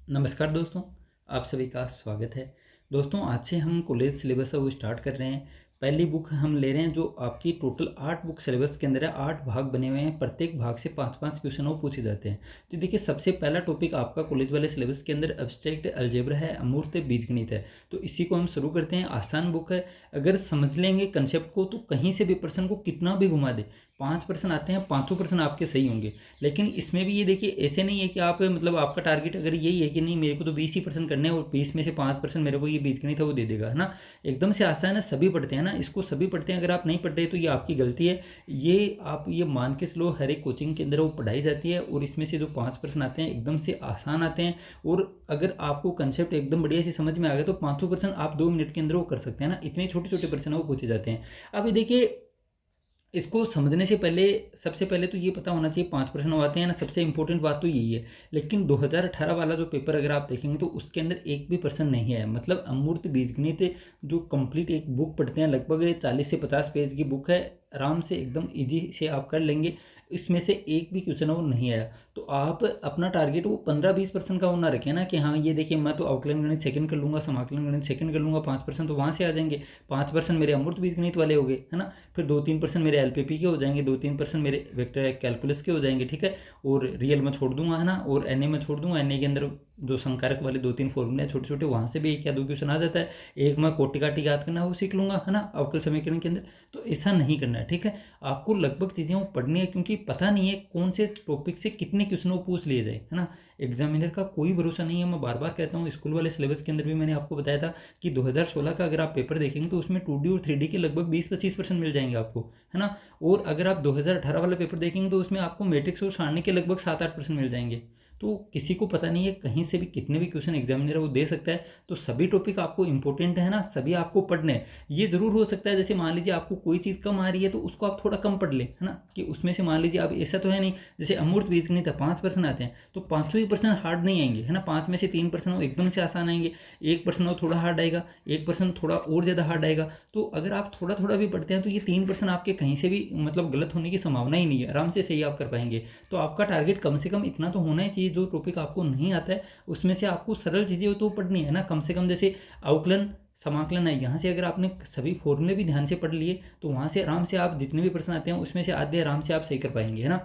नमस्कार दोस्तों, आप सभी का स्वागत है। दोस्तों, आज से हम कॉलेज सिलेबस है वो स्टार्ट कर रहे हैं। पहली बुक हम ले रहे हैं जो आपकी टोटल 8 बुक सिलेबस के अंदर है। 8 भाग बने हुए हैं, प्रत्येक भाग से 5-5 क्वेश्चन वो पूछे जाते हैं। तो देखिए, सबसे पहला टॉपिक आपका कॉलेज वाले सिलेबस के अंदर एब्स्ट्रैक्ट अलजेब्रा है, अमूर्त बीजगणित है। तो इसी को हम शुरू करते हैं। आसान बुक है, अगर समझ लेंगे कंसेप्ट को तो कहीं से भी पर्सन को कितना भी घुमा दे, 5 पर्सन आते हैं, पाँचों पर्सन आपके सही होंगे। लेकिन इसमें भी ये देखिए, ऐसे नहीं है कि आप मतलब आपका टारगेट अगर यही है कि नहीं मेरे को तो 20 ही परसेंट करने हैं और 20 में से 5% मेरे को ये बीजगणित है वो दे देगा, है ना। एकदम से आसान है, सभी पढ़ते हैं ना, इसको सभी पढ़ते हैं। अगर आप नहीं पढ़ रहे तो ये आपकी गलती है। ये आप ये मान के चलो, हर एक कोचिंग के अंदर वो पढ़ाई जाती है और इसमें से जो 5% आते हैं एकदम से आसान आते हैं। और अगर आपको कंसेप्ट एकदम बढ़िया से समझ में आ गया तो 500% आप 2 मिनट के अंदर वो कर सकते हैं ना। इतने छोटे छोटे पर्सन वो पूछे जाते हैं। अभी देखिए, इसको समझने से पहले सबसे पहले तो ये पता होना चाहिए 5% आते हैं ना, सबसे इंपॉर्टेंट बात तो यही है। लेकिन 2018 वाला जो पेपर अगर आप देखेंगे तो उसके अंदर एक भी पर्सन नहीं है। मतलब अमूर्त बीजगणित जो कंप्लीट एक बुक पढ़ते हैं, लगभग 40 से 50 पेज की बुक है, आराम से एकदम इजी से आप कर लेंगे। इसमें से एक भी क्वेश्चन वो नहीं आया। तो आप अपना टारगेट वो 15-20% का वो ना रखें ना कि हाँ ये देखिए मैं तो अवकलन गणित सेकंड कर लूँगा, समाकलन गणित सेकंड कर लूँगा, 5% तो वहाँ से आ जाएंगे, 5% मेरे अमूर्त बीजगणित वाले हो गए, है ना। फिर 2-3% मेरे एलपीपी के हो जाएंगे, 2-3% मेरे वेक्टर कैलकुलस के हो जाएंगे, ठीक है। और रियल में छोड़ दूंगा, है ना, और एनए में छोड़ दूंगा। एनए के अंदर जो संकारक वाले 2-3 फॉर्मूले हैं छोटे छोटे, वहाँ से भी 1 या 2 क्वेश्चन आ जाता है। एक मैं कोटि काटि याद करना वो सीख लूँगा, है ना, अवकल समीकरण के अंदर। तो ऐसा नहीं करना है, ठीक है। आपको लगभग चीज़ें वो पढ़नी है, क्योंकि पता नहीं है कौन से टॉपिक से कितने क्वेश्चन वो पूछ लिए जाए, है ना। एग्जामिनर का कोई भरोसा नहीं है। मैं बार बार कहता हूँ, स्कूल वाले सिलेबस के अंदर भी मैंने आपको बताया था कि 2016 का अगर आप पेपर देखेंगे तो उसमें 2D और 3D के लगभग 20-25% मिल जाएंगे आपको, है ना। और अगर आप 2018 वाला पेपर देखेंगे तो उसमें आपको मैट्रिक्स और सारणी के लगभग 7-8% मिल जाएंगे। तो किसी को पता नहीं है, कहीं से भी कितने भी क्वेश्चन एग्जामिनर वो दे सकता है। तो सभी टॉपिक आपको इंपॉर्टेंट है ना, सभी आपको पढ़ने हैं। ये जरूर हो सकता है जैसे मान लीजिए आपको कोई चीज़ कम आ रही है तो उसको आप थोड़ा कम पढ़ लें, है ना, कि उसमें से मान लीजिए अब ऐसा तो है नहीं जैसे अमूर्त बीजगणित है 5% आते हैं तो 500% हार्ड नहीं आएंगे, है ना। 5 में से 3% वो एकदम से आसान आएंगे, 1% वो थोड़ा हार्ड आएगा, 1% थोड़ा और ज़्यादा हार्ड आएगा। तो अगर आप थोड़ा थोड़ा भी पढ़ते हैं तो ये 3% आपके कहीं से भी मतलब गलत होने की संभावना ही नहीं है, आराम से सही आप कर पाएंगे। तो आपका टारगेट कम से कम इतना तो होना ही चाहिए, जो टॉपिक आपको नहीं आता है उसमें से आपको सरल चीज़ें तो पढ़नी है ना, कम से कम। जैसे अवकलन समाकलन है, यहाँ से अगर आपने सभी फॉर्मूले भी ध्यान से पढ़ लिए तो वहाँ से आराम से आप जितने भी प्रश्न आते हैं उसमें से आधे आराम से आप सही कर पाएंगे, है ना।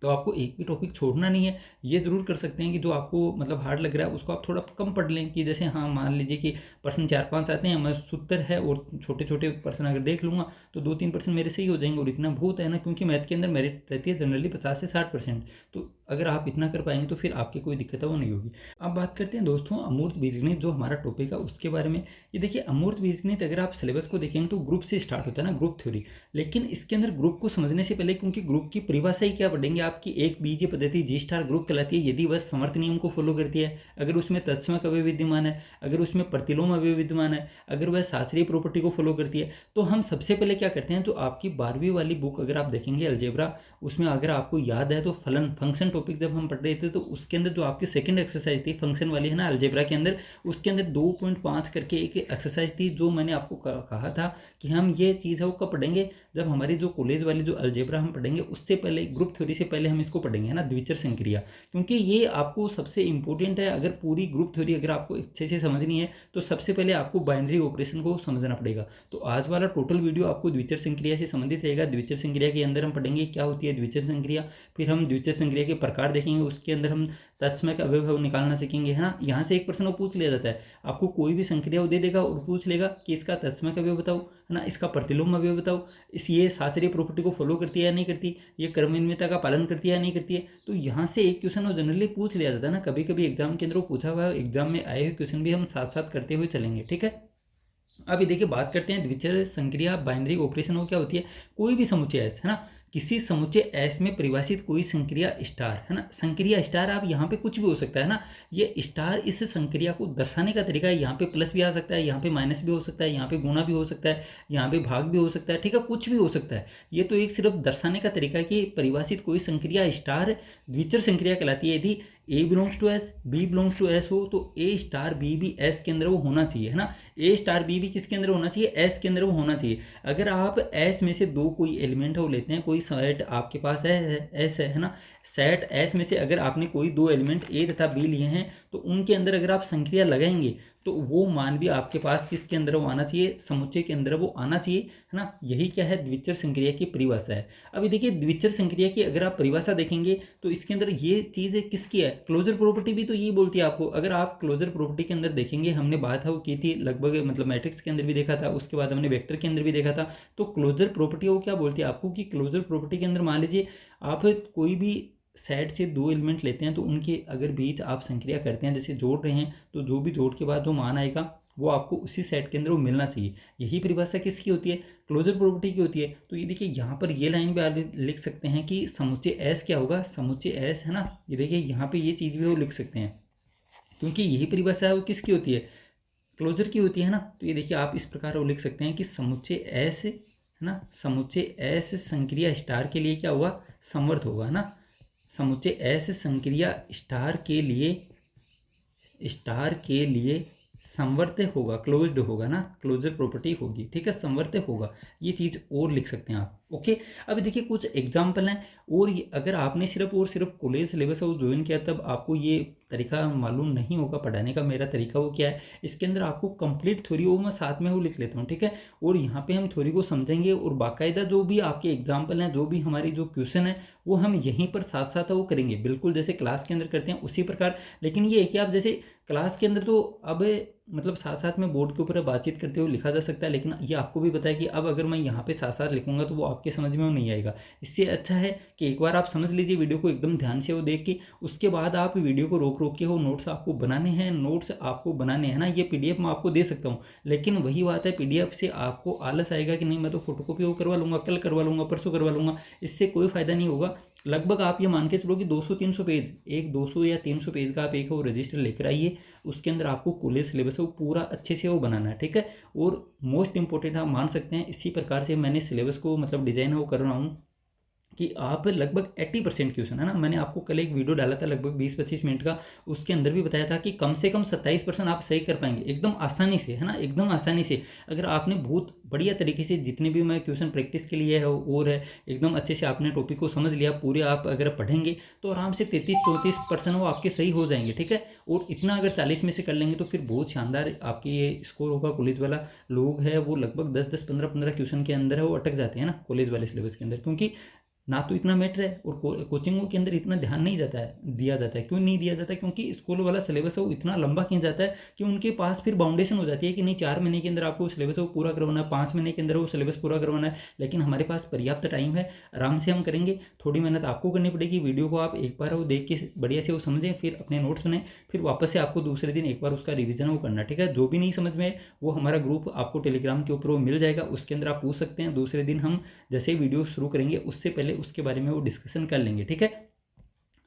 तो आपको एक भी टॉपिक छोड़ना नहीं है। ये ज़रूर कर सकते हैं कि जो आपको मतलब हार्ड लग रहा है उसको आप थोड़ा कम पढ़ लें, कि जैसे हाँ मान लीजिए कि पर्सन 4-5 आते हैं, मैं सूत्र है और छोटे छोटे पर्सन अगर देख लूँगा तो 2-3% मेरे सही हो जाएंगे, और इतना बहुत है ना, क्योंकि मैथ के अंदर मेरिट रहती है जनरली 50 से 60%। तो अगर आप इतना कर पाएंगे तो फिर आपकी कोई दिक्कत है वो नहीं होगी। अब बात करते हैं दोस्तों अमूर्त बीजगणित, जो हमारा टॉपिक है उसके बारे में। ये देखिए, अमूर्त बीजगणित अगर आप सिलेबस को देखेंगे तो ग्रुप से स्टार्ट होता है ना, ग्रुप थ्योरी। लेकिन इसके अंदर ग्रुप को समझने से पहले, क्योंकि ग्रुप की परिभाषा ही क्या पढ़ेंगे आपकी, एक बीजीय पद्धति जी स्टार ग्रुप कहलाती है यदि वह समर्थ नियम को फॉलो करती है, अगर उसमें तत्समक अवयव विद्यमान है, अगर उसमें प्रतिलोम अवयव विद्यमान है, अगर वह शास्त्रीय प्रॉपर्टी को फॉलो करती है। तो हम सबसे पहले क्या करते हैं, जो आपकी 12वीं वाली बुक अगर आप देखेंगे अलजेब्रा, उसमें अगर आपको याद है तो फलन फंक्शन टॉपिक जब हम पढ़ रहे थे तो उसके अंदर जो आपकी सेकंड एक्सरसाइज थी फंक्शन वाली, है ना, अलजेब्रा के अंदर, उसके अंदर 2.5 करके एक एक्सरसाइज थी, जो मैंने आपको कहा था कि हम ये चीज़ है वो कब पढ़ेंगे, जब हमारी जो कॉलेज वाली जो अलजेब्रा हम पढ़ेंगे उससे पहले, ग्रुप थ्योरी से पहले हम इसको पढ़ेंगे, है ना, द्विचर संक्रिया। क्योंकि ये आपको सबसे इंपॉर्टेंट है। अगर पूरी ग्रुप थ्योरी अगर आपको अच्छे से समझनी है तो सबसे पहले आपको बाइनरी ऑपरेशन को समझना पड़ेगा। तो आज वाला टोटल वीडियो आपको द्विचर संक्रिया से संबंधित रहेगा। द्विचर संक्रिया के अंदर हम पढ़ेंगे क्या होती है द्विचर संक्रिया, फिर हम द्विचर संक्रिया के प्रकार देखेंगे, उसके अंदर हम तत्समक अवयव निकालना सीखेंगे, है ना। यहाँ से एक प्रश्न वो पूछ लिया जाता है, आपको कोई भी संक्रिया वो दे देगा और पूछ लेगा कि इसका तत्समक अवयव बताओ, है ना, इसका प्रतिलोम अवयव बताओ, इस ये शास्त्रीय प्रॉपर्टी को फॉलो करती है या नहीं करती, ये क्रमनियमितता का पालन करती है या नहीं करती है। तो यहाँ से एक क्वेश्चन वो जनरली पूछ लिया जाता है ना, कभी कभी एग्जाम के अंदर वो पूछा हुआ है, एग्जाम में आए हुए क्वेश्चन भी हम साथ साथ करते हुए चलेंगे, ठीक है। अभी देखिए, बात करते हैं द्विचर संक्रिया बाइनरी ऑपरेशन वो क्या होती है। कोई भी समुच्चय है ना, किसी समुच्चय एस में परिभाषित कोई संक्रिया स्टार, है ना, संक्रिया स्टार, आप यहाँ पे कुछ भी हो सकता है ना, ये स्टार इस संक्रिया को दर्शाने का तरीका है। यहाँ पे प्लस भी आ सकता है, यहाँ पे माइनस भी हो सकता है, यहाँ पे गुणा भी हो सकता है, यहाँ पे भाग भी हो सकता है, ठीक है, कुछ भी हो सकता है। ये तो एक सिर्फ दर्शाने का तरीका है कि परिभाषित कोई संक्रिया स्टार द्विचर संक्रिया कहलाती है। यदि A belongs to S, B belongs to S हो तो ए स्टार बी भी एस के अंदर वो होना चाहिए, है ना। ए स्टार बी भी किसके अंदर होना चाहिए, एस के अंदर वो होना चाहिए। अगर आप एस में से दो कोई एलिमेंट है वो लेते हैं, कोई सेट आपके पास है एस है ना, सेट एस में से अगर आपने कोई दो एलिमेंट ए तथा बी लिए हैं तो उनके अंदर अगर आप संक्रिया लगाएंगे तो वो मान भी आपके पास किसके अंदर वो आना चाहिए, समुच्चय के अंदर वो आना चाहिए, है ना। यही क्या है, द्विचर संक्रिया की परिभाषा है। अभी देखिए द्विचर संक्रिया की अगर आप परिभाषा देखेंगे तो इसके अंदर ये चीज़ किसकी है, क्लोजर प्रॉपर्टी भी तो यही बोलती है आपको। अगर आप क्लोजर प्रॉपर्टी के अंदर देखेंगे, हमने बात है वो की थी लगभग, मतलब मैट्रिक्स के अंदर भी देखा था, उसके बाद हमने वेक्टर के अंदर भी देखा था। तो क्लोजर प्रॉपर्टी वो क्या बोलती है आपको कि क्लोजर प्रॉपर्टी के अंदर मान लीजिए आप कोई भी सेट से दो एलिमेंट लेते हैं तो उनके अगर बीच आप संक्रिया करते हैं, जैसे जोड़ रहे हैं, तो जो भी जोड़ के बाद जो मान आएगा वो आपको उसी सेट के अंदर वो मिलना चाहिए। यही परिभाषा किसकी होती है, क्लोजर प्रॉपर्टी की होती है। तो ये देखिए यहाँ पर ये लाइन भी आप लिख सकते हैं कि समुच्चय एस क्या होगा, समुच्चय एस, है ना। ये देखिए यहाँ पे ये चीज़ भी वो लिख सकते हैं, क्योंकि यही परिभाषा है वो किसकी होती है, क्लोजर की होती है ना। तो ये देखिए आप इस प्रकार वो लिख सकते हैं कि समुच्चय एस, है ना, समुच्चय एस संक्रिया स्टार के लिए क्या होगा, समवर्त होगा, है ना। समुच्चय एस संक्रिया स्टार के लिए संवर्त होगा, क्लोज्ड होगा ना, क्लोजर प्रॉपर्टी होगी, ठीक है, संवर्त होगा। ये चीज़ और लिख सकते हैं आप, ओके। अब देखिए कुछ एग्जाम्पल हैं, और अगर आपने सिर्फ और सिर्फ कॉलेज सिलेबस वो ज्वाइन किया तब आपको ये तरीका मालूम नहीं होगा पढ़ाने का। मेरा तरीका वो क्या है, इसके अंदर आपको कंप्लीट थ्योरी वो मैं साथ में वो लिख लेता हूँ, ठीक है। और यहाँ पे हम थ्योरी को समझेंगे और बाकायदा जो भी आपके एग्जाम्पल हैं, जो भी हमारी जो क्वेश्चन है वो हम यहीं पर साथ साथ वो करेंगे, बिल्कुल जैसे क्लास के अंदर करते हैं उसी प्रकार। लेकिन ये है कि आप जैसे क्लास के अंदर तो अब मतलब साथ साथ में बोर्ड के ऊपर बातचीत करते हुए लिखा जा सकता है, लेकिन ये आपको भी पता है कि अब अगर मैं यहाँ पे साथ साथ लिखूंगा तो वो आपके समझ में वो नहीं आएगा। इससे अच्छा है कि एक बार आप समझ लीजिए वीडियो को एकदम ध्यान से वो देख के, उसके बाद आप वीडियो को रोक रोक के वो नोट्स आपको बनाने हैं, नोट्स आपको बनाने हैं ना। ये पीडीएफ मैं आपको दे सकता हूँ, लेकिन वही बात है पीडीएफ से आपको आलस आएगा कि नहीं मैं तो फोटोकॉपी वो करवा लूँगा, कल करवा लूँगा, परसों करवा लूँगा, इससे कोई फायदा नहीं होगा। लगभग आप ये मान के चलो कि 200-300 पेज, एक 200 या 300 पेज का आप एक वो रजिस्टर लेकर आइए, उसके अंदर आपको कॉलेज सिलेबस वो पूरा अच्छे से वो बनाना है, ठीक है। और मोस्ट इंपॉर्टेंट आप मान सकते हैं इसी प्रकार से मैंने सिलेबस को मतलब डिजाइन वो कर रहा हूँ कि आप लगभग 80% क्वेश्चन, है ना। मैंने आपको कल एक वीडियो डाला था लगभग 20-25 मिनट का, उसके अंदर भी बताया था कि कम से कम 27% आप सही कर पाएंगे एकदम आसानी से, है ना, एकदम आसानी से। अगर आपने बहुत बढ़िया तरीके से जितने भी मैं क्वेश्चन प्रैक्टिस के लिए है और है एकदम अच्छे से आपने टॉपिक को समझ लिया पूरे, आप अगर पढ़ेंगे तो आराम से 33-34% वो आपके सही हो जाएंगे, ठीक है। और इतना अगर 40 में से कर लेंगे तो फिर बहुत शानदार आपकी ये स्कोर होगा। कॉलेज वाला लोग है वो लगभग 10-10, 15-15 क्वेश्चन के अंदर है वो अटक जाते हैं ना कॉलेज वाले सिलेबस के अंदर, क्योंकि ना तो इतना मैटर है और कोचिंगों के अंदर इतना ध्यान नहीं दिया जाता है। क्यों नहीं दिया जाता है, क्योंकि स्कूल वाला सिलेबस है वो इतना लंबा खींच जाता है कि उनके पास फिर बाउंडेशन हो जाती है कि नहीं 4 महीने के अंदर आपको सिलेबस वो पूरा करवाना है, 5 महीने के अंदर वो सिलेबस पूरा करवाना है। लेकिन हमारे पास पर्याप्त टाइम है, आराम से हम करेंगे। थोड़ी मेहनत आपको करनी पड़ेगी, वीडियो को आप एक बार वो देख के बढ़िया से वो समझें, फिर अपने नोट्स बनाएं, फिर वापस से आपको दूसरे दिन एक बार उसका रिविजन वो करना, ठीक है। जो भी नहीं समझ में वो हमारा ग्रुप आपको टेलीग्राम के ऊपर वो मिल जाएगा, उसके अंदर आप पूछ सकते हैं। दूसरे दिन हम जैसे ही वीडियो शुरू करेंगे उससे पहले उसके बारे में वो डिस्कशन कर लेंगे, ठीक है।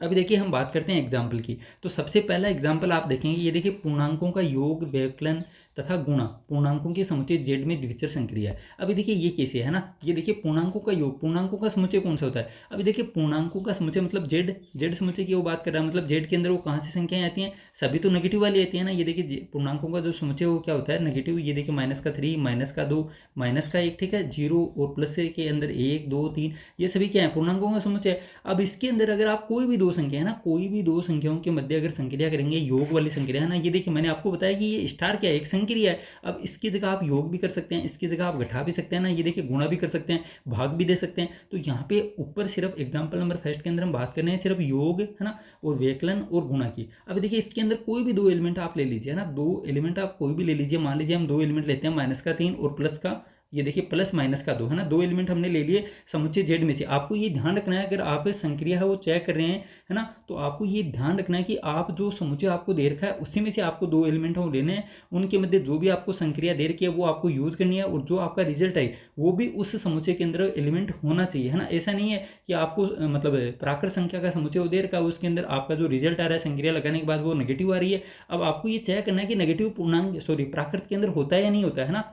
अभी देखिए हम बात करते हैं एग्जाम्पल की। तो सबसे पहला एग्जाम्पल आप देखेंगे, ये देखिए पूर्णांकों का योग, व्यवकलन तथा गुणा, पूर्णांकों के समुच्चय जेड में द्विचर संक्रिया है। अभी देखिए ये कैसे है ना, ये देखिए पूर्णांकों का योग, पूर्णांकों का समुच्चय कौन सा होता है। अभी देखिए पूर्णांकों का समुच्चय मतलब जेड समुच्चय की वो बात कर रहा है, मतलब जेड के अंदर वो कहाँ से संख्याएं आती हैं, सभी तो नेगेटिव वाली आती है ना। ये देखिए पूर्णांकों का जो समुच्चय वो क्या होता है, नेगेटिव। ये देखिए -3, -2, -1, ठीक है, 0 और प्लस के अंदर 1, 2, 3, ये सभी क्या है, पूर्णांकों का समुच्चय। अब इसके अंदर अगर आप कोई भी दो संख्या है ना, कोई भी दो संख्याओं के मध्य अगर संक्रिया करेंगे, योग वाली संक्रिया है ना, ये देखिए मैंने आपको बताया कि ये स्टार क्या है, एक संक्रिया है। अब इसकी जगह आप योग भी कर सकते हैं, इसकी जगह आप घटा भी सकते हैं ना, ये देखिए गुणा भी कर सकते हैं, भाग भी दे सकते हैं। तो यहाँ पे ऊपर सिर्फ एग्जाम्पल नंबर फर्स्ट के अंदर हम बात कर रहे हैं सिर्फ योग, है ना, और व्यवकलन और गुणा की। अब देखिए इसके अंदर कोई भी दो एलिमेंट आप ले लीजिए, है ना, दो एलिमेंट आप कोई भी ले लीजिए। मान लीजिए हम दो एलिमेंट लेते हैं, -3 और प्लस का, ये देखिए +-2, है ना, दो एलिमेंट हमने ले लिए समुच्चय जेड में से। आपको ये ध्यान रखना है, अगर आप संक्रिया है वो चेक कर रहे हैं, है ना, तो आपको ये ध्यान रखना है कि आप जो समुच्चय आपको दे रखा है उसी में से आपको दो एलिमेंट वो लेने हैं, उनके मध्य जो भी आपको संक्रिया दे रखी है वो आपको यूज करनी है, और जो आपका रिजल्ट है वो भी उस समुच्चय के अंदर एलिमेंट होना चाहिए, है ना। ऐसा नहीं है कि आपको मतलब प्राकृत संख्या का समुच्चय वो दे रखा है, उसके अंदर आपका जो रिजल्ट आ रहा है संक्रिया लगाने के बाद वो नेगेटिव आ रही है। अब आपको ये चेक करना है कि नेगेटिव प्राकृत के अंदर होता है या नहीं होता है ना।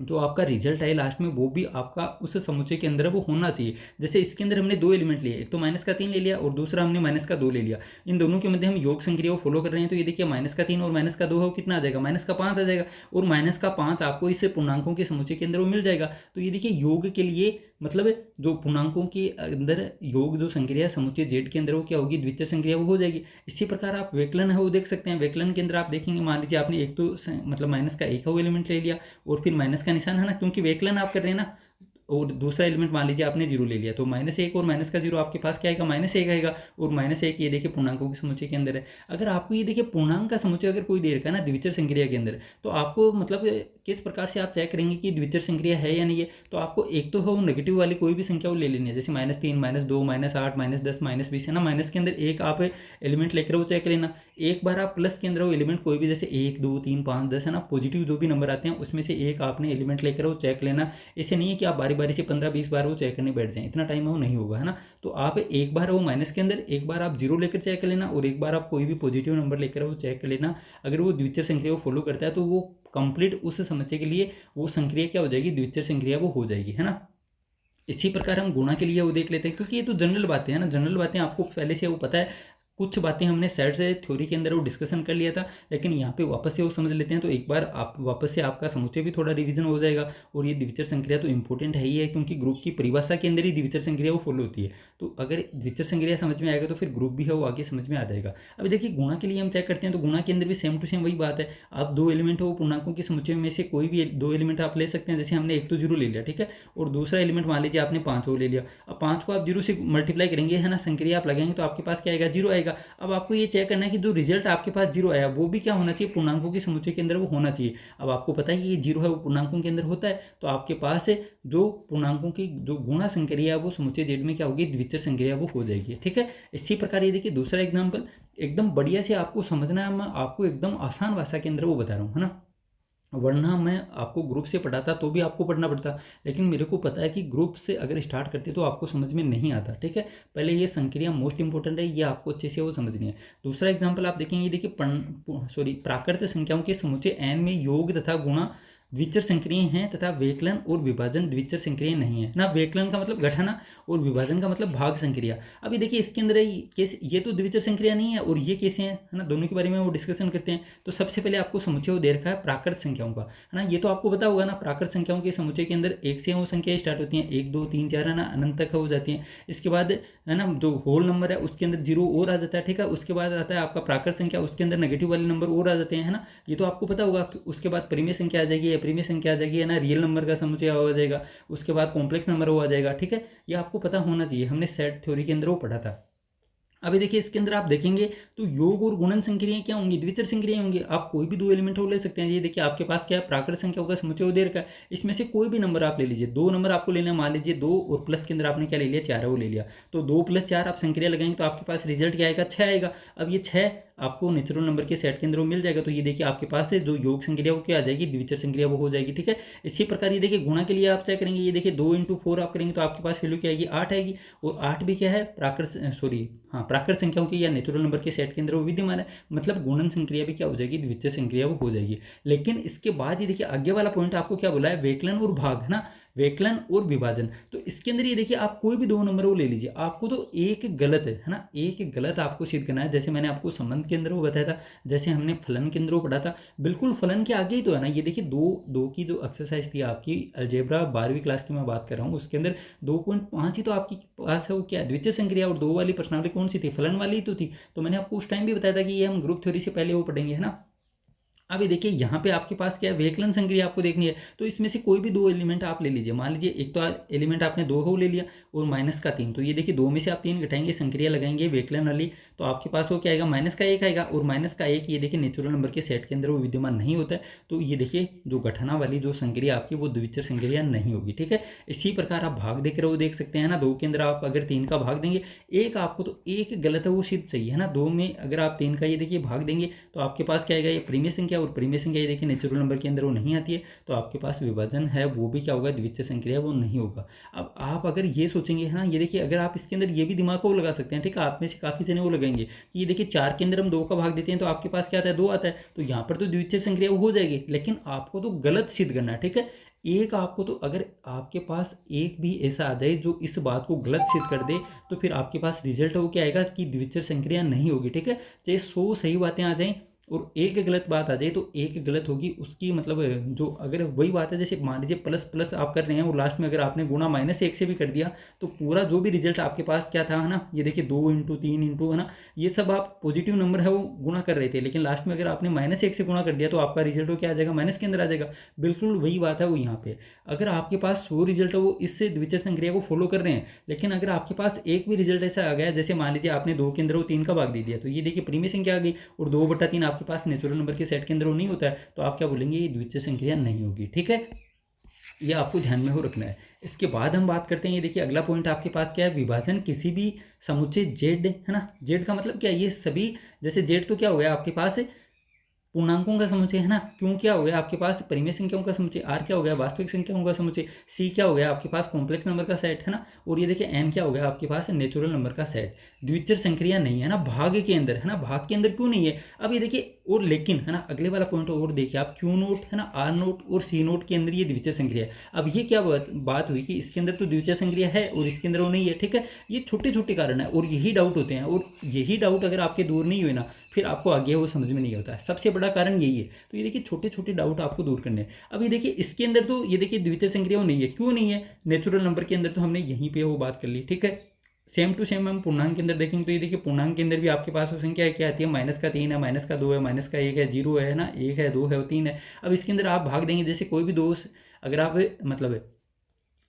जो आपका रिजल्ट है लास्ट में वो भी आपका उस समुच्चय के अंदर वो होना चाहिए। जैसे इसके अंदर हमने दो एलिमेंट लिए, एक तो -3 ले लिया और दूसरा हमने -2 ले लिया। इन दोनों के मध्य हम योग संक्रिया को फॉलो कर रहे हैं, तो ये देखिए -3 और -2 है, कितना आ जाएगा, -5 आ जाएगा। और -5 आपको इस पूर्णांकों के समुच्चय के अंदर वो मिल जाएगा। तो ये देखिए योग के लिए मतलब जो पूर्णांकों के अंदर योग जो संक्रिया समुच्चय जेड के अंदर वो क्या होगी, द्वितीय संक्रिया वो हो जाएगी। इसी प्रकार आप वेक्लन है वो देख सकते हैं। वेक्लन के अंदर आप देखेंगे, मान लीजिए आपने एक तो मतलब माइनस का एक वो एलिमेंट ले लिया और फिर माइनस का निशान है ना, क्योंकि वेक्लन आप कर रहे हैं ना, और दूसरा एलिमेंट मान लीजिए आपने जीरो ले लिया, तो -1 और माइनस का जीरो आपके पास क्या आएगा, -1 आएगा। और -1 ये देखिए पूर्णांकों के समुच्चय के अंदर है। अगर आपको ये देखिए पूर्णांक का समुच्चय अगर कोई दे रखा है ना द्विचर संक्रिया के अंदर, तो आपको मतलब किस प्रकार से आप चेक करेंगे कि द्विचर संक्रिया है या नहीं है। तो आपको एक तो हो नेगेटिव वाली कोई भी संख्या वो ले लेनी है, जैसे -3, -2, -8, -10, -20 है ना। माइनस के अंदर एक आप एलिमेंट लेकर वो चेक लेना। एक बार आप प्लस के अंदर वो एलिमेंट कोई भी, जैसे 1, 2, 3, 5, 10 है ना, पॉजिटिव जो भी नंबर आते हैं उसमें से एक आपने एलिमेंट लेकर वो चेक लेना। ऐसे नहीं है कि आप बारी बारी से 15-20 बार वो चेक करने बैठ जाएं, इतना टाइम वो नहीं होगा, है ना। तो आप एक बार वो माइनस के अंदर, एक बार आप जीरो लेकर चेक कर लेना, और एक बार आप कोई भी पॉजिटिव नंबर लेकर वो चेक कर लेना। अगर वो द्विचर संक्रिया को फॉलो करता है तो वो कंप्लीट उस समस्या के लिए वो संक्रिया क्या हो जाएगी, द्विचर संक्रिया वो हो जाएगी, है ना। इसी प्रकार हम गुणा के लिए वो देख लेते हैं, क्योंकि ये तो जनरल बातें हैं ना, जनरल बातें आपको पहले से वो पता है। कुछ बातें हमने सेट से थ्योरी के अंदर वो डिस्कशन कर लिया था, लेकिन यहाँ पे वापस से वो समझ लेते हैं। तो एक बार आप वापस से आपका समुच्चय भी थोड़ा रिवीजन हो जाएगा। और ये द्विचर संक्रिया तो इंपॉर्टेंट है ही है, क्योंकि ग्रुप की परिभाषा के अंदर ही द्विचर संक्रिया वो फॉलो होती है। तो अगर द्विचर संक्रिया समझ में आएगा तो फिर ग्रुप भी है वो आगे समझ में आ जाएगा। अभी देखिए गुणा के लिए हम चेक करते हैं, तो गुणा के अंदर भी सेम टू सेम वही बात है। आप दो एलिमेंट हो पूर्णांकों के समुच्चय में से कोई भी दो एलिमेंट आप ले सकते हैं। जैसे हमने एक तो जीरो ले लिया, ठीक है, और दूसरा एलिमेंट मान लीजिए आपने 5 ले लिया। अब 5 को आप जीरो से मल्टीप्लाई करेंगे, है ना, संक्रिया आप लगाएंगे तो आपके पास क्या आएगा, जीरो आएगा। अब आपको ये चेक करना है कि जो रिजल्ट आपके पास जीरो आया वो भी क्या होना चाहिए, पूर्णांकों के समुच्चय के अंदर वो होना चाहिए। अब आपको पता है कि ये जीरो है वो पूर्णांकों के अंदर होता है, तो आपके पास जो पूर्णांकों की जो गुणा संक्रिया वो समुच्चय जेड में क्या होगी, द्विचर संक्रिया वो हो जाएगी, ठीक है। इसी प्रकार ये देखिए दूसरा एग्जाम्पल एकदम बढ़िया से आपको समझना है, मैं आपको एकदम आसान भाषा के अंदर वो बता रहा हूँ, है ना। वरना मैं आपको ग्रुप से पढ़ाता तो भी आपको पढ़ना पड़ता, लेकिन मेरे को पता है कि ग्रुप से अगर स्टार्ट करते तो आपको समझ में नहीं आता, ठीक है। पहले ये संक्रिया मोस्ट इंपॉर्टेंट है, ये आपको अच्छे से वो समझनी है। दूसरा एग्जांपल आप देखेंगे, देखिए प्राकृत संख्याओं के समुच्चय n में योग तथा गुणा द्विचर संक्रिय हैं तथा वेकलन और विभाजन द्विचर संक्रिय नहीं है ना। वेकलन का मतलब घटाना और विभाजन का मतलब भाग संक्रिया। अभी देखिए इसके अंदर केस ये तो द्विचर संक्रिया नहीं है, और ये कैसे है ना, दोनों के बारे में वो डिस्कशन करते हैं। तो सबसे पहले आपको समुच्चय दे रखा है प्राकृत संख्याओं का, है ना। ये तो आपको पता होगा ना, प्राकृत संख्याओं के समुच्चय के अंदर एक से वो संख्याएं स्टार्ट होती हैं, 1, 2, 3, 4 है ना, अनंत तक हो जाती हैं। इसके बाद है ना जो होल नंबर है उसके अंदर जीरो और आ जाता है, ठीक है। उसके बाद आता है आपका प्राकृत संख्या, उसके अंदर नेगेटिव वाले नंबर और आ जाते हैं, है ना। ये तो आपको पता होगा। उसके बाद परिमेय संख्या आ जाएगी, अपरिमेय संख्या आ जाएगी, है ना, रियल नंबर का समुच्चय हो जाएगा। उसके बाद कॉम्प्लेक्स नंबर हो आ जाएगा, ठीक है। ये आपको पता होना चाहिए, हमने सेट थ्योरी के अंदर वो पढ़ा था। अभी देखिए इसके अंदर आप देखेंगे तो योग और गुणन संक्रियाएं क्या होंगी, द्विचर संक्रियाएं होंगी। आप कोई भी दो एलिमेंट हो ले सकते हैं। ये देखिए आपके पास क्या है, प्राकृत संख्या होगा, समुच्चय दे रखा है, इसमें से कोई भी नंबर आप ले लीजिए। दो नंबर आपको लेना है, मान लीजिए 2 और प्लस के अंदर आपने क्या ले लिया, 4 वो ले लिया। तो 2 + 4 आप संक्रिया लगाएंगे तो आपके पास रिजल्ट क्या आएगा, 6 आएगा। अब ये 6 आपको नेचुरल नंबर के सेट के अंदर मिल जाएगा। तो ये देखिए आपके पास है जो योग संक्रिया वो क्या आ जाएगी, द्विचर संक्रिया वो हो जाएगी, ठीक है। इसी प्रकार ये देखिए गुणा के लिए आप क्या करेंगे, ये देखिए 2 × 4 आप करेंगे तो आपके पास वैल्यू क्या आएगी, 8 आएगी। और 8 भी क्या है, प्राकृत संख्याओं की या नेचुरल नंबर के सेट के अंदर वो विद्यमान है। मतलब गुणन संक्रिया भी क्या हो जाएगी, द्विचर संक्रिया वो हो जाएगी। लेकिन इसके बाद ये देखिए आगे वाला पॉइंट आपको क्या बोला है, वेकलन और भाग, है ना, वेकलन और विभाजन। तो इसके अंदर ये देखिए आप कोई भी दो नंबर वो ले लीजिए, आपको तो एक गलत है ना, एक गलत आपको सिद्ध करना है। जैसे मैंने आपको संबंध के अंदर वो बताया था, जैसे हमने फलन के अंदर वो पढ़ा था, बिल्कुल फलन के आगे ही तो है ना। ये देखिए दो की जो एक्सरसाइज थी आपकी अलजेब्रा 12वीं क्लास की मैं बात कर रहा हूँ, उसके अंदर 2.5 ही तो आपके पास है वो क्या, द्विचर संक्रिया। और 2 वाली प्रश्नावली कौन सी थी, फलन वाली तो थी। तो मैंने आपको उस टाइम भी बताया था कि ये हम ग्रुप थ्योरी से पहले वो पढ़ेंगे, है ना। अभी देखिए यहाँ पे आपके पास क्या है, वेकलन संक्रिया आपको देखनी है। तो इसमें से कोई भी दो एलिमेंट आप ले लीजिए। मान लीजिए एक तो एलिमेंट आपने 2 को ले लिया और -3, तो ये देखिए 2 में से आप 3 घटाएंगे, संक्रिया लगाएंगे वेकलन वाली, तो आपके पास वो क्या आएगा, -1 आएगा। और -1 ये देखिए नेचुरल नंबर के सेट के अंदर वो विद्यमान नहीं होता है। तो ये देखिए जो घटाना वाली जो संक्रिया आपकी वो द्विचर संक्रिया नहीं होगी, ठीक है। इसी प्रकार आप भाग देख रहे हो, देख सकते हैं ना, 2 के अंदर आप अगर 3 का भाग देंगे, एक आपको तो एक गलत है वो सिद्ध सही है ना। 2 में अगर आप 3 का ये देखिए भाग देंगे तो आपके पास क्या आएगा, ये परिमेय संख्या, और परिमेय संख्या ये देखिए नेचुरल नंबर के अंदर वो नहीं आती है। तो आपके पास विभाजन है वो भी क्या होगा, द्विचर संक्रिया वो नहीं होगा। अब आप अगर ये सोचेंगे, है ना, ये देखिए अगर आप इसके अंदर ये भी दिमाग को लगा सकते हैं, ठीक है। आप में से काफी जने वो लगाएंगे कि ये देखिए 4 के अंदर हम 2 का भाग देते हैं तो आपके पास क्या आता है, 2 आता है। तो यहाँ पर तो द्विचर संक्रिया वो हो जाएगी, लेकिन आपको तो गलत सिद्ध करना है, ठीक है। एक आपको तो अगर आपके पास एक भी ऐसा आ जाए जो इस बात को गलत सिद्ध कर दे, तो फिर आपके पास रिजल्ट वो क्या आएगा कि द्विचर संक्रिया नहीं होगी, ठीक है। चाहे 100 सही बातें आ जाएं, और एक गलत बात आ जाए तो एक गलत होगी उसकी मतलब जो, अगर वही बात है जैसे मान लीजिए प्लस प्लस आप कर रहे हैं और लास्ट में अगर आपने गुणा -1 से भी कर दिया तो पूरा जो भी रिजल्ट आपके पास क्या था, है ना, ये देखिए 2 इंटू 3 इंटू, है ना, ये सब आप पॉजिटिव नंबर है वो गुणा कर रहे थे, लेकिन लास्ट में अगर आपने -1 से गुणा कर दिया तो आपका रिजल्ट वो क्या आ जाएगा, माइनस के अंदर आ जाएगा। बिल्कुल वही बात है वो यहाँ पे, अगर आपके पास 100 रिजल्ट है वो इससे द्वितीय संक्रिया को फॉलो कर रहे हैं, लेकिन अगर आपके पास एक भी रिजल्ट ऐसा आ गया जैसे मान लीजिए आपने 2 के अंदर वो 3 का भाग दे दिया तो ये देखिए प्रीमिय संख्या आ गई, और 2/3 आपके पास नेचुरल नंबर के सेट के अंदर वो नहीं होता है, तो आप क्या बोलेंगे, ये द्वितीय संक्रिया नहीं होगी। ठीक है, ये आपको ध्यान में हो रखना है। इसके बाद हम बात करते हैं, ये देखिए अगला पॉइंट आपके पास क्या है, विभाजन किसी भी समुच्चय जेड, है ना, जेड का मतलब क्या है, ये सभी, जैसे जेड तो क्या हो गया आपके पास पूर्णांकों का समुच्चय, है ना, क्यों क्या हो गया आपके पास परिमेय संख्याओं का समुच्चय, आर क्या हो गया वास्तविक संख्याओं का समुच्चय, सी क्या हो गया आपके पास कॉम्प्लेक्स नंबर का सेट, है ना, और ये देखिए एन क्या हो गया आपके पास नेचुरल नंबर का सेट। द्वितीय संक्रिया नहीं है ना भाग के अंदर, है ना, भाग के अंदर क्यों नहीं है, अब ये देखिए और लेकिन, है ना, अगले वाला पॉइंट और देखिए आप, क्यू नोट, है ना, आर नोट और सी नोट के अंदर ये द्वितीय संक्रिया है। अब ये क्या बात हुई कि इसके अंदर तो द्वितीय संक्रिया है और इसके अंदर वो नहीं है। ठीक है, ये छोटे छोटे कारण है और यही डाउट होते हैं, और यही डाउट अगर आपके दूर नहीं हुए ना फिर आपको आगे वो समझ में नहीं होता है, सबसे बड़ा कारण यही है। तो ये देखिए छोटे छोटे डाउट आपको दूर करने हैं। अब ये देखिए इसके अंदर तो ये देखिए द्वितीय संक्रिया वो नहीं है, क्यों नहीं है, नेचुरल नंबर के अंदर तो हमने यहीं पे वो बात कर ली। ठीक है, सेम टू सेम हम पूर्णांक के अंदर देखेंगे तो ये देखिए पूर्णांक के अंदर भी आपके पास वो संख्या क्या आती है, -3 है, -2 है, -1 है, 0 है ना, 1 है, 2 है और 3 है। अब इसके अंदर आप भाग देंगे जैसे कोई भी दो, अगर आप मतलब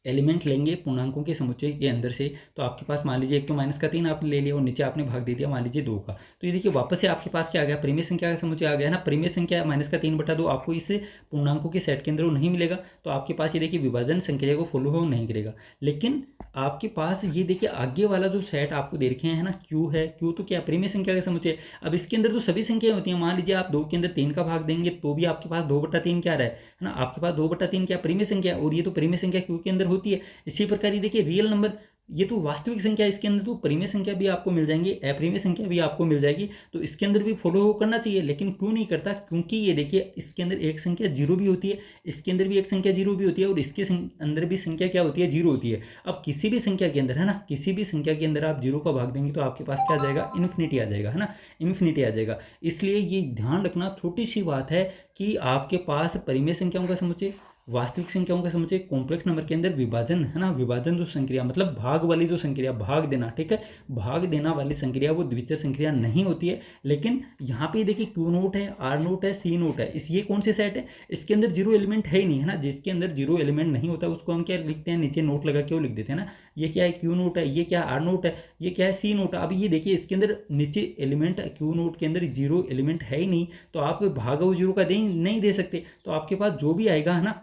एलिमेंट लेंगे पूर्णांकों के समुच्चय के अंदर से, तो आपके पास मान लीजिए एक तो -3 आपने ले लिया और नीचे आपने भाग दे दिया मान लीजिए 2 का, तो ये देखिए वापस से आपके पास क्या आ गया, परिमेय संख्या का समुच्चय आ गया ना, परिमेय संख्या -3/2 आपको इस पूर्णांकों के सेट के अंदर वो नहीं मिलेगा, तो आपके पास ये देखिए विभाजन संक्रिया को फॉलो हो नहीं करेगा। लेकिन आपके पास ये देखिए आगे वाला जो सेट आपको दे रखे हैं ना, क्यू है, क्यू तो क्या परिमेय संख्या का समुच्चय। अब इसके अंदर तो सभी संख्याएं होती हैं, मान लीजिए आप 2 के अंदर 3 का भाग देंगे तो भी आपके पास 2/3 क्या रहा है ना, आपके पास 2/3 क्या परिमेय संख्या, और ये तो परिमेय संख्या क्यू के अंदर होती है। इसी प्रकार ये देखिए रियल नंबर, ये तो वास्तविक संख्या, इसके अंदर तो परिमेय संख्या भी आपको मिल जाएंगी, अपरिमेय संख्या भी आपको मिल जाएगी, तो इसके अंदर भी फॉलो करना चाहिए, लेकिन क्यों नहीं करता, क्योंकि ये देखिए इसके अंदर एक संख्या 0 भी होती है, इसके अंदर भी एक संख्या 0 भी होती है, और इसके अंदर भी संख्या क्या होती है, 0 होती है। अब किसी भी संख्या के अंदर, है ना, किसी भी संख्या के अंदर आप 0 का भाग देंगे तो आपके पास क्या आ जाएगा, इन्फिनिटी आ जाएगा, है ना, इन्फिनिटी आ जाएगा। इसलिए ये ध्यान रखना, छोटी सी बात है कि आपके पास परिमेय संख्याओं का समुच्चय, वास्तविक संख्याओं का समुच्चय, कॉम्प्लेक्स नंबर के अंदर विभाजन, है ना, विभाजन जो संक्रिया मतलब भाग वाली जो संक्रिया, भाग देना, ठीक है, भाग देना वाली संक्रिया वो द्वितीय संक्रिया नहीं होती है। लेकिन यहाँ पे देखिए क्यू नोट है, आर नोट है, सी नोट है, इस ये कौन से सेट है, इसके अंदर 0 एलिमेंट है ही नहीं, है ना, जिसके अंदर 0 एलिमेंट नहीं होता उसको हम क्या लिखते हैं, नीचे नोट लगा के वो लिख देते हैं ना, ये क्या है क्यू नोट है, ये क्या आर नोट है, ये क्या है सी नोट है। अब ये देखिए इसके अंदर नीचे एलिमेंट क्यू नोट के अंदर 0 एलिमेंट है ही नहीं, तो आप भाग वो 0 का नहीं दे सकते, तो आपके पास जो भी आएगा, है ना,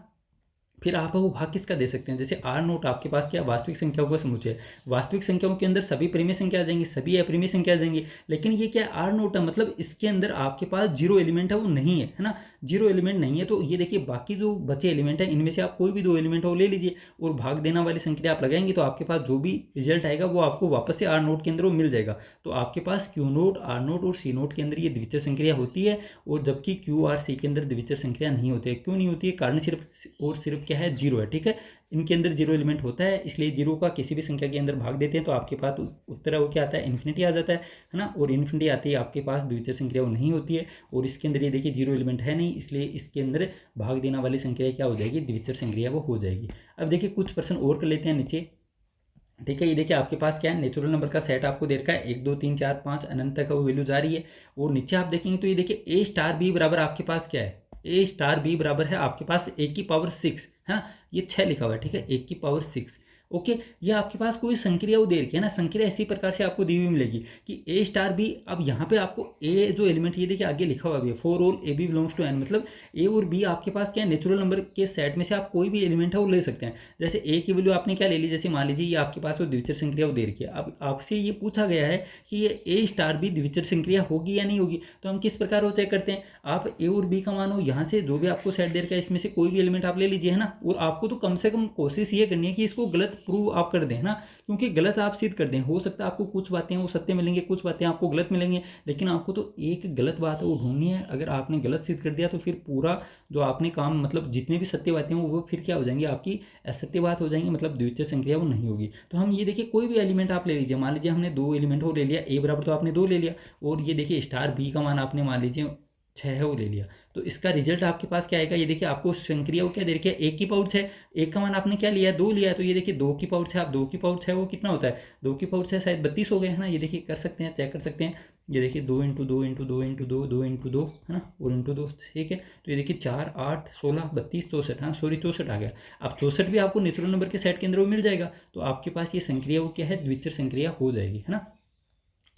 फिर आप वो भाग किसका दे सकते हैं। जैसे आर नोट आपके पास क्या वास्तविक संख्याओं का समुच्चय है, वास्तविक संख्याओं के अंदर सभी परिमेय संख्या आ जाएंगी, सभी अपरिमेय संख्या आ जाएंगी, लेकिन ये क्या आर नोट है, मतलब इसके अंदर आपके पास 0 एलिमेंट है वो नहीं है, है ना, 0 एलिमेंट नहीं है। तो ये देखिए बाकी जो बचे एलिमेंट है इनमें से आप कोई भी 2 एलिमेंट हो ले लीजिए और भाग देना वाली संख्या आप लगाएंगे तो आपके पास जो भी रिजल्ट आएगा वो आपको वापस से आर नोट के अंदर वो मिल जाएगा। तो आपके पास क्यू नोट, आर नोट और सी नोट के अंदर ये द्वितीय संक्रिया होती है, और जबकि क्यू आर सी के अंदर द्वितीय संक्रिया नहीं होती है। क्यों नहीं होती है, कारण सिर्फ और सिर्फ क्या है, 0 है। ठीक है, इनके अंदर 0 एलिमेंट होता है, इसलिए 0 का किसी भी संख्या के अंदर भाग देते हैं तो आपके पास उत्तर है वो क्या आता है, इन्फिनिटी आ जाता है ना, और इन्फिनिटी आती है आपके पास द्वितीय संख्या वो नहीं होती है, और इसके अंदर ये देखिए 0 एलिमेंट है नहीं, इसलिए इसके अंदर भाग देना वाली संख्या क्या हो जाएगी, द्वितीय संक्रिया वो हो जाएगी। अब देखिए कुछ प्रश्न और कर लेते हैं नीचे। ठीक है, ये देखिए आपके पास क्या है, नेचुरल नंबर का सेट आपको दे रखा है, 1 2 3 4 5 अनंत तक वो वैल्यू जा रही है, और नीचे आप देखेंगे तो ये देखिए ए स्टार बी बराबर आपके पास क्या है, ए स्टार बी बराबर है आपके पास ए की पावर 6, है ना, ये 6 लिखा हुआ है। ठीक है, ए की पावर 6, ओके, ये आपके पास कोई संक्रिया वो दे रखी है ना, संक्रिया इसी प्रकार से आपको दी हुई मिलेगी कि ए स्टार बी। अब यहाँ पे आपको ए जो एलिमेंट ये देखिए आगे लिखा हुआ है, for all A B belongs to N, मतलब ए और बी आपके पास क्या है, नेचुरल नंबर के सेट में से आप कोई भी एलिमेंट है वो ले सकते हैं। जैसे ए की वैल्यू आपने क्या ले ली, जैसे मान लीजिए ये आपके पास वो द्वितीय संक्रिया वो दे रखी है। अब आपसे ये पूछा गया है कि ये ए स्टार बी द्वितीय संक्रिया होगी या नहीं होगी, तो हम किस प्रकार वो चेक करते हैं, आप ए और बी का मानो यहाँ से जो भी आपको सेट दे रखा है इसमें से कोई भी एलिमेंट आप ले लीजिए, है ना, और आपको तो कम से कम कोशिश ये करनी है कि इसको गलत प्रूव आप कर दें, है ना, क्योंकि गलत आप सिद्ध कर दें, हो सकता है आपको कुछ बातें वो सत्य मिलेंगे, कुछ बातें आपको गलत मिलेंगे, लेकिन आपको तो एक गलत बात है वो ढूंढनी है। अगर आपने गलत सिद्ध कर दिया तो फिर पूरा जो आपने काम मतलब जितने भी सत्य बातें हैं वो फिर क्या हो जाएंगी, आपकी असत्य बात हो जाएंगी, मतलब द्वितीय संक्रिया वो नहीं होगी। तो हम ये देखिए कोई भी एलिमेंट आप ले लीजिए, मान लीजिए हमने 2 एलिमेंट हो ले लिया, ए बराबर तो आपने 2 ले लिया, और ये देखिए स्टार बी का मान आपने मान लीजिए 6 है वो ले लिया। तो इसका रिजल्ट आपके पास क्या आएगा, ये देखिए आपको संक्रिया वो क्या दे रखी है, 1 की पावर 6, 1 का मान आपने क्या लिया है, 2 लिया है। तो ये देखिए 2 की पावर 6, आप 2 की पावर 6 वो कितना होता है, 2 की पावर 6 शायद 32 हो गए, है ना। ये देखिए कर सकते हैं, चेक कर सकते हैं। ये देखिए 2 इंटू 2 इंटू 2 इंटू 2 2 इंटू 2, है ना, और इंटू 2, ठीक है। तो ये देखिए 4 8 16 32 64, हाँ सॉरी 64 आ गया। अब 64 भी आपको नेचुरल नंबर के सेट के अंदर वो मिल जाएगा। तो आपके पास ये संक्रिया वो क्या है, द्विचर संक्रिया हो जाएगी, है ना।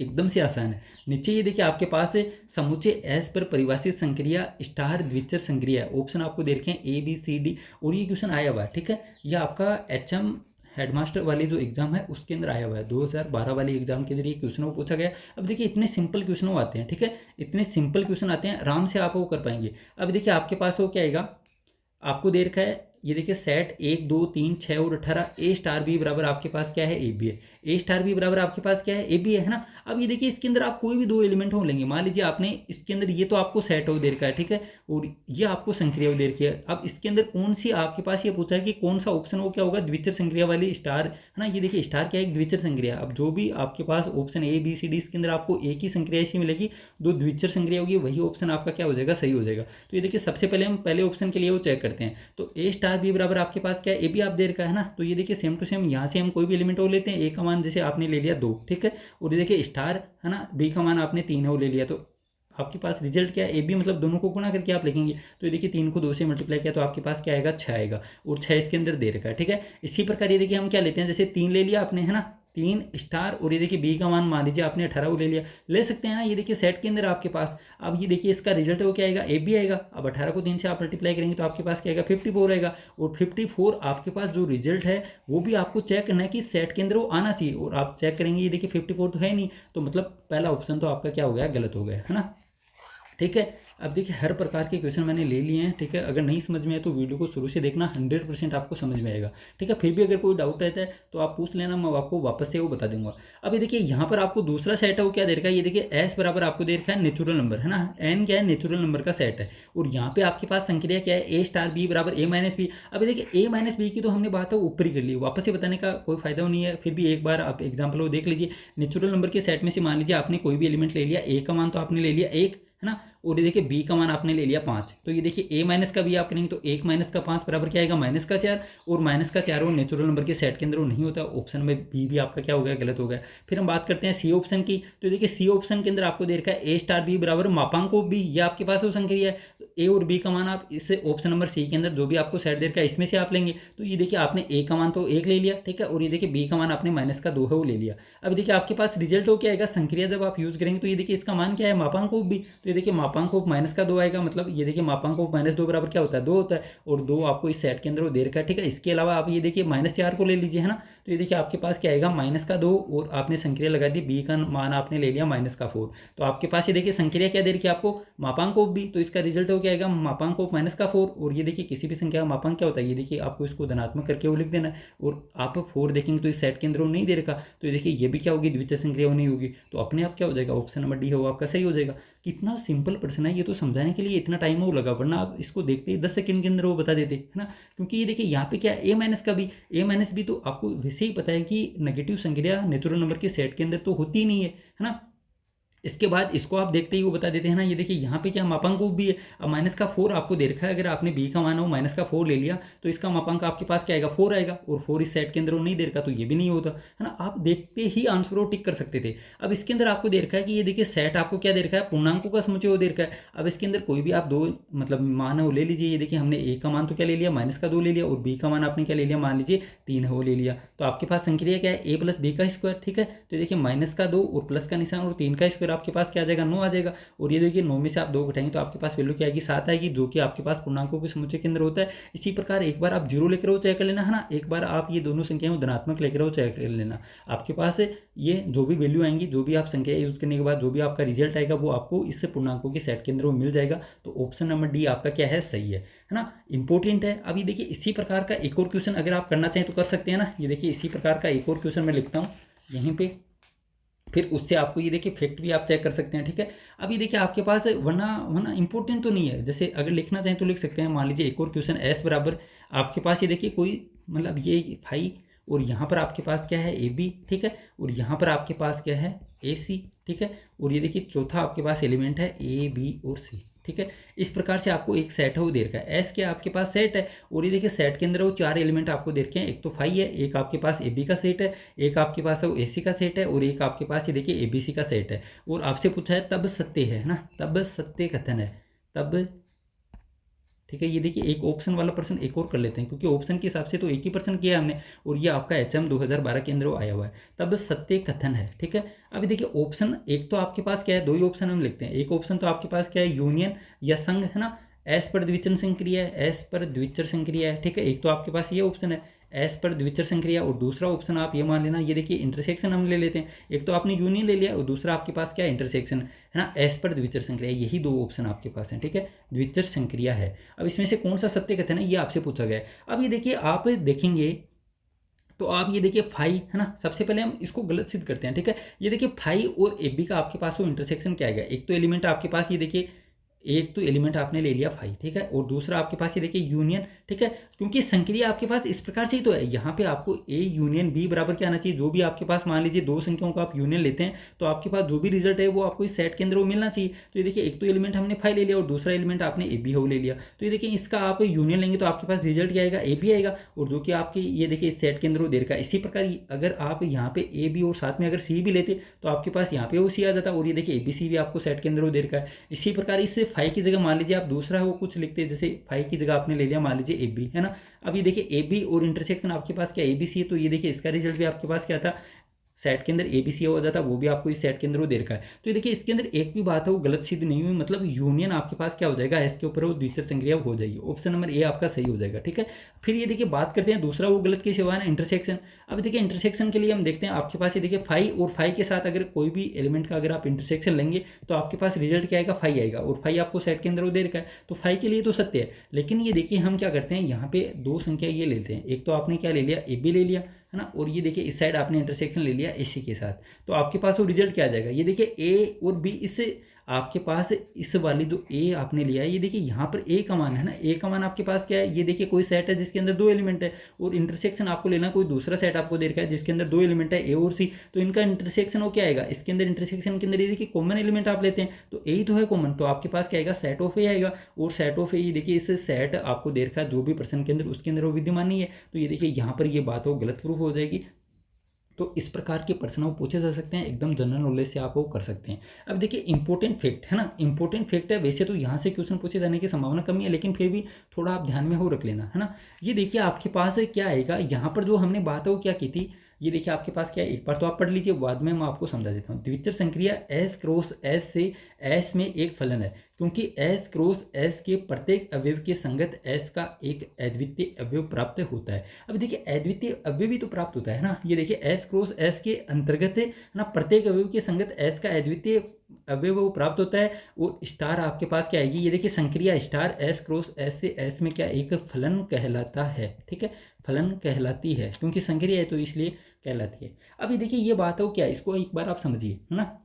एकदम से आसान है। नीचे ये देखिए आपके पास है समुच्चय एस पर परिभाषित संक्रिया स्टार द्विचर संक्रिया, ऑप्शन आपको दे रखे हैं ए बी सी डी, और ये क्वेश्चन आया हुआ है, ठीक है। ये आपका एचएम हेडमास्टर वाली जो एग्जाम है उसके अंदर आया हुआ है, 2012 वाली एग्जाम के अंदर ये क्वेश्चन वो पूछा गया। अब देखिए इतने सिंपल क्वेश्चन वो आते हैं, ठीक है, इतने सिंपल क्वेश्चन आते हैं, आराम से आप वो कर पाएंगे। अब देखिए आपके पास वो क्या आएगा, आपको दे रखा है, ये देखिए सेट 1 2 3 6 और 18, ए स्टार बी बराबर आपके पास क्या है, ए बी है। ए स्टार बी बराबर आपके पास क्या है, ए बी है ना। अब ये देखिए इसके अंदर आप कोई भी 2 एलिमेंट हो लेंगे, मान लीजिए आपने इसके अंदर ये तो आपको सेट हो दे रखा है, ठीक है, और ये आपको संक्रिया हो दे रखी है। अब इसके अंदर कौन सी आपके पास ये पूछा है कि कौन सा ऑप्शन वो क्या होगा, द्विचर संक्रिया वाली स्टार, है ना। ये देखिए स्टार क्या है, एक द्विचर संक्रिया। अब जो भी आपके पास option A B C D इसके अंदर आपको एक ही संक्रिया ऐसी मिलेगी, दो द्विचर संक्रिया होगी, वही ऑप्शन आपका क्या हो जाएगा, सही हो जाएगा। तो ये देखिए सबसे पहले हम पहले ऑप्शन के लिए वो चेक करते हैं। तो ए स्टार बी बराबर आपके पास क्या है, ए बी आप दे रखा है ना। तो ये देखिए सेम टू सेम यहाँ से हम कोई भी एलिमेंट वो लेते हैं, ए का मान जैसे आपने ले लिया 2, ठीक है, और ये देखिए स्टार है ना, बी का मान आपने 3 है वो ले लिया। तो आपके पास रिजल्ट क्या है, ए बी मतलब दोनों को गुणा करके आप लिखेंगे। तो ये देखिए 3 को 2 से मल्टीप्लाई किया तो आपके पास क्या आएगा, 6 आएगा, और 6 इसके अंदर दे रखा है, ठीक है। इसी प्रकार ये देखिए हम क्या लेते हैं, जैसे 3 ले लिया आपने, है ना, 3 स्टार, और ये देखिए बी का मान मान लीजिए आपने 18 ले लिया, ले सकते हैं ना। ये देखिए सेट के अंदर आपके पास, अब ये देखिए इसका रिजल्ट वो क्या आएगा, ए बी आएगा। अब 18 को 3 से आप मल्टीप्लाई करेंगे तो आपके पास क्या आएगा, 54 आएगा। और 54 आपके पास जो रिजल्ट है वो भी आपको चेक करना है कि सेट के अंदर वो आना चाहिए, और आप चेक करेंगे ये देखिए 54 तो है नहीं, तो मतलब पहला ऑप्शन तो आपका क्या हो गया, गलत हो गया, है ना, ठीक है। अब देखिए हर प्रकार के क्वेश्चन मैंने ले लिए हैं, ठीक है। अगर नहीं समझ में आए तो वीडियो को शुरू से देखना, 100% आपको समझ में आएगा, ठीक है। फिर भी अगर कोई डाउट रहता है तो आप पूछ लेना, मैं आपको वापस से वो बता दूंगा। अब ये देखिए यहाँ पर आपको दूसरा सेट है वो क्या दे रखा है, ये देखिए एस बराबर आपको दे रखा है नेचुरल नंबर, है ना, एन क्या है, नेचुरल नंबर का सेट है, और यहाँ पे आपके पास संक्रिया क्या है, ए स्टार बी बराबर ए माइनस बी। अब ये देखिए ए माइनस बी की तो हमने बात है ऊपर ही कर ली, वापस से बताने का कोई फायदा नहीं है। फिर भी एक बार आप एग्जाम्पल वो देख लीजिए। नेचुरल नंबर के सेट में से मान लीजिए आपने कोई भी एलिमेंट ले लिया, ए का मान तो आपने ले लिया 1, है ना, और ये देखिए बी का मान आपने ले लिया 5। तो ये देखिए ए माइनस का बी आप करेंगे तो 1 माइनस का 5 बराबर क्या आएगा, माइनस का 4, और माइनस का 4 वो नेचुरल नंबर के सेट के अंदर वो नहीं होता, ऑप्शन में बी भी आपका क्या हो गया, गलत हो गया। फिर हम बात करते हैं सी ऑप्शन की। तो देखिए सी ऑप्शन के अंदर आपको दे रखा है ए स्टार बी बराबर मापांक ऑफ बी, ये आपके पास वो संक्रिया है। तो ए और बी का मान आप इससे ऑप्शन नंबर सी के अंदर जो भी आपको सेट दे रखा है इसमें से आप लेंगे। तो ये देखिए आपने ए का मान तो 1 ले लिया, ठीक है, और ये देखिए बी का मान आपने माइनस का 2 है वो ले लिया। अब देखिए आपके पास रिजल्ट हो क्या आएगा, संक्रिया जब आप यूज करेंगे तो ये देखिए इसका मान क्या है, मापांक ऑफ बी। तो ये देखिए मापांक ऑफ माइनस का 2 आएगा, मतलब ये देखिए मापांक ऑफ माइनस 2 बराबर क्या होता है, 2 होता है, और 2 आपको इस सेट के अंदर वो दे रखा है, ठीक है। इसके अलावा आप ये देखिए -4 को ले लीजिए, है ना। तो ये देखिए आपके पास क्या आएगा, माइनस का 2, और आपने संक्रिया लगा दी, बी का मान आपने ले लिया -4। तो आपके पास ये देखिए संक्रिया क्या दे रखी है आपको, मापांक ऑफ बी। तो इसका रिजल्ट हो क्या आएगा, मापांक ऑफ -4। और ये देखिए किसी भी संख्या का मापांक क्या होता है, ये देखिए आपको इसको धनात्मक करके वो लिख देना है, और आप 4 देखेंगे तो इस सेट के अंदर वो नहीं दे रखा। तो ये देखिए ये भी क्या होगी, द्वितीय संक्रिया वो नहीं होगी, तो अपने आप क्या हो जाएगा, ऑप्शन नंबर डी होगा आपका सही हो जाएगा। कितना सिंपल प्रश्न है, ये तो समझाने के लिए इतना टाइम वो लगा, वरना आप इसको देखते ही 10 सेकंड के अंदर वो बता देते, है ना। क्योंकि ये देखिए यहाँ पे क्या है, ए माइनस का भी, ए माइनस भी तो आपको वैसे ही पता है कि नेगेटिव संक्रिया नेचुरल नंबर के सेट के अंदर तो होती ही नहीं है ना। इसके बाद इसको आप देखते ही वो बता देते हैं ना, ये देखिए यहाँ पे क्या मापांक भी है। अब माइनस का 4 आपको दे रखा है, अगर आपने बी का माना हो माइनस का 4 ले लिया तो इसका मापांक आपके पास क्या आएगा, 4 आएगा, और 4 इस सेट के अंदर वो नहीं दे रखा तो ये भी नहीं होता, है ना। आप देखते ही आंसर वो टिक कर सकते थे। अब इसके अंदर आपको दे रखा है कि ये देखिए सेट आपको क्या दे रखा है, पूर्णांकों का समुच्चय वो दे रखा है। अब इसके अंदर कोई भी आप 2 मतलब मान है वो ले लीजिए। ये देखिए हमने ए का मान तो क्या ले लिया, माइनस का 2 ले लिया, और बी का मान आपने क्या ले लिया, मान लीजिए 3 है वो ले लिया। तो आपके पास संक्रिया क्या है, ए प्लस बी का स्क्वायर, ठीक है। तो देखिए माइनस का 2 और प्लस का निशान और 3 का स्क्वायर आपके पास क्या आ जाएगा, 9 आ जाएगा। और ये देखिए 9 में से आप 2 घटाएंगे तो आपके पास वैल्यू क्या आएगी, 7 आएगी, जो कि आपके पास पूर्णांकों के समुच्चय के अंदर होता है। इसी प्रकार एक बार आप 0 लेकर वो चेक कर लेना, है ना, एक बार आप ये दोनों संख्याएं धनात्मक लेकर वो चेक कर लेना। आपके पास ये जो भी वैल्यू आएंगी, जो भी आप संख्या यूज करने के बाद जो भी आपका रिजल्ट आएगा वो आपको इससे पूर्णांकों के सेट के अंदर वो मिल जाएगा। तो ऑप्शन नंबर डी आपका क्या है, सही है ना, इंपॉर्टेंट है। अभी देखिए इसी प्रकार का एक और क्वेश्चन अगर आप करना चाहें तो कर सकते हैं ना। ये देखिए इसी प्रकार का एक और क्वेश्चन मैं लिखता हूँ यहीं पे, फिर उससे आपको ये देखिए फैक्ट भी आप चेक कर सकते हैं, ठीक है। अभी देखिए आपके पास वरना इंपॉर्टेंट तो नहीं है, जैसे अगर लिखना चाहें तो लिख सकते हैं। मान लीजिए एक और क्वेश्चन एस बराबर आपके पास ये देखिए कोई मतलब ये फाई, और यहाँ पर आपके पास क्या है, ए बी, ठीक है, और यहाँ पर आपके पास क्या है, ए सी, ठीक है, और ये देखिए चौथा आपके पास एलिमेंट है ए बी और सी। ठीक है। इस प्रकार से आपको एक सेट है वो दे रखा है, एस के आपके पास सेट है, और ये देखिए सेट के अंदर वो 4 एलिमेंट आपको दे रखे हैं, एक तो फाई है, एक आपके पास ए बी का सेट है, एक आपके पास है वो ए सी का सेट है, और एक आपके पास ये देखिए ए बी सी का सेट है। और आपसे पूछा है तब सत्य है ना, तब सत्य कथन है, तब, ठीक है। ये देखिए एक ऑप्शन वाला प्रश्न एक और कर लेते हैं, क्योंकि ऑप्शन के हिसाब से तो एक ही प्रश्न किया हमने, और ये आपका HM 2012 के अंदर आया हुआ है, तब सत्य कथन है, ठीक है। अभी देखिए ऑप्शन एक तो आपके पास क्या है, दो ही ऑप्शन हम लिखते हैं। एक ऑप्शन तो आपके पास क्या है, यूनियन या संघ है ना, एस पर द्विचर संक्रिया है, एस पर द्विचर संक्रिया है, ठीक है। एक तो आपके पास ये ऑप्शन है एस पर द्विचर संक्रिया, और दूसरा ऑप्शन आप ये मान लेना, ये देखिए इंटरसेक्शन हम ले लेते हैं। एक तो आपने यूनियन ले लिया और दूसरा आपके पास क्या है, इंटरसेक्शन है ना, एस पर द्विचर संक्रिया, यही दो ऑप्शन आपके पास हैं, ठीक है। द्विचर संक्रिया है। अब इसमें से कौन सा सत्य कथन है ये आपसे पूछा गया है। अब ये देखिए आप देखेंगे तो आप ये देखिए फाई है ना, सबसे पहले हम इसको गलत सिद्ध करते हैं, ठीक है। ये देखिए फाई और ए बी का आपके पास वो इंटरसेक्शन क्या आएगा, एक तो एलिमेंट आपके पास ये देखिए, एक तो एलिमेंट आपने ले लिया फाई, ठीक है, और दूसरा आपके पास ये देखिए यूनियन, ठीक है। क्योंकि संक्रिया आपके पास इस प्रकार से ही तो है, यहाँ पे आपको ए यूनियन बी बराबर क्या आना चाहिए, जो भी आपके पास मान लीजिए दो संख्याओं का आप यूनियन लेते हैं तो आपके पास जो भी रिजल्ट है वो आपको इस सेट के अंदर वो मिलना चाहिए। तो ये देखिए एक तो एलिमेंट हमने फाई ले लिया और दूसरा एलिमेंट आपने ए बी हो ले लिया, तो ये देखिए इसका आप यूनियन लेंगे तो आपके पास रिजल्ट क्या आएगा, ए बी आएगा, और जो कि आपके ये देखिए इस सेट के अंदर वो दे रखा है। इसी प्रकार अगर आप यहाँ पे ए बी और साथ में अगर सी भी लेते तो आपके पास यहाँ पे वो सी आ जाता, और ये देखिए ए बी सी भी आपको सेट के अंदर वो दे रखा है। इसी प्रकार इस फाई की जगह मान लीजिए आप दूसरा वो कुछ लिखते हैं, जैसे फाई की जगह आपने ले लिया मान लीजिए ए बी है ना। अब ये देखिए ए बी और इंटरसेक्शन आपके पास क्या ए बी सी है, तो ये देखिए इसका रिजल्ट भी आपके पास क्या था, सेट के अंदर ए बी सी हो जाता, वो भी आपको इस सेट के अंदर वो दे रखा है। तो ये देखिए इसके अंदर एक भी बात है वो गलत सिद्ध नहीं हुई, मतलब यूनियन आपके पास क्या हो जाएगा, एस के ऊपर वो द्विचर संक्रिया हो जाएगी। ऑप्शन नंबर ए आपका सही हो जाएगा, ठीक है। फिर ये देखिए बात करते हैं दूसरा वो गलत कैसे हुआ है ना, इंटरसेक्शन। अब देखिए इंटरसेक्शन के लिए हम देखते हैं आपके पास ये देखिए फाई और फाई के साथ अगर कोई भी एलिमेंट का अगर आप इंटरसेक्शन लेंगे तो आपके पास रिजल्ट क्या आएगा, फाई आएगा, और फाई आपको सेट के अंदर वो दे रखा है, तो फाई के लिए तो सत्य है। लेकिन ये देखिए हम क्या करते हैं, यहाँ पे दो संख्या ये लेते हैं, एक तो आपने क्या ले लिया, ए बी ले लिया है ना, और ये देखिए इस साइड आपने इंटरसेक्शन ले लिया एसी के साथ, तो आपके पास वो रिजल्ट क्या आ जाएगा, ये देखिए ए और बी, इससे आपके पास इस वाली जो ए आपने लिया है, ये देखिए यहाँ पर ए का मान है ना, ए का मान आपके पास क्या है, ये देखिए कोई सेट है जिसके अंदर दो एलिमेंट है, और इंटरसेक्शन आपको लेना कोई दूसरा सेट आपको दे रखा है जिसके अंदर दो एलिमेंट है ए और सी, तो इनका इंटरसेक्शन वो क्या आएगा, इसके अंदर इंटरसेक्शन के अंदर ये देखिए कॉमन एलिमेंट आप लेते हैं, तो ए ही तो है कॉमन, तो आपके पास क्या आएगा, सेट ऑफ ए आएगा, और सेट ऑफ ए ये देखिए इस सेट आपको दे रखा है जो भी प्रश्न के अंदर उसके अंदर वो विद्यमान नहीं है, तो ये देखिए यहाँ पर ये बात वो गलत प्रूफ हो जाएगी। तो इस प्रकार के प्रश्न वो पूछे जा सकते हैं, एकदम जनरल नॉलेज से आप वो कर सकते हैं। अब देखिए इंपॉर्टेंट फैक्ट है ना, इंपॉर्टेंट फैक्ट है, वैसे तो यहाँ से क्वेश्चन पूछे जाने की संभावना कमी है, लेकिन फिर भी थोड़ा आप ध्यान में हो रख लेना है ना। ये देखिए आपके पास क्या आएगा, यहाँ पर जो हमने बात है वो क्या की थी, ये देखिए आपके पास क्या है, एक बार तो आप पढ़ लीजिए, बाद में मैं आपको समझा देता हूँ। द्विचर संक्रिया एस क्रॉस एस से एस में एक फलन है, क्योंकि एस क्रॉस एस के प्रत्येक अवयव के संगत एस का एक अद्वितीय अवयव प्राप्त होता है। अब देखिए अद्वितीय अवयव भी तो प्राप्त होता है ना, ये देखिए एस क्रॉस एस के अंतर्गत है ना, प्रत्येक अवयव के संगत एस का अद्वितीय अवयव वो प्राप्त होता है, और स्टार आपके पास क्या आएगी, ये देखिए संक्रिया स्टार एस क्रॉस एस से एस में क्या एक फलन कहलाता है, ठीक है, फलन कहलाती है, क्योंकि संक्रिया है तो इसलिए कहलाती है। अभी देखिए ये बात हो क्या, इसको एक बार आप समझिए है ना।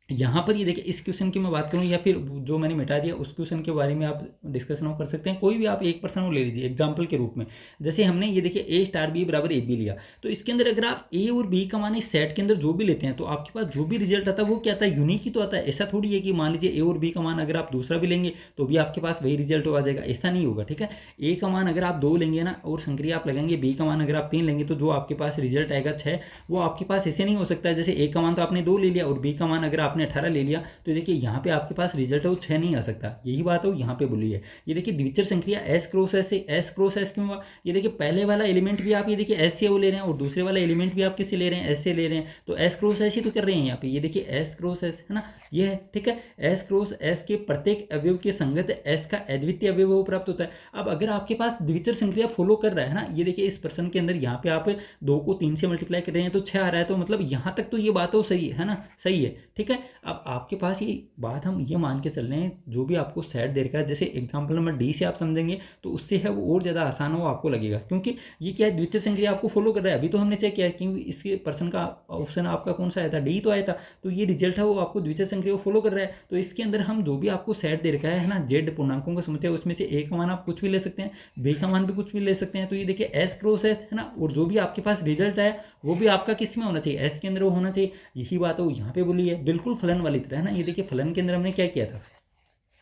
यहाँ पर ये देखिए इस क्वेश्चन की मैं बात करूँ या फिर जो मैंने मिटा दिया उस क्वेश्चन के बारे में आप डिस्कशन कर सकते हैं, कोई भी आप एक पर्सन ले लीजिए एग्जाम्पल के रूप में। जैसे हमने ये देखिए ए स्टार बी बराबर ए बी लिया, तो इसके अंदर अगर आप ए और बी का मान इस सेट के अंदर जो भी लेते हैं तो आपके पास जो भी रिजल्ट आता है वो क्या आता है, यूनिक ही तो आता है। ऐसा थोड़ी है कि मान लीजिए ए और बी का मान अगर आप दूसरा भी लेंगे तो भी आपके पास वही रिजल्ट आ जाएगा, ऐसा नहीं होगा, ठीक है। ए का मान अगर आप 2 लेंगे ना और संक्रिया आप लगाएंगे, बी का मान अगर आप 3 लेंगे तो जो आपके पास रिजल्ट आएगा 6, वो आपके पास ऐसे नहीं हो सकता है। जैसे ए का मान तो आपने 2 ले लिया और बी का मान अगर आपने 18 ले लिया, तो देखिए यहाँ पे आपके पास रिजल्ट है वो 6 नहीं आ सकता, यही बात है यहाँ पे बोली है। ये देखिए द्विचर संक्रिया एस क्रॉस एस से एस क्रॉस एस क्यों हुआ, ये देखिए पहले वाला एलिमेंट भी आप ये देखिए एस से वो ले रहे हैं और दूसरे वाला एलिमेंट भी आप किससे ले रहे हैं, एस से ले रहे हैं, तो एस क्रॉस एस ही तो कर रहे हैं यहाँ पे। ये देखिए एस क्रॉस एस है ना, ये है, ठीक है। एस क्रॉस एस के प्रत्येक अवयव के संगत एस का अद्वितीय अवयव प्राप्त होता है। अब अगर आपके पास द्विचर संक्रिया फॉलो कर रहा है ना, ये देखिए इस प्रश्न के अंदर यहाँ पे आप 2 को 3 से मल्टीप्लाई कर रहे हैं तो 6 आ रहा है, तो मतलब यहाँ तक तो ये बात हो सही है ना, सही है, ठीक है। अब आपके पास ये बात हम ये मान के चल रहे हैं, जो भी आपको सेट दे रखा है, जैसे एग्जाम्पल नंबर डी से आप समझेंगे तो उससे है वो और ज़्यादा आसान हो आपको लगेगा, क्योंकि ये क्या है, द्विचर संक्रिया आपको फॉलो कर रहा है। अभी तो हमने चेक किया क्योंकि इसके पर्सन का ऑप्शन आपका कौन सा आया था, डी तो आया था, तो ये रिजल्ट है वो आपको द्विचर संक्रिया फॉलो कर रहा है। तो इसके अंदर हम जो भी आपको सेट दे रखा है ना, जेड पूर्णांकों का समझते हैं, उसमें से ए का मान आप कुछ भी ले सकते हैं, बी का मान भी कुछ भी ले सकते हैं। तो ये देखिए एस क्रॉस एस है ना, और जो भी आपके पास रिजल्ट है वो भी आपका किस में होना चाहिए, एस के अंदर वो होना चाहिए। यही बात है वो यहाँ पे बोली है, बिल्कुल फलन वाली तरह है ना। ये देखिए फलन के अंदर हमने क्या किया था,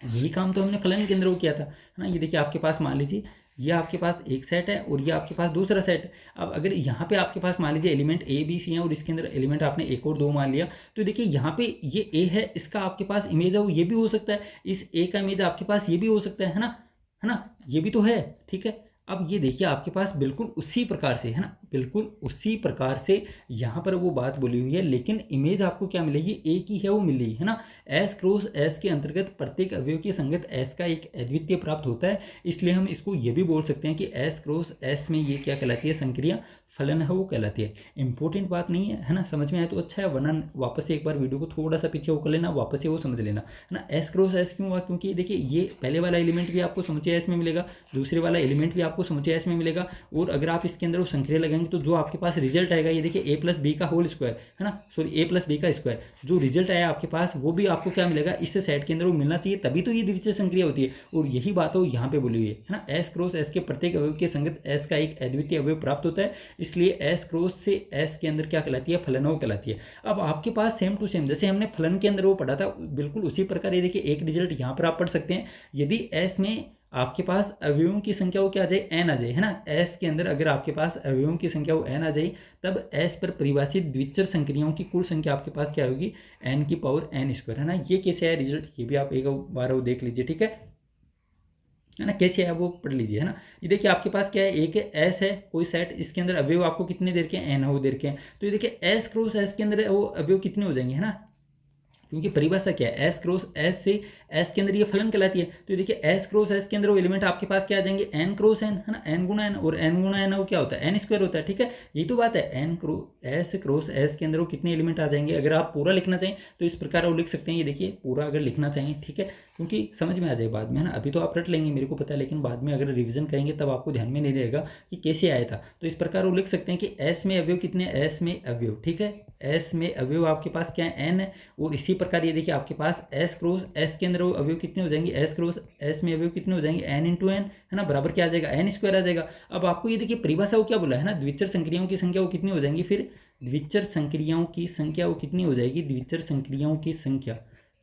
यही काम तो हमने फलन के अंदर वो किया था, है ना। ये देखिए आपके पास मान लीजिए ये आपके पास एक सेट है और ये आपके पास दूसरा सेट है। अब अगर यहाँ पे आपके पास मान लीजिए एलिमेंट ए बी सी है और इसके अंदर एलिमेंट आपने एक और दो मान लिया, तो देखिए यहाँ पे ये ए है, इसका आपके पास इमेज है वो ये भी हो सकता है, इस ए का इमेज आपके पास ये भी हो सकता है ना, ये भी तो है, ठीक है। अब ये देखिए आपके पास बिल्कुल उसी प्रकार से, है ना, बिल्कुल उसी प्रकार से यहाँ पर वो बात बोली हुई है, लेकिन इमेज आपको क्या मिलेगी, ए की है वो मिलेगी, है ना। एस क्रॉस एस के अंतर्गत प्रत्येक अवयव की संगत एस का एक अद्वितीय प्राप्त होता है, इसलिए हम इसको ये भी बोल सकते हैं कि एस क्रॉस एस में ये क्या कहलाती है, संक्रिया फलन है वो कहलाती है। इंपॉर्टेंट बात नहीं है ना, समझ में आए तो अच्छा है, वरना वापस से एक बार वीडियो को थोड़ा सा पीछे वो कर लेना, वापस से वो समझ लेना, है ना। एस क्रॉस एस क्यों हुआ, क्योंकि देखिए ये पहले वाला एलिमेंट भी आपको समुच्चय एस में मिलेगा, दूसरे वाला एलिमेंट भी आपको समुच्चय एस में मिलेगा, और अगर आप इसके अंदर वो संक्रिया लगाएंगे तो जो आपके पास रिजल्ट आएगा, ये देखिए ए प्लस बी का होल स्क्वायर, है ना, सॉरी ए प्लस बी का स्क्वायर, जो रिजल्ट आया आपके पास वो भी आपको क्या मिलेगा, इस सेट के अंदर वो मिलना चाहिए, तभी तो ये द्वितीय संक्रिया होती है। और यही बात हो यहाँ पे बोली हुई है ना, एस क्रॉस एस के प्रत्येक अवयव के संगत एस का एक अद्वितीय अवयव प्राप्त होता है, इसलिए एस क्रॉस से एस के अंदर क्या कहलाती है, फलन वो कहलाती है। अब आपके पास सेम टू सेम जैसे हमने फलन के अंदर वो पढ़ा था, बिल्कुल उसी प्रकार ये देखिए एक रिजल्ट यहाँ पर आप पढ़ सकते हैं, यदि एस में आपके पास अवयवों की संख्या वो क्या आ जाए, एन आ जाए, है ना। एस के अंदर अगर आपके पास अवयवों की संख्या वो एन आ जाए, तब एस पर परिभाषित द्विचर संक्रियाओं की कुल संख्या आपके पास क्या होगी, एन की पावर एन स्क्वायर, है ना। ये कैसे है रिजल्ट, ये भी आप एक बार वो देख लीजिए, ठीक है ना, कैसे है वो पढ़ लीजिए, है ना। ये देखिए आपके पास क्या है, एक एस है कोई सेट, इसके अंदर अवयव आपको कितने देर के हैं, एन हो देर के हैं, तो ये देखिए एस क्रॉस एस के अंदर वो अवयव कितने हो जाएंगे, है ना, क्योंकि परिभाषा क्या है, एस क्रॉस एस से एस के अंदर ये फलन कहलाती है, तो ये देखिए एस क्रॉस एस के अंदर वो एलिमेंट आपके पास क्या आ जाएंगे, एन क्रॉस एन, है ना, एन गुना एन, और एन गुना एन वो क्या होता है, एन स्क्वायर होता है, ठीक है। यही तो बात है, एन एस क्रॉस एस के अंदर वो कितने एलिमेंट आ जाएंगे। अगर आप पूरा लिखना चाहें तो इस प्रकार वो लिख सकते हैं, ये देखिए पूरा अगर लिखना चाहिए, ठीक है, क्योंकि समझ में आ जाए बाद में, है ना। अभी तो आप रट लेंगे मेरे को पता है, लेकिन बाद में अगर रिविजन करेंगे तब आपको ध्यान में नहीं रहेगा कि कैसे आया था। तो इस प्रकार वो लिख सकते हैं कि एस में अवयव कितने, एस में अवयव, ठीक है, एस में अवयव आपके पास क्या है, एन है, और इसी प्रकार ये देखिए आपके पास एस क्रॉस एस के अंदर अवयव कितने हो जाएंगे, एस क्रॉस एस में अवयव कितने हो जाएंगे, एन इंटू एन, है ना, बराबर क्या आ जाएगा, एन स्क्वायर आ जाएगा। अब आपको ये देखिए परिभाषा वो क्या बोला है ना, द्विचर संक्रियाओं की संख्या वो कितनी हो जाएंगी, फिर द्विचर संक्रियाओं की संख्या वो कितनी हो जाएगी, द्विचर संक्रियाओं की संख्या,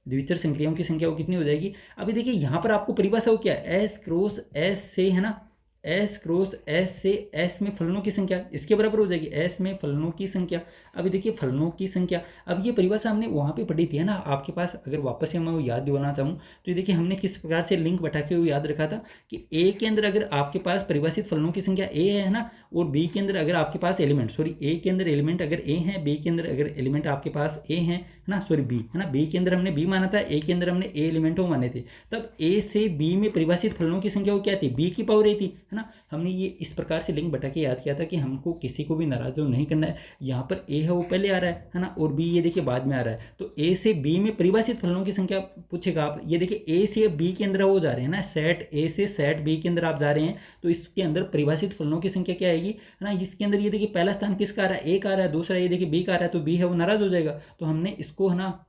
द्विचर संक्रियाओं की संख्या वो कितनी हो जाएगी। अभी देखिए यहाँ पर आपको परिभाषा वो क्या है, एस क्रॉस एस से, है ना, एस क्रॉस एस से एस में फलनों की संख्या इसके बराबर हो जाएगी, एस में फलनों की संख्या। अभी देखिए फलनों की संख्या, अब ये परिभाषा हमने वहाँ पे पढ़ी थी, है ना, आपके पास अगर वापस से मैं वो याद दिलाना चाहूँ तो ये देखिए हमने किस प्रकार से लिंक बैठा के वो याद रखा था कि ए के अंदर अगर आपके पास परिभाषित फलनों की संख्या ए है ना, और बी के अंदर अगर आपके पास एलिमेंट, सॉरी ए के अंदर एलिमेंट अगर ए है, बी के अंदर अगर एलिमेंट आपके पास ए है ना, सॉरी बी, है ना, बी के अंदर हमने बी माना था, ए के अंदर हमने ए एलिमेंट वो माने थे, तब ए से बी में परिभाषित फलनों की संख्या वो क्या थी, बी की पावर ए थी, है ना। हमने ये इस प्रकार से लिंक बैठा के याद किया था कि हमको किसी को भी नाराज नहीं करना है। यहाँ पर ए है वो पहले आ रहा है ना, और बी ये देखिए बाद में आ रहा है, तो ए से बी में परिभाषित फलनों की संख्या पूछेगा आप, ये देखिए ए से बी के अंदर वो जा रहे हैं ना, सेट ए से सेट बी के अंदर आप जा रहे हैं, तो इसके अंदर परिभाषित फलनों की संख्या क्या आएगी, है ना। इसके अंदर ये देखिए पहला स्थान किसका आ रहा है, ए का आ रहा है, दूसरा ये देखिए बी का आ रहा है, तो बी है वो नाराज हो जाएगा, तो हमने इसको, है ना,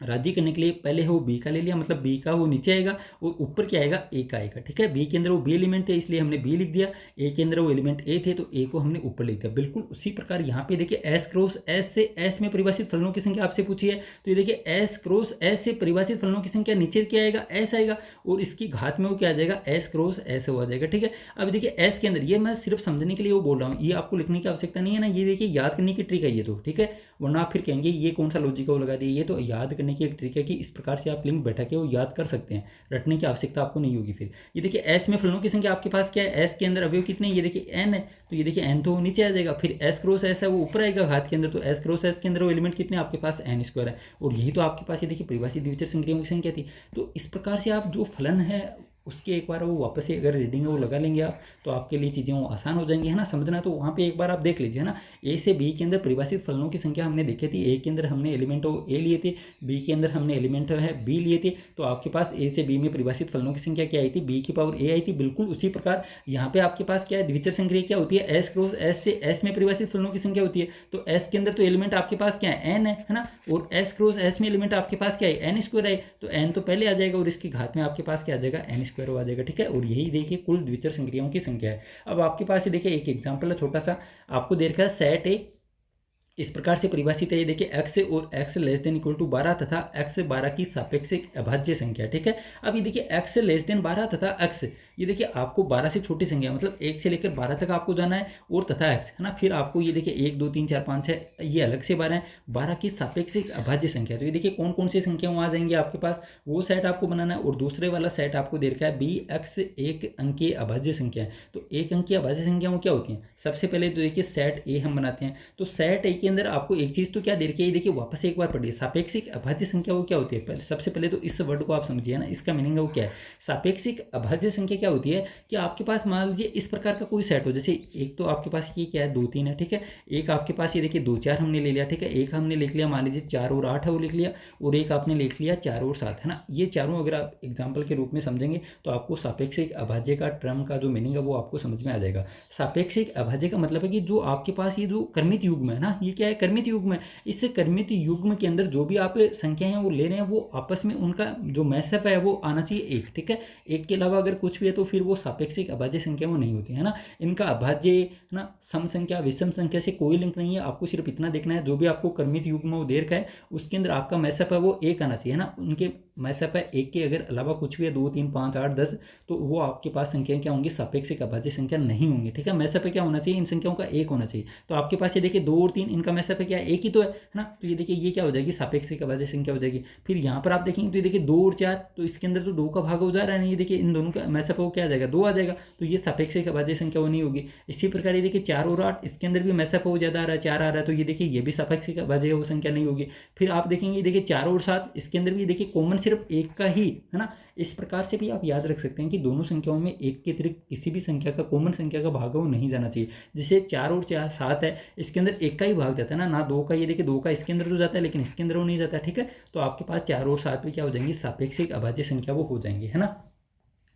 राजी करने के लिए पहले वो बी का ले लिया, मतलब बी का वो नीचे आएगा और ऊपर क्या आएगा, ए का आएगा, ठीक है। बी के अंदर वो बी एलिमेंट थे इसलिए हमने बी लिख दिया, ए के अंदर वो एलिमेंट ए थे तो ए को हमने ऊपर लिख दिया। बिल्कुल उसी प्रकार यहाँ पे देखिए एस क्रॉस एस से एस में परिभाषित फलनों की संख्या आपसे पूछी है, तो ये देखिए एस क्रॉस एस से परिभाषित फलनों की संख्या नीचे क्या आएगा, एस आएगा, और इसकी घात में वो क्या आ जाएगा, एस क्रॉस एस हो जाएगा, ठीक है। अब देखिए एस के अंदर, ये मैं सिर्फ समझने के लिए वो बोल रहा हूँ, ये आपको लिखने की आवश्यकता नहीं है ना, ये देखिए याद करने की ट्रिक है ये तो, ठीक है, वरना आप फिर कहेंगे ये कौन सा लॉजिक वो लगा दिया, ये तो याद करने की एक ट्रिक है कि इस प्रकार से आप लिंक बैठा के वो याद कर सकते हैं, रटने की आवश्यकता आपको नहीं होगी। फिर ये देखिए एस में फलनों की संख्या आपके पास क्या है, एस के अंदर अवयव कितने, ये देखिए एन है, तो ये देखिए एन तो नीचे आ जाएगा, फिर एस क्रॉस एस है वो ऊपर आएगा घात के अंदर, तो एस क्रॉस एस के अंदर वो एलिमेंट कितने आपके पास, एन स्क्वायर है, और यही तो आपके पास ये देखिए परिभाषित द्विचर संक्रियाओं की संख्या थी। तो इस प्रकार से आप जो फलन है उसके एक बार वो वापस से अगर रीडिंग है वो लगा लेंगे आप, तो आपके लिए चीज़ें वो आसान हो जाएंगी, है ना। समझना तो वहाँ पे एक बार आप देख लीजिए, है ना। ए से बी के अंदर परिभाषित फलनों की संख्या हमने देखी थी, ए के अंदर हमने एलिमेंट ए लिए थे, बी के अंदर हमने एलिमेंट है बी लिए थे, तो आपके पास ए से बी में परिभाषित फलनों की संख्या क्या आई थी, बी की पावर ए आई थी। बिल्कुल उसी प्रकार यहाँ पे आपके पास क्या है, द्विचर संक्रिया क्या होती है, एस क्रॉस एस से एस में परिभाषित फलनों की संख्या होती है, तो एस के अंदर तो एलिमेंट आपके पास क्या है, एन है ना, और एस क्रॉस एस में एलिमेंट आपके पास क्या है, एन स्क्वायर है, तो एन तो पहले आ जाएगा और इसकी घात में आपके पास क्या आ जाएगा, एन स्क्वायर आ जाएगा, ठीक है। और यही देखिए कुल द्विचर संक्रियाओं की संख्या है। अब आपके पास ये देखिए एक एग्जांपल है छोटा सा, आपको दे रखा है सेट ए इस प्रकार से परिभाषित है ये देखिए x और x less than equal to 12 तथा x 12 की सापेक्षिक अभाज्य संख्या। ठीक है, अब ये देखिए x लेस देन 12 तथा x, ये देखिए आपको 12 से छोटी संख्या मतलब 1 से लेकर 12 तक आपको जाना है, और तथा x है ना, फिर आपको ये देखिए 1 2 3 4 5 6 ये अलग से 12 है, 12 की सापेक्षिक अभाज्य संख्या। तो ये देखिए कौन कौन सी संख्या वहाँ आ जाएंगी आपके पास, वो सेट आपको बनाना है। और दूसरे वाला सेट आपको दे रखा है bx एक अंकीय अभाज्य संख्या है। तो एक अंकीय अभाज्य संख्या वो क्या होती है, सबसे पहले तो देखिए सेट ए हम बनाते हैं। तो सेट ए के अंदर आपको एक चीज तो क्या दे रखी है, देखिए वापस एक बार पढ़िए, सापेक्षिक अभाज्य संख्या वो क्या होती है, पहले सबसे पहले तो इस वर्ड को आप समझिए ना, इसका मीनिंग है वो क्या है। सापेक्षिक अभाज्य संख्या क्या होती है कि आपके पास मान लीजिए इस प्रकार का कोई सेट हो, जैसे एक तो आपके पास ये क्या है 2 3 है, ठीक है, एक आपके पास ये देखिए 2 4 हमने ले लिया, ठीक है, एक हमने लिख लिया मान लीजिए 4 और 8 है वो लिख लिया, और एक आपने लिख लिया 4 और 7 है ना। ये चारों अगर आप एग्जाम्पल के रूप में समझेंगे तो आपको सापेक्षिक अभाज्य का टर्म का जो मीनिंग है वो आपको समझ में आ जाएगा। सापेक्षिक अभाज्य का मतलब है कि जो आपके पास ये जो कर्मित युग्म है ना, ये क्या है, कर्मित युग्म है। इस कर्मित युग्म के अंदर जो भी आप संख्याएं हैं वो ले रहे हैं, वो आपस में उनका जो मैसअप है वो आना चाहिए एक, ठीक है। एक के अलावा अगर कुछ भी है तो फिर वो सापेक्षिक अभाज्य संख्या वो नहीं होती है ना। इनका अभाज्य है ना, सम संख्या विषम संख्या से कोई लिंक नहीं है। आपको सिर्फ इतना देखना है, जो भी आपको कर्मित युग्म वो दे रखा है उसके अंदर आपका मैसअप है वो एक आना चाहिए है ना। उनके मैसअप है एक के अगर अलावा कुछ भी है 2 3 5 8 10 तो वो आपके पास संख्याएं क्या होंगी, सापेक्षिक अभाज्य संख्या नहीं होंगी, ठीक है। मैसअप क्या होना चाहिए, इन संख्याओं का एक होना चाहिए। तो आपके पास ये देखिए 2 और 3 इनका मैसअप है क्या, एक ही तो है ना। तो ये देखिए ये क्या हो जाएगी, सापेक्षिक अभाज्य संख्या हो जाएगी। फिर यहाँ पर आप देखेंगे तो ये देखिए 2 और 4, तो इसके अंदर तो 2 का भाग हो जा रहा है ना, ये देखिए इन दोनों का मैसअप वो क्या आ जाएगा, 2 आ जाएगा, तो ये सापेक्षिक अभाज्य संख्या वो नहीं होगी। इसी प्रकार ये देखिए 4 और 8, इसके अंदर भी मैसअप हो ज्यादा आ रहा है, 4 आ रहा है, तो ये देखिए ये भी सापेक्षिक अभाज्य वो संख्या नहीं होगी। फिर आप देखेंगे देखिए 4 और 7, इसके अंदर भी देखिए कॉमन सिर्फ एक का ही है ना। इस प्रकार से भी आप याद रख सकते हैं कि दोनों संख्याओं में एक के अतिरिक्त किसी भी संख्या का कॉमन संख्या का भाग वो नहीं जाना चाहिए। जैसे 4 और 4 7 है, इसके अंदर एक का ही भाग जाता है ना, ना 2 का। ये देखिए 2 का इसके अंदर तो जाता है लेकिन इसके अंदर वो नहीं जाता, ठीक है। तो आपके पास 4 और 7 भी क्या हो जाएंगी, सापेक्षिक अभाज्य संख्या वो हो जाएंगे है ना।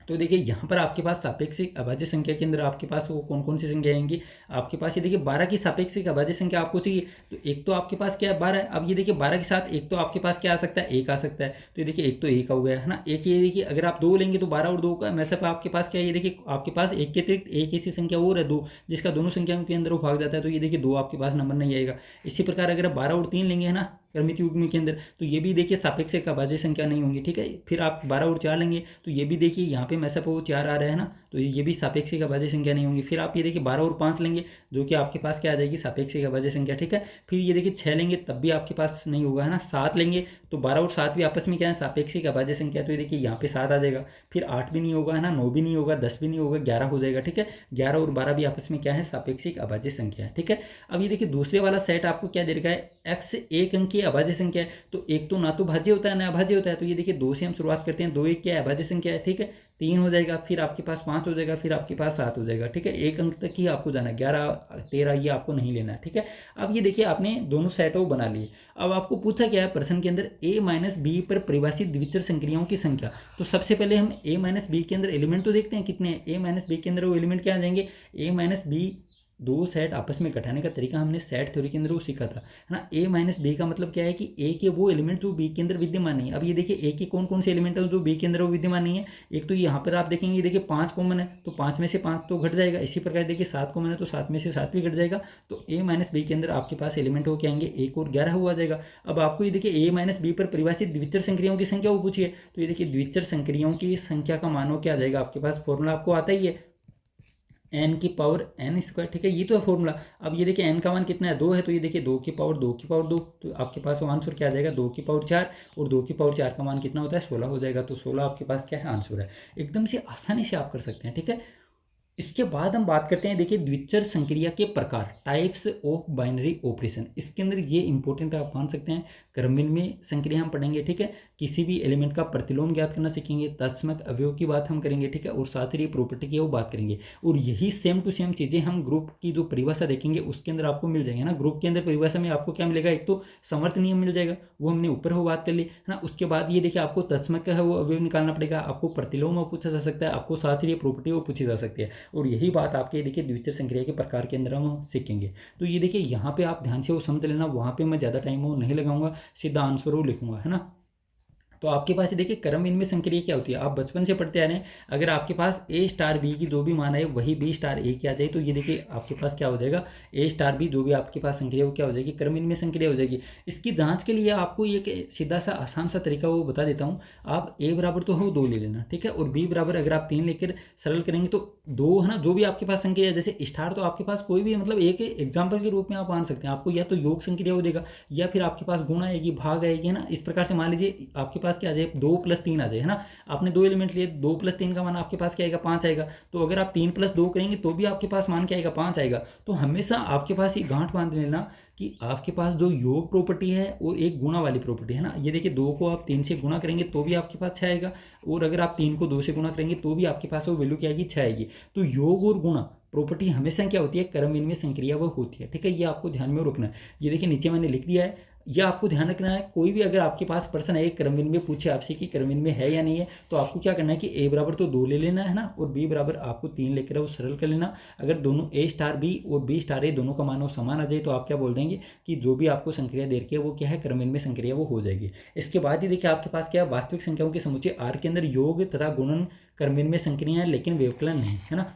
तो देखिए यहाँ पर आपके पास सापेक्षिक अभाज्य संख्या के अंदर आपके पास वो कौन कौन सी संख्या आएंगी, आपके पास ये देखिए 12 की सापेक्षिक अभाज्य संख्या आपको चाहिए। तो एक तो आपके पास क्या है 12 है। अब ये देखिए 12 के साथ एक तो आपके पास क्या आ सकता है, एक आ सकता है। तो ये देखिए एक तो एक हो गया है ना। एक ये देखिए अगर आप 2 लेंगे तो 12 और 2 का मैसअप आपके पास क्या है, ये देखिए आपके पास एक के अतिरिक्त एक ऐसी संख्या और है 2, जिसका दोनों संख्याओं के अंदर वो भाग जाता है। तो ये देखिए 2 आपके पास नंबर नहीं आएगा। इसी प्रकार अगर आप 12 और 3 लेंगे है ना कर्मित युग्म के अंदर, तो ये भी देखिए सापेक्षिक अभाज्य संख्या नहीं होंगी, ठीक है। फिर आप 12 और 4 लेंगे तो ये भी देखिए यहाँ पे मैसअप वो 4 आ रहा है ना, तो ये भी सापेक्षिक अभाज्य संख्या नहीं होंगी। फिर आप ये देखिए 12 और 5 लेंगे जो कि आपके पास क्या आ जाएगी, सापेक्षिक अभाज्य संख्या, ठीक है। फिर ये देखिए 6 लेंगे तब भी आपके पास नहीं होगा है ना। 7 लेंगे तो 12 और 7 भी आपस में क्या है, सापेक्षिक अभाज्य संख्या। तो ये देखिए यहाँ पे 7 आ जाएगा। फिर 8 भी नहीं होगा है ना, 9 भी नहीं होगा, 10 भी नहीं होगा, 11 हो जाएगा, ठीक है। 11 और 12 भी आपस में क्या है, सापेक्षिक अभाज्य संख्या है, ठीक है। अब ये देखिए दूसरे वाला सेट आपको क्या दे रखा है, x एक अंकीय अभाज्य संख्या है। तो एक तो ना तो भाज्य होता है ना अभाज्य होता है। तो ये देखिए 2 से हम शुरुआत करते हैं, 2 एक क्या है, अभाज्य संख्या है, ठीक है। 3 हो जाएगा, फिर आपके पास 5 हो जाएगा, फिर आपके पास 7 हो जाएगा, ठीक है। एक अंक तक ही आपको जाना है, 11 13 ये आपको नहीं लेना है, ठीक है। अब ये देखिए आपने दोनों सेट वो बना लिए। अब आपको पूछा क्या है प्रश्न के अंदर, a माइनस बी पर परिभाषित द्विचर संक्रियाओं की संख्या। तो सबसे पहले हम a माइनस बी के अंदर एलिमेंट तो देखते हैं कितने हैं। a माइनस बी के अंदर वो एलिमेंट क्या आ जाएंगे, a माइनस बी, दो सेट आपस में घटाने का तरीका हमने सेट थ्योरी के अंदर वो सीखा था है ना। a माइनस बी का मतलब क्या है कि a के वो एलिमेंट जो b के अंदर विद्यमान नहीं है। अब ये देखिए a के कौन कौन से एलिमेंट है जो b के अंदर वो विद्यमान नहीं है। एक तो यहाँ पर आप देखेंगे देखिए 5 कॉमन है, तो 5 में से 5 तो घट जाएगा। इसी प्रकार देखिए 7 कॉमन है तो 7 में से 7 भी घट जाएगा। तो a माइनस बी के अंदर आपके पास एलिमेंट हो क्या आएंगे, 1 और 11 हुआ जाएगा। अब आपको ये देखिए a माइनस बी पर परिभाषित द्विचर संक्रियाओं की संख्या वो पूछिए। तो ये देखिए द्विचर संक्रियाओं की संख्या का मान क्या आ जाएगा, आपके पास फॉर्मूला आपको आता ही है, n की पावर n स्क्वायर, ठीक है। ये तो है फॉर्मूला। अब ये देखिए n का मान कितना है, 2 है। तो ये देखिए 2 की पावर 2 की पावर 2, तो आपके पास वो आंसर क्या आ जाएगा, 2 की पावर 4, और 2 की पावर 4 का मान कितना होता है, 16 हो जाएगा। तो 16 आपके पास क्या है, आंसर है। एकदम से आसानी से आप कर सकते हैं, ठीक है। इसके बाद हम बात करते हैं देखिए द्विचर संक्रिया के प्रकार, टाइप्स ऑफ बाइनरी ऑपरेशन। इसके अंदर ये इंपॉर्टेंट आप मान सकते हैं, क्रमबद्ध में संक्रिया हम पढ़ेंगे, ठीक है। किसी भी एलिमेंट का प्रतिलोम ज्ञात करना सीखेंगे, तत्समक अवयव की बात हम करेंगे, ठीक है, और साथ ही प्रॉपर्टी की वो बात करेंगे। और यही सेम टू सेम चीजें हम ग्रुप की जो परिभाषा देखेंगे उसके अंदर आपको मिल जाएंगे ना। ग्रुप के अंदर परिभाषा में आपको क्या मिलेगा, एक तो समर्थ नियम मिल जाएगा, वो हमने ऊपर हो बात कर ली है ना। उसके बाद ये देखिए आपको तत्समक का है वो अवयव निकालना पड़ेगा, आपको प्रतिलोम वो पूछा जा सकता है, आपको साथ ही प्रॉपर्टी वो पूछी जा सकती है। और यही बात आपके देखिए द्विचर संक्रिया के प्रकार के अंदर हम सीखेंगे। तो ये देखिए यहाँ पे आप ध्यान से वो समझ लेना, वहाँ पे मैं ज़्यादा टाइम वो नहीं लगाऊंगा, सीधा आंसर वो लिखूंगा है ना। तो आपके पास ये देखिए क्रम इनमें संक्रिया क्या होती है, आप बचपन से पढ़ते आ रहे हैं। अगर आपके पास ए स्टार बी की जो भी मान है वही बी स्टार ए की आ जाए, तो ये देखिए आपके पास क्या हो जाएगा, ए स्टार बी जो भी आपके पास संक्रिया वो क्या हो जाएगी, क्रम इनमें संक्रिया हो जाएगी। इसकी जांच के लिए आपको ये सीधा सा आसान सा तरीका वो बता देता हूँ। आप ए बराबर तो हो 2 ले लेना, ठीक है, और बी बराबर अगर आप 3 लेकर सरल करेंगे तो 2 है ना, जो भी आपके पास संक्रिया है, जैसे स्टार तो आपके पास कोई भी मतलब एक एग्जाम्पल के रूप में आप मान सकते हैं, आपको या तो योग संक्रिया हो देगा या फिर आपके पास गुण आएगी, भाग आएगी, है ना। इस प्रकार से मान लीजिए आपके पास क्या आ जाए, 2 + 3 आ जाए, है ना। आपने 2 एलिमेंट लिए, 2 + 3 का मान आपके पास क्या आएगा, 5 आएगा। तो अगर आप 3 + 2 करेंगे तो भी आपके पास मान क्या आएगा, 5 आएगा। तो हमेशा आपके पास ये गांठ बांध लेना कि आपके पास जो योग प्रॉपर्टी है वो एक गुणा वाली प्रॉपर्टी है ना। ये देखिए 2 को आप 3 से गुणा करेंगे तो भी आपके पास 6 आएगा, और अगर आप 3 को 2 से गुणा करेंगे तो भी आपके पास वो वैल्यू क्या आएगी, 6 आएगी। तो योग और गुणा प्रॉपर्टी हमेशा क्या होती है, क्रम इनमें संक्रिया वो होती है, ठीक है। ये आपको ध्यान में रखना है। ये देखिए नीचे मैंने लिख दिया है, यह आपको ध्यान रखना है। कोई भी अगर आपके पास प्रश्न है क्रमविन में पूछे आपसे कि क्रमविन में है या नहीं है, तो आपको क्या करना है कि ए बराबर तो 2 ले लेना है ना, और बी बराबर आपको 3 लेकर वो सरल कर लेना। अगर दोनों ए स्टार बी और बी स्टार ए दोनों का मान समान आ जाए तो आप क्या बोल देंगे कि जो भी आपको संक्रिया दे रखी है वो क्या है, क्रमविन में संक्रिया वो हो जाएगी। इसके बाद ही देखिए आपके पास क्या है, वास्तविक संख्याओं के समुच्चय आर के अंदर योग तथा गुणन क्रमविन में संक्रिया है लेकिन व्यवकलन नहीं, है ना।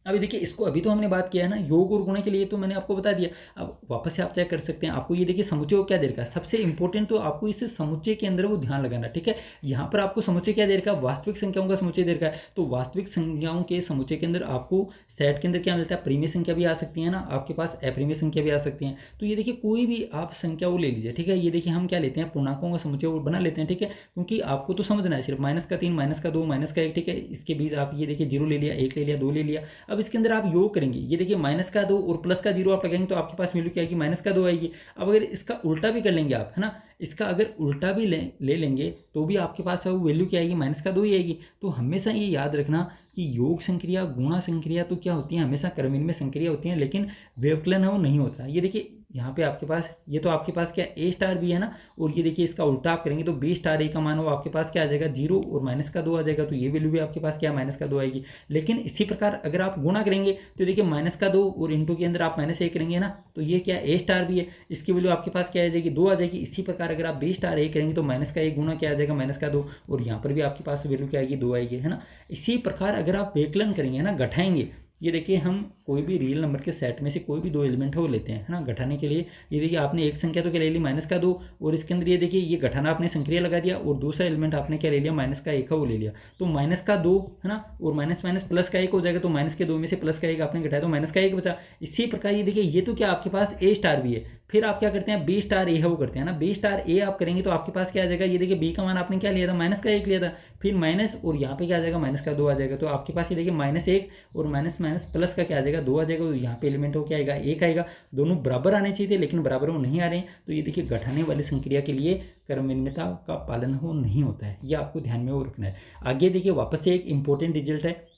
अभी देखिए इसको अभी तो हमने बात किया है ना, योग और गुणा के लिए तो मैंने आपको बता दिया। अब वापस से आप चेक कर सकते हैं, आपको ये देखिए समुच्चय को क्या दे रखा है, सबसे इंपॉर्टेंट तो आपको इस समुच्चय के अंदर वो ध्यान लगाना, ठीक है। यहाँ पर आपको समुच्चय क्या दे रखा है, वास्तविक संख्याओं का समुच्चय दे रखा है। तो वास्तविक संख्याओं के समुच्चय के अंदर आपको सेट के अंदर क्या मिलता है, परिमेय संख्या भी आ सकती है ना, आपके पास अपरिमेय संख्या भी आ सकती है। तो ये देखिए कोई भी आप संख्या वो ले लीजिए, ठीक है। ये देखिए हम क्या लेते हैं, पूर्णांकों का समुच्चय वो बना लेते हैं, ठीक है, क्योंकि आपको तो समझना है सिर्फ -3 -2 -1, ठीक है। इसके बीच आप ये देखिए 0 ले लिया, 1 ले लिया, 2 ले लिया। अब इसके अंदर आप योग करेंगे, ये देखिए -2 और +0 आप लगाएंगे तो आपके पास वैल्यू क्या आएगी, -2 आएगी। अब अगर इसका उल्टा भी कर लेंगे आप, है ना, इसका अगर उल्टा भी ले लेंगे तो भी आपके पास वो वैल्यू क्या आएगी, -2 ही आएगी। तो हमेशा ये याद रखना कि योग संक्रिया गुणा संक्रिया तो क्या होती है, हमेशा क्रमविन में संक्रिया होती है, लेकिन व्यवकलन है वो नहीं होता। ये देखिए यहाँ पे आपके पास ये तो आपके पास क्या ए स्टार बी है ना, और ये देखिए इसका उल्टा आप करेंगे तो बी स्टार ए का मान वो आपके पास क्या आ जाएगा, 0 और -2 आ जाएगा। तो ये वैल्यू भी आपके पास क्या -2 आएगी। लेकिन इसी प्रकार अगर आप गुणा करेंगे तो देखिए -2 और इंटू के अंदर आप -1 करेंगे ना, तो ये क्या ए स्टार बी है, इसकी वैल्यू आपके पास क्या आ जाएगी, 2 आ जाएगी। इसी प्रकार अगर आप बी स्टार ए करेंगे तो -1 गुणा क्या आ जाएगा, -2, और यहाँ पर भी आपके पास वैल्यू क्या आएगी, 2 आएगी, है ना। इसी प्रकार अगर आप व्यवकलन करेंगे ना, घटाएंगे, ये देखिए हम कोई भी रियल नंबर के सेट में से कोई भी 2 एलिमेंट है वो लेते हैं, है ना, घटाने के लिए। ये देखिए आपने एक संख्या तो क्या ले ली, -2, और इसके अंदर ये देखिए ये घटाना आपने संक्रिया लगा दिया, और दूसरा एलिमेंट आपने क्या ले लिया, -1 है वो ले लिया। तो -2 है ना, और +1 हो जाएगा, तो -2 में से +1 आपने घटाया तो -1 बचा। इसी प्रकार ये देखिए ये तो क्या आपके पास ए स्टार भी है, फिर आप क्या करते हैं, बी स्टार ए है वो करते हैं ना, बी स्टार ए आप करेंगे तो आपके पास क्या आ जाएगा, ये देखिए बी का मान आपने क्या लिया था, -1 लिया था, फिर माइनस और यहाँ पे क्या आ जाएगा, -2 आ जाएगा। तो आपके पास ये देखिए -1 और माइनस प्लस का क्या आ जाएगा, 2 आ जाएगा। तो यहाँ पे एलिमेंट हो क्या आएगा, 1 आएगा। दोनों बराबर आने चाहिए थे लेकिन बराबर वो नहीं आ रहे हैं। तो ये देखिए घटाने वाली संक्रिया के लिए क्रमविन्नता का पालन हो नहीं होता है, ये आपको ध्यान में वो रखना है। आगे देखिए वापस से एक इंपॉर्टेंट रिजल्ट है,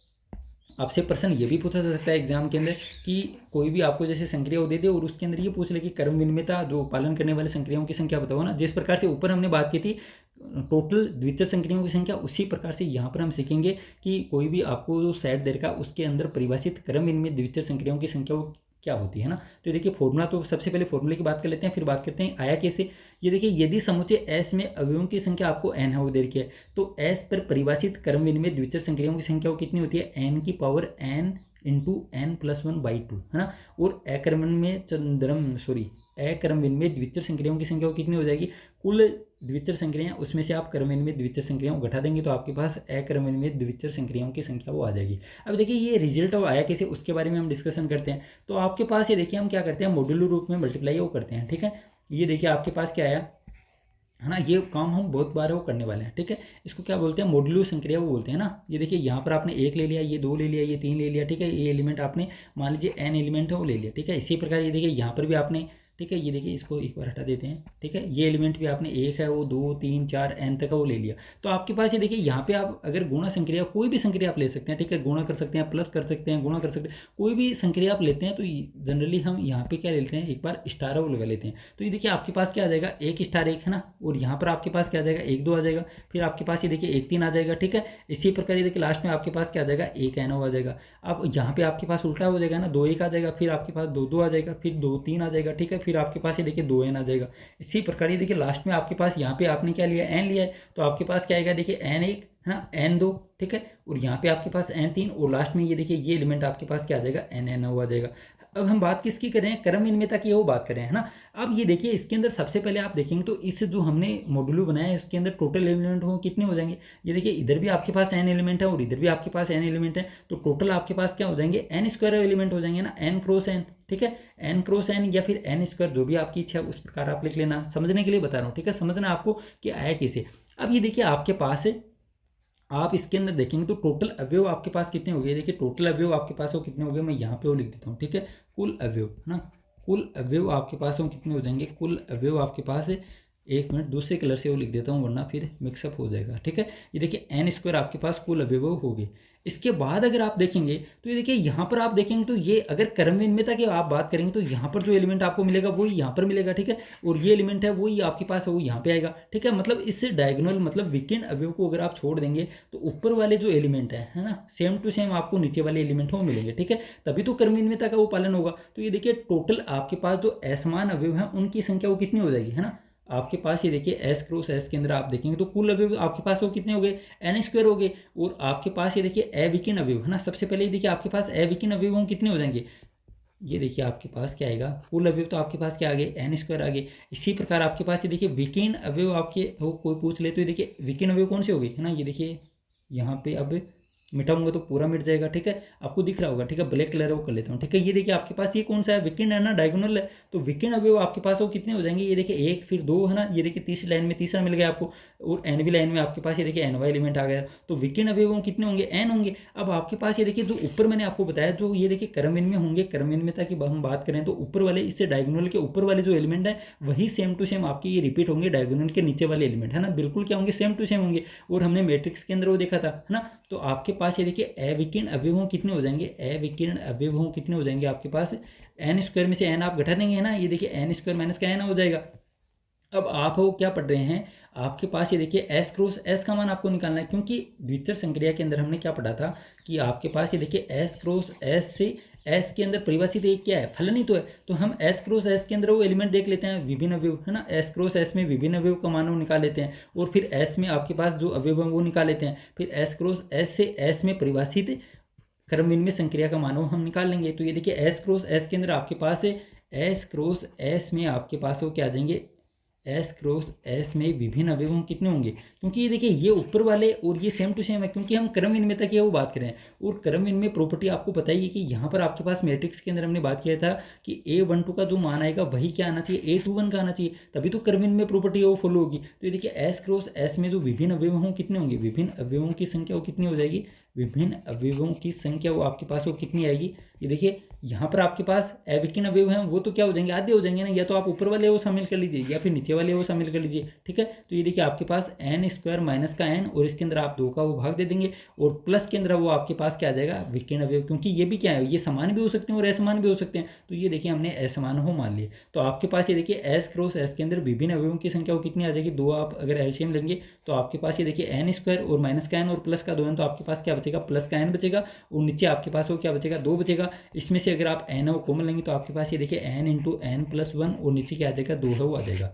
आपसे प्रश्न ये भी पूछा जा सकता है एग्जाम के अंदर कि कोई भी आपको जैसे संक्रिया दे दे और उसके अंदर ये पूछ ले कि क्रम विनिमयता जो पालन करने वाले संक्रियाओं की संख्या बताओ ना। जिस प्रकार से ऊपर हमने बात की थी टोटल द्वितीय संक्रियाओं की संख्या, उसी प्रकार से यहाँ पर हम सीखेंगे कि कोई भी आपको जो सेट दे रखा उसके अंदर परिभाषित क्रम विनिमय द्वितीय संक्रियाओं की संख्या वो क्या होती है ना। तो देखिए फॉर्मूला, तो सबसे पहले फॉर्मूले की बात कर लेते हैं, फिर बात करते हैं आया कैसे। ये देखिए यदि समुच्चय S में अवयवों की संख्या आपको n है वो दे रखी है, तो S पर परिभाषित क्रम विनिमय द्वितीय संक्रियाओं की संख्या वो कितनी होती है, n की पावर n इंटू n+1/2, है ना। और अक्रम विनिमय द्वितीय संक्रियाओं की संख्या कितनी हो जाएगी, कुल द्वितीय संक्रियाएं उसमें से आप क्रम विनिमय द्वितीय संक्रियाओं घटा देंगे तो आपके पास अक्रम विनिमय द्वितीय संक्रियाओं की संख्या वो आ जाएगी। अब देखिए ये रिजल्ट और आया कैसे उसके बारे में हम डिस्कशन करते हैं। तो आपके पास ये देखिए हम क्या करते हैं, मॉड्यूलर रूप में मल्टीप्लाई वो करते हैं, ठीक है। ये देखिए आपके पास क्या आया है ना, ये काम हम बहुत बार वो करने वाले हैं, ठीक है। इसको क्या बोलते हैं, मॉड्यूलर संक्रिया वो बोलते हैं ना। ये देखिए यहाँ पर आपने 1 ले लिया, ये 2 ले लिया, ये 3 ले लिया, ठीक है। ये एलिमेंट आपने मान लीजिए n एलिमेंट है वो ले लिया, ठीक है। इसी प्रकार ये देखिए यहाँ पर भी आपने, ठीक है, ये देखिए इसको एक बार हटा देते हैं, ठीक है। ये एलिमेंट भी आपने 1 है वो 2 3 4 n तक वो ले लिया। तो आपके पास ये देखिए यहाँ पे आप अगर गुणा संक्रिया कोई भी संक्रिया आप ले सकते हैं, ठीक है। गुणा कर सकते हैं, प्लस कर सकते हैं, गुणा कर सकते हैं, कोई भी संक्रिया आप लेते हैं। तो जनरली हम यहाँ पे क्या लेते हैं, एक बार स्टार वो लगा लेते हैं। तो ये देखिए आपके पास क्या आ जाएगा, 1 स्टार 1 है ना, और यहाँ पर आपके पास क्या आ जाएगा, 1 2 आ जाएगा, फिर आपके पास ये देखिए 1 3 आ जाएगा, ठीक है। इसी प्रकार ये देखिए लास्ट में आपके पास क्या आ जाएगा, 1 n आ जाएगा। अब यहाँ पे आपके पास उल्टा हो जाएगा ना, 2 1 आ जाएगा, फिर आपके पास 2 2 आ जाएगा, फिर 2 3 आ जाएगा, ठीक है। फिर फिर आपके पास ये देखिए 2n आ जाएगा। इसी प्रकार ये देखिए लास्ट में आपके पास यहाँ पे आपने क्या लिया, n लिया है, तो आपके पास क्या आएगा देखिए n1 है ना, n2, ठीक है, और यहाँ पे आपके पास n3 और लास्ट में ये देखिए ये एलिमेंट आपके पास क्या आ जाएगा, nn आ जाएगा। अब हम बात किसकी कर रहे हैं, क्रम इनमेता की वो बात कर रहे हैं, है ना। अब ये देखिए इसके अंदर सबसे पहले आप देखेंगे तो इस जो हमने मॉड्यूल बनाया है इसके अंदर टोटल एलिमेंट हो कितने हो जाएंगे, ये देखिए इधर भी आपके पास n एलिमेंट है और इधर भी आपके पास n एलिमेंट है, तो टोटल आपके पास क्या हो जाएंगे, n² एलिमेंट हो जाएंगे ना, n क्रॉस n, ठीक है, n क्रॉस n या फिर n² जो भी आपकी इच्छा है उस प्रकार आप लिख लेना, समझने के लिए बता रहा हूँ, ठीक है, समझना आपको कि आया कैसे। अब ये देखिए आपके पास है, आप इसके अंदर देखेंगे तो टोटल अवयव आपके पास कितने हो गए, देखिए टोटल अवयव आपके पास वो कितने हो गए, मैं यहाँ पे वो लिख देता हूँ, ठीक है, कुल अवयव है ना, कुल अवयव आपके पास वो कितने हो जाएंगे, कुल अवयव आपके पास है, एक मिनट दूसरे कलर से वो लिख देता हूँ वरना फिर मिक्सअप हो जाएगा, ठीक है। ये देखिए n² आपके पास कुल अवयव हो गए। इसके बाद अगर आप देखेंगे तो ये देखिए यहाँ पर आप देखेंगे तो ये अगर क्रम इनमेता की आप बात करेंगे तो यहाँ पर जो एलिमेंट आपको मिलेगा वही यहाँ पर मिलेगा, ठीक है, और ये एलिमेंट है वही आपके पास है वो यहाँ पे आएगा, ठीक है। मतलब इससे डायगोनल मतलब विकर्ण अवयव को अगर आप छोड़ देंगे तो ऊपर वाले जो एलिमेंट है ना, सेम टू सेम आपको नीचे वाले एलिमेंट वो मिलेंगे, ठीक है, तभी तो क्रम इनमेता का वो पालन होगा। तो ये देखिए टोटल आपके पास जो असमान अवयव हैं उनकी संख्या वो कितनी हो जाएगी, है ना, आपके पास ये देखिए s क्रॉस s के अंदर आप देखेंगे तो कुल अवयव आपके पास वो कितने हो गए, n² हो गए, और आपके पास ये देखिए अविकीर्ण अवयव है ना, सबसे पहले ये देखिए आपके पास अविकीर्ण अवयव कितने हो जाएंगे, ये देखिए आपके पास क्या आएगा, कुल अवयव तो आपके पास क्या आ गए, n² आ गए। इसी प्रकार आपके पास ये देखिए विकीर्ण अवयव आपके हो कोई पूछ ले तो ये देखिए विकीर्ण अवयव कौन से हो गए, है ना, ये देखिए यहाँ पे अब मिटाऊंगा तो पूरा मिट जाएगा, ठीक है, आपको दिख रहा होगा, ठीक है, ब्लैक कलर है वो कर लेता हूँ, ठीक है। ये देखिए आपके पास ये कौन सा है, विकर्ण है ना, डायगोनल है, तो विकर्ण अवयव आपके पास वो कितने हो जाएंगे, ये देखिए 1 फिर 2 है ना, ये देखिए तीसरी लाइन में तीसरा मिल गया आपको, और nवीं लाइन में आपके पास ये देखिए nवां एलिमेंट आ गया, तो विकर्ण अवयव कितने होंगे, n होंगे। अब आपके पास ये देखिए जो ऊपर मैंने आपको बताया जो ये देखिए क्रम इनमें होंगे, क्रम इनमेता की हम बात करें तो ऊपर वाले इससे डायगोनल के ऊपर वाले जो एलिमेंट है वही सेम टू सेम आपके ये रिपीट होंगे डायगोनल के नीचे वाले एलिमेंट, है ना, बिल्कुल क्या होंगे, सेम टू सेम होंगे। और हमने मैट्रिक्स के अंदर वो देखा था, है ना, तो आपके पास ये देखिए अविकीर्ण अवयव कितने हो जाएंगे, अविकीर्ण अवयव कितने हो जाएंगे आपके पास, n² में से n आप घटा देंगे, है ना, ये देखिए n² माइनस का n हो जाएगा। अब आप वो क्या पढ़ रहे हैं, आपके पास ये देखिए s क्रॉस s का मान आपको निकालना है, क्योंकि द्वितीय संक्रिया के अंदर हमने क्या पढ़ा था कि आपके पास ये देखिए s क्रॉस s से s के अंदर परिभाषित एक क्या है, फलन ही तो है, तो हम s क्रॉस s के अंदर वो एलिमेंट देख लेते हैं विभिन्न अवयव, है ना, s क्रॉस s में विभिन्न अवयव का मान वो निकाल लेते हैं, और फिर s में आपके पास जो अवयव है वो निकाल लेते हैं, फिर s क्रॉस s से s में परिभाषित क्रम इनमें संक्रिया का मान हम निकाल लेंगे। तो ये देखिए s क्रॉस s के अंदर आपके पास है s क्रॉस s में आपके पास वो क्या आ जाएंगे, s क्रॉस s में विभिन्न अवयव कितने होंगे, क्योंकि ये देखिए ये ऊपर वाले और ये सेम टू सेम है, क्योंकि हम क्रम इनमेता की वो बात करें, और क्रम इनमें प्रॉपर्टी आपको पता ही है कि यहाँ पर आपके पास मैट्रिक्स के अंदर हमने बात किया था कि a12 का जो मान आएगा वही क्या आना चाहिए, a21 का आना चाहिए, तभी तो क्रम इनमें प्रॉपर्टी वो फॉलो होगी। तो ये देखिए s क्रॉस s में जो विभिन्न अवयव हों कितने होंगे, विभिन्न अवयवों की संख्या वो कितनी हो जाएगी, विभिन्न अवयवों की संख्या वो आपके पास वो कितनी आएगी, ये देखिए यहाँ पर आपके पास अविकीर्ण अवयव हैं वो तो क्या हो जाएंगे, आधे हो जाएंगे ना, या तो आप ऊपर वाले वो शामिल कर लीजिए या फिर नीचे वाले वो शामिल कर लीजिए, ठीक है। तो ये देखिए आपके पास n² माइनस का n और इसके अंदर आप 2 का वो भाग दे देंगे, और प्लस के अंदर वो आपके पास क्या आ जाएगा, विकर्ण अवयव, क्योंकि ये भी क्या है, ये समान भी हो सकते हैं और असमान भी हो सकते हैं, तो ये देखिए हमने असमान हो मान लिए। तो आपके पास ये देखिए s क्रॉस s के अंदर विभिन्न अवयवों की संख्या वो कितनी आ जाएगी, 2 आप अगर एलसीएम लेंगे तो आपके पास ये देखिए n² और माइनस का n और प्लस का 2n, तो आपके पास क्या बचेगा, प्लस का n बचेगा, और नीचे आपके पास वो क्या बचेगा, 2 बचेगा। इसमें से अगर आप n वो कॉमन लेंगे तो आपके पास ये देखिए n इंटू n प्लस 1 और नीचे क्या आ जाएगा, 2 है वो आ जाएगा,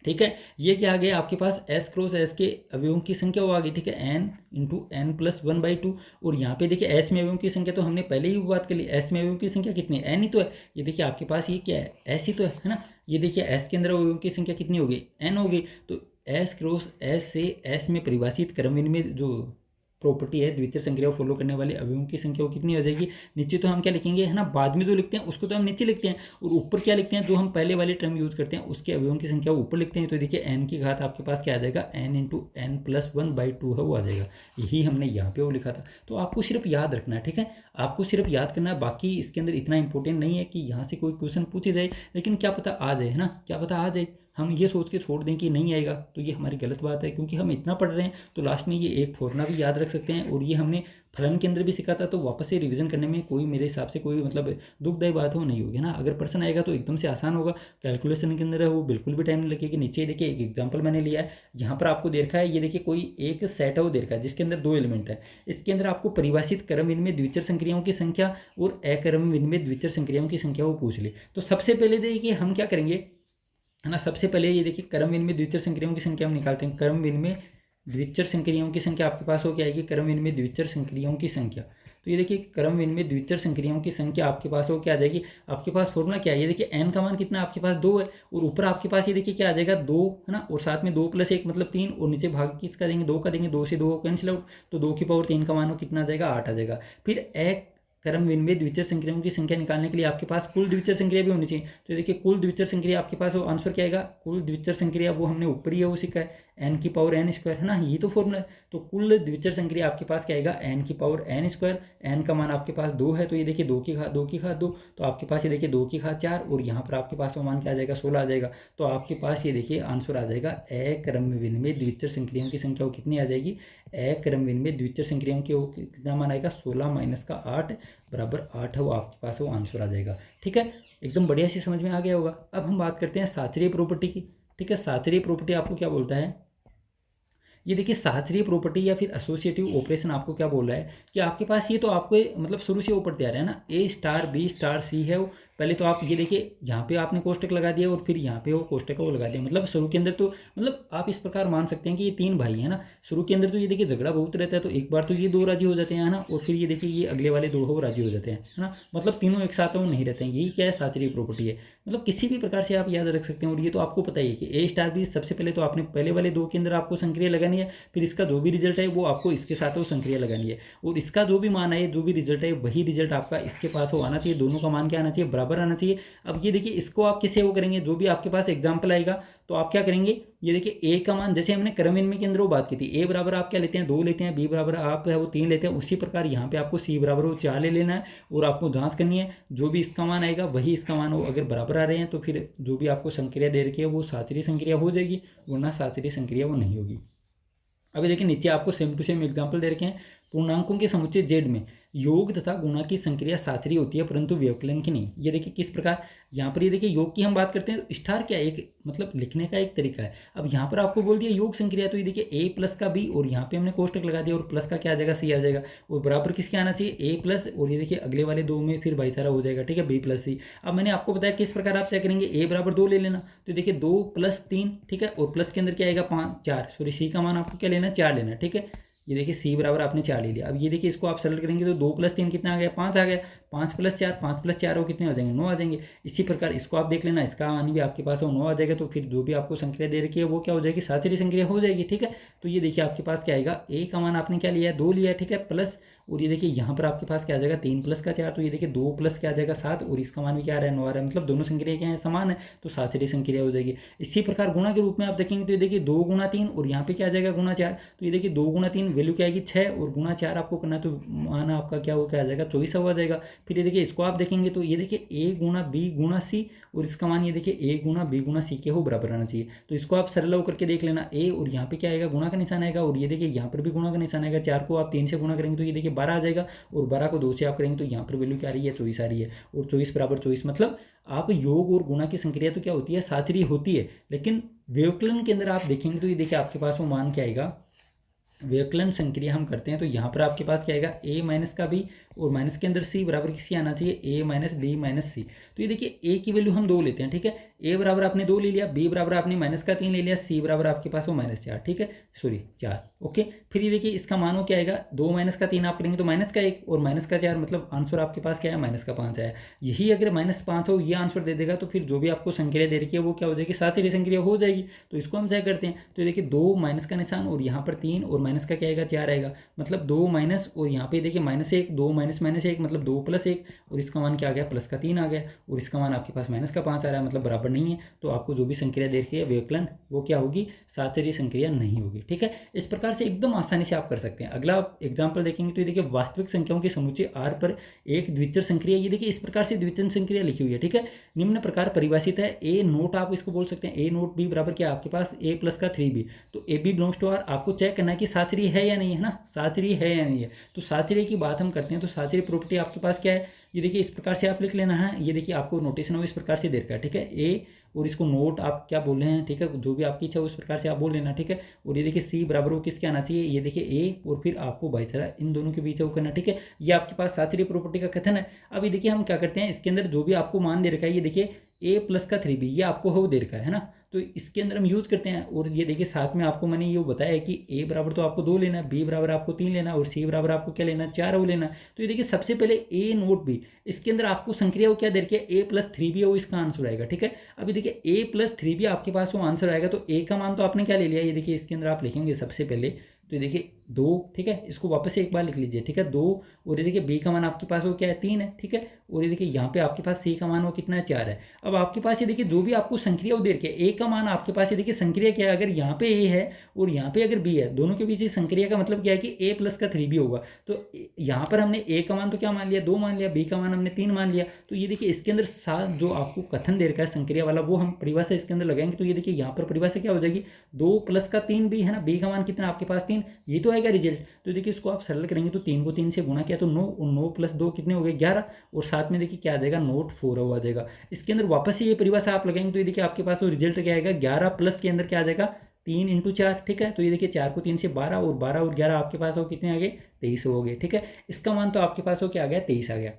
ठीक है। ये क्या आ गया आपके पास s क्रॉस s के अवयवों की संख्या वो आ गई, ठीक है, n इंटू n प्लस 1/2, और यहाँ पे देखिए s में अवयवों की संख्या तो हमने पहले ही बात कर ली, s में अवयवों की संख्या कितनी है, n ही तो है, ये देखिए आपके पास ये क्या है, s ही तो है ना, ये देखिए s के अंदर अवयवों की संख्या कितनी हो गई, n हो गई। तो s क्रॉस s से s में परिभाषित क्रम इनमें जो प्रॉपर्टी है द्वितीय संक्रिया फॉलो करने वाले अवयवों की संख्या वो कितनी हो जाएगी, नीचे तो हम क्या लिखेंगे, है ना, बाद में जो लिखते हैं उसको तो हम नीचे लिखते हैं, और ऊपर क्या लिखते हैं, जो हम पहले वाले टर्म यूज करते हैं उसके अवयवों की संख्या ऊपर लिखते हैं। तो देखिए n की घात आपके पास क्या आ जाएगा, n इंटू n प्लस 1/2 है वो आ जाएगा, यही हमने यहाँ पे वो लिखा था। तो आपको सिर्फ याद रखना है, ठीक है, आपको सिर्फ याद करना है, बाकी इसके अंदर इतना इंपॉर्टेंट नहीं है कि यहाँ से कोई क्वेश्चन पूछे जाए, लेकिन क्या पता आ जाए, है ना, क्या पता आ जाए, हम ये सोच के छोड़ दें कि नहीं आएगा तो ये हमारी गलत बात है, क्योंकि हम इतना पढ़ रहे हैं तो लास्ट में ये एक फॉर्मूला भी याद रख सकते हैं। और ये हमने फलन के अंदर भी सीखा था, तो वापस से रिवीजन करने में कोई मेरे हिसाब से कोई मतलब दुखदायी बात हो नहीं होगी ना। अगर पर्सन आएगा तो एकदम से आसान होगा, कैलकुलेशन के अंदर है वो बिल्कुल भी टाइम नहीं लगेगी। नीचे देखिए एक एग्जांपल मैंने लिया है, यहाँ पर आपको दे रखा है, ये देखिए कोई एक सेट है वो दे रखा है जिसके अंदर 2 एलिमेंट है। इसके अंदर आपको परिभाषित क्रम विनिमय द्विचर संक्रियाओं की संख्या और अक्रम विनिमय द्विचर संक्रियाओं की संख्या वो पूछ ली। तो सबसे पहले देखिए हम क्या करेंगे, है ना, सबसे पहले ये देखिए क्रम विनिमय द्विचर संक्रियाओं की संख्या हम निकालते हैं। क्रम विनिमय द्विचर संक्रियाओं की संख्या आपके पास हो क्या आएगी, क्रम विनिमय द्विचर संक्रियाओं की संख्या। तो ये देखिए क्रम विनिमय द्विचर संक्रियाओं की संख्या आपके पास हो क्या आ जाएगी, आपके पास फॉर्मूला क्या है, ये देखिए n का मान कितना आपके पास 2 है, और ऊपर आपके पास ये देखिए क्या आ जाएगा 2, है ना, और साथ में 2 + 1 मतलब 3, और नीचे भाग किसका देंगे 2 का देंगे, 2 से 2 कैंसिल आउट, तो 2 की पावर 3 का मान हो कितना आ जाएगा 8 आ जाएगा। फिर क्रम विनिमय द्विचर संक्रियाओं की संख्या निकालने के लिए आपके पास कुल द्विचर संक्रिया भी होनी चाहिए। तो देखिए कुल द्विचर संक्रिया आपके पास हो, आंसर क्या आएगा, कुल द्विचर संक्रिया वो हमने ऊपर ही है वो सीखा है n की पावर n स्क्वायर, है ना, ये तो फॉर्मूला है। तो कुल द्विचर संक्रिया आपके पास क्या आएगा n की पावर n स्क्वायर, n का मान आपके पास 2 है, तो ये देखिए 2 की घात 2, तो आपके पास ये देखिए 2 की घात 4, और यहाँ पर आपके पास वो मान क्या आ जाएगा 16 आ जाएगा। तो आपके पास ये देखिए आंसर आ जाएगा अक्रम विनिमय द्विचर संक्रियाओं की संख्या वो कितनी आ जाएगी, अक्रम विनिमय द्विचर संक्रियाओं की कितना मान आएगा 16 - का 8 बराबर 8 है, वो आपके पास वो आंसर आ जाएगा। ठीक है, एकदम बढ़िया सी समझ में आ गया होगा। अब हम बात करते हैं साचरीय प्रॉपर्टी की। ठीक है, साचरीय प्रॉपर्टी आपको क्या बोलता है, ये देखिए साचरीय प्रॉपर्टी या फिर एसोसिएटिव ऑपरेशन आपको क्या बोल रहा है कि आपके पास ये तो आपको मतलब शुरू से ऊपर तैयार है ना, A star B star C है वो। पहले तो आप ये देखिए यहाँ पे आपने कोष्टक लगा दिया और फिर यहाँ पे वो कोष्टक वो लगा दिया, मतलब शुरू के अंदर तो मतलब आप इस प्रकार मान सकते हैं कि ये 3 भाई है ना। शुरू के अंदर तो ये देखिए झगड़ा बहुत रहता है, तो एक बार तो ये 2 राजी हो जाते हैं, है ना, और फिर ये देखिए ये अगले वाले 2 हो राजी हो जाते हैं, है ना, मतलब तीनों एक साथ वो नहीं रहते हैं। यही क्या है साचरीय प्रॉपर्टी है, मतलब किसी भी प्रकार से आप याद रख सकते हैं। और ये तो आपको पता ही है कि A स्टार B सबसे पहले तो आपने पहले वाले 2 के अंदर आपको संक्रिया लगानी है, फिर इसका जो भी रिजल्ट है वो आपको इसके साथ वो संक्रिया लगानी है, और इसका जो भी मान है जो भी रिजल्ट है वही रिजल्ट आपका इसके पास वो आना चाहिए, दोनों का मान क्या आना चाहिए बराबर आना चाहिए। अब ये देखिए इसको आप किससे वो करेंगे, जो भी आपके पास एग्जाम्पल आएगा तो आप क्या करेंगे, ये देखिए A का मान जैसे हमने क्रम विनिमय के अंदर वो बात की थी, A बराबर आप क्या लेते हैं 2 लेते हैं, B बराबर आप है वो 3 लेते हैं, उसी प्रकार यहाँ पे आपको C बराबर वो 4 ले लेना है, और आपको जांच करनी है जो भी इसका मान आएगा वही इसका मान हो, अगर बराबर आ रहे हैं तो फिर जो भी आपको संक्रिया दे रखी है वो साचरीय संक्रिया हो जाएगी, वरना साचरीय संक्रिया वो नहीं होगी। अभी देखिए नीचे आपको सेम टू सेम एग्जाम्पल दे रखे हैं, पूर्णांकों के समुच्चय Z में योग तथा गुणा की संक्रिया साचरीय होती है परंतु व्यवकलन की नहीं। ये देखिए किस प्रकार, यहाँ पर ये देखिए योग की हम बात करते हैं, स्टार क्या एक मतलब लिखने का एक तरीका है। अब यहाँ पर आपको बोल दिया योग संक्रिया, तो ये देखिए A प्लस का B, और यहाँ पे हमने कोष्टक लगा दिया, और प्लस का क्या आ जाएगा C आ जाएगा, और बराबर किसके आना चाहिए A प्लस, और ये देखिए अगले वाले 2 में फिर भाईचारा हो जाएगा, ठीक है, B प्लस C। अब मैंने आपको बताया किस प्रकार आप क्या करेंगे, A बराबर 2 ले लेना, तो देखिए 2 + 3, ठीक है, और प्लस के अंदर क्या आएगा 4 सॉरी C का मान आपको क्या लेना है 4 लेना, ठीक है। ये देखिए C बराबर आपने 4 ले लिया। अब ये देखिए इसको आप सरल करेंगे तो 2 + 3 कितना आ गया 5 आ गया, 5 + 4 5 + 4 वो कितने हो जाएंगे 9 आ जाएंगे। इसी प्रकार इसको आप देख लेना, इसका मान भी आपके पास वो 9 आ जाएगा, तो फिर जो भी आपको संक्रिया दे रखी है वो क्या हो जाएगी साचरीय संक्रिया हो जाएगी, ठीक है। तो ये देखिए आपके पास क्या आएगा, A का मान आपने क्या लिया है 2 लिया है, ठीक है, प्लस, और ये देखिए यहाँ पर आपके पास क्या आ जाएगा 3 + का 4, तो ये देखिए 2 + क्या आ जाएगा 7, और इसका मान भी क्या आ रहा है 9 आ रहा है, मतलब दोनों संक्रिया क्या है समान है, तो साचरीय संक्रिया हो जाएगी। इसी प्रकार गुणा के रूप में आप देखेंगे तो ये देखिए 2 × 3, और यहाँ पे क्या आ जाएगा गुणा 4, तो ये देखिए 2 × 3 वैल्यू क्या आएगी 6, और गुणा 4 आपको करना है, तो मान आपका क्या हो क्या आ जाएगा 24 हो जाएगा। फिर ये देखिए इसको आप देखेंगे तो ये देखिए A × B × C, और इसका मान ये देखिए A × B × C के हो बराबर आना चाहिए। तो इसको आप सरल होकर के देख लेना, A और यहाँ पे क्या आएगा गुणा का निशान आएगा, और ये देखिए यहाँ पर भी गुणा का निशान आएगा, 4 को आप 3 से गुणा करेंगे तो ये देखिए 12 आ जाएगा, और 12 को 2 से आप करेंगे तो यहाँ पर वैल्यू क्या आ रही है 24 आ रही है, और 24 बराबर 24, मतलब आप योग और गुणा की संक्रिया तो क्या होती है साचरीय होती है, लेकिन व्यवकलन के अंदर आप देखेंगे तो ये देखिए आपके पास वो मान क्या आएगा, व्यवकलन संक्रिया हम करते हैं तो यहाँ पर आपके पास क्या आएगा A - का B, और माइनस के अंदर C बराबर किसकी आना चाहिए A - B - C। तो ये देखिए A की वैल्यू हम 2 लेते हैं, ठीक है, A बराबर आपने 2 ले लिया, B बराबर आपने -3 ले लिया, C बराबर आपके पास वो -4, ठीक है, सॉरी 4, ओके। फिर ये देखिए इसका मान हो क्या आएगा 2 - का 3 आप करेंगे तो -1 और -4, मतलब आंसर आपके पास क्या है -5 आया। यही अगर -5 हो ये आंसर दे देगा तो फिर जो भी आपको संक्रिया दे रखी है वो क्या हो जाएगी साचरीय संक्रिया हो जाएगी। तो इसको हम क्या करते हैं, तो देखिए 2 माइनस का निशान और यहाँ पर 3 और माइनस का क्या आएगा, 4 आएगा, मतलब 2 माइनस, और यहाँ पे देखिए -1, 2 माइनस -1 मतलब 2 + 1, और इसका मान क्या आ गया, प्लस का 3 आ गया, और इसका मान आपके पास -5 आ रहा है, मतलब बराबर नहीं है। तो आपको जो भी संक्रिया दे रखी है व्यवकलन, वो क्या होगी, शास्त्रीय संक्रिया नहीं होगी। ठीक है, इस प्रकार से एकदम आसानी से आप कर सकते हैं। अगला आप एग्जाम्पल देखेंगे तो ये देखिए वास्तविक संख्याओं के समुच्चय R पर एक द्वितीय संक्रिया, ये देखिए इस प्रकार से द्वितीय संक्रिया लिखी हुई है। ठीक है, निम्न प्रकार परिभाषित है, ए नोट आप इसको बोल सकते हैं, ए नोट बी बराबर क्या आपके पास a प्लस का 3b। तो A B belongs to R, आपको चेक करना है कि शास्त्रीय है या नहीं है ना, शास्त्रीय है या नहीं है। तो शास्त्रीय की बात हम करते हैं, तो शास्त्रीय प्रॉपर्टी आपके पास क्या है, ये देखिए इस प्रकार से आप लिख लेना है। ये देखिए आपको नोटेशन हो इस प्रकार से दे रखा है। ठीक है, ए और इसको नोट आप क्या बोल रहे हैं, ठीक है, जो भी आपकी इच्छा उस प्रकार से आप बोल लेना। ठीक है, और ये देखिए सी बराबर वो किसके आना चाहिए, ये देखिए ए, और फिर आपको भाईचारा इन दोनों के बीच वो करना। ठीक है, ये आपके पास शास्त्रीय प्रॉपर्टी का कथन है। अब ये देखिए हम क्या करते हैं, इसके अंदर जो भी आपको मान दे रखा है, ये देखिए a प्लस का 3b, ये आपको हो दे रखा है ना, तो इसके अंदर हम यूज करते हैं। और ये देखिए साथ में आपको मैंने ये बताया है कि a बराबर तो आपको 2 लेना है, b बराबर आपको 3 लेना है, और c बराबर आपको क्या लेना है, 4 वो लेना है। तो ये देखिए सबसे पहले a नोट b, इसके अंदर आपको संक्रिया वो क्या दे रखी है, a प्लस 3b, वो इसका आंसर आएगा। ठीक है, अभी देखिए a प्लस 3b आपके पास वो आंसर आएगा, तो a का मान तो आपने क्या ले लिया, ये देखिए इसके अंदर आप लिखेंगे सबसे पहले, तो ये देखिए 2, ठीक है, इसको वापस से एक बार लिख लीजिए। ठीक है, 2, और ये देखिए b का मान आपके पास वो क्या है, 3 है। ठीक है, और ये देखिए यहाँ पे आपके पास c का मान वो कितना है, 4 है। अब आपके पास ये देखिए जो भी आपको संक्रिया वो दे रखी है, a का मान आपके पास, ये देखिए संक्रिया क्या है, अगर यहाँ पे a है और यहाँ पे अगर b है, दोनों के बीच संक्रिया का मतलब क्या है कि a प्लस का 3b होगा। तो यहाँ पर हमने a का मान तो क्या मान लिया, 2 मान लिया, b का मान हमने 3 मान लिया। तो ये देखिए इसके अंदर साथ जो आपको कथन दे रखा है संक्रिया वाला, वो हम परिभाषा इसके अंदर लगाएंगे। तो ये देखिए यहाँ पर परिभाषा क्या हो जाएगी, 2 प्लस का 3b है ना, b का मान कितना आपके पास 3, ये तो आएगा रिजल्ट। तो देखिए इसको आप सरल करेंगे, तो 3 को 3 से गुणा किया तो 9, और 9 + 2 कितने हो गए, 11, और साथ में देखिए क्या आ जाएगा, नोट 4 आ जाएगा। इसके अंदर वापस से ये परिभाषा आप लगाएंगे, तो ये देखिए आपके पास वो रिजल्ट क्या आएगा, 11 प्लस के अंदर क्या आ जाएगा, 3 × 4। ठीक है, तो ये देखिए 4 को 3 से 12, और 12 और 11 आपके पास वो कितने आ गए, 23 हो गए। ठीक है, इसका मान तो आपके पास वो क्या आ गया, 23 आ गया।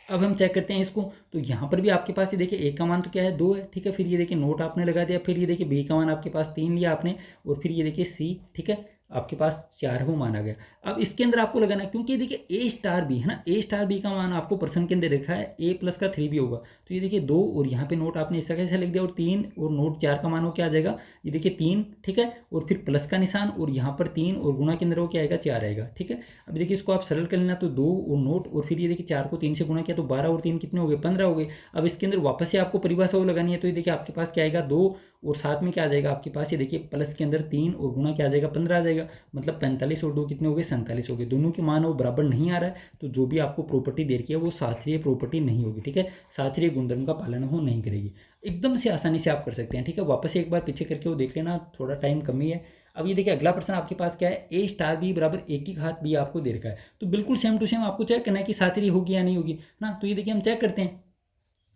अब हम चेक करते हैं इसको, तो यहाँ पर भी आपके पास ये देखिए ए का मान तो क्या है, 2 है। ठीक है, फिर ये देखिए नोट आपने लगा दिया, फिर ये देखिए बी का मान आपके पास 3 लिया आपने, और फिर ये देखिए सी, ठीक है, आपके पास 4 को मान आ गया। अब इसके अंदर आपको लगाना है, क्योंकि देखिए ए स्टार बी है ना, ए स्टार बी का मान आपको प्रश्न के अंदर देखा है a प्लस का 3b होगा। तो ये देखिए 2, और यहाँ पे नोट आपने इसका कैसे लिख दिया, और 3, और नोट 4 का मान हो क्या आ जाएगा, ये देखिए 3, ठीक है, और फिर प्लस का निशान, और यहाँ पर 3, और गुणा के अंदर वो क्या आएगा, 4 आएगा। ठीक है, अब देखिए इसको आप सरल कर लेना, तो 2 और नोट, और फिर ये देखिए 4 को 3 से गुणा किया तो 12 और 3 कितने हो गए, 15 हो गए। अब इसके अंदर वापस से आपको परिभाषा वो लगानी है, तो ये देखिए आपके पास क्या आएगा, 2, और साथ में क्या आ जाएगा आपके पास, ये देखिए प्लस के अंदर 3, और गुणा क्या आ जाएगा, 15 आ जाएगा, मतलब 45 और 2 कितने हो गए, 47 हो गए। दोनों के मान वो बराबर नहीं आ रहा है, तो जो भी आपको प्रॉपर्टी दे रखी है वो शास्त्रीय प्रॉपर्टी नहीं होगी। ठीक है, शास्त्रीय गुणधर्म का पालन हो नहीं करेगी। एकदम से आसानी से आप कर सकते हैं। ठीक है, वापस से एक बार पीछे करके वो देख लेना, थोड़ा टाइम कमी है। अब ये देखिए अगला प्रश्न आपके पास क्या है, a स्टार b बराबर a² आपको दे रखा है। तो बिल्कुल सेम टू सेम आपको चेक करना है कि शास्त्रीय होगी या नहीं होगी ना। तो ये देखिए हम चेक करते हैं,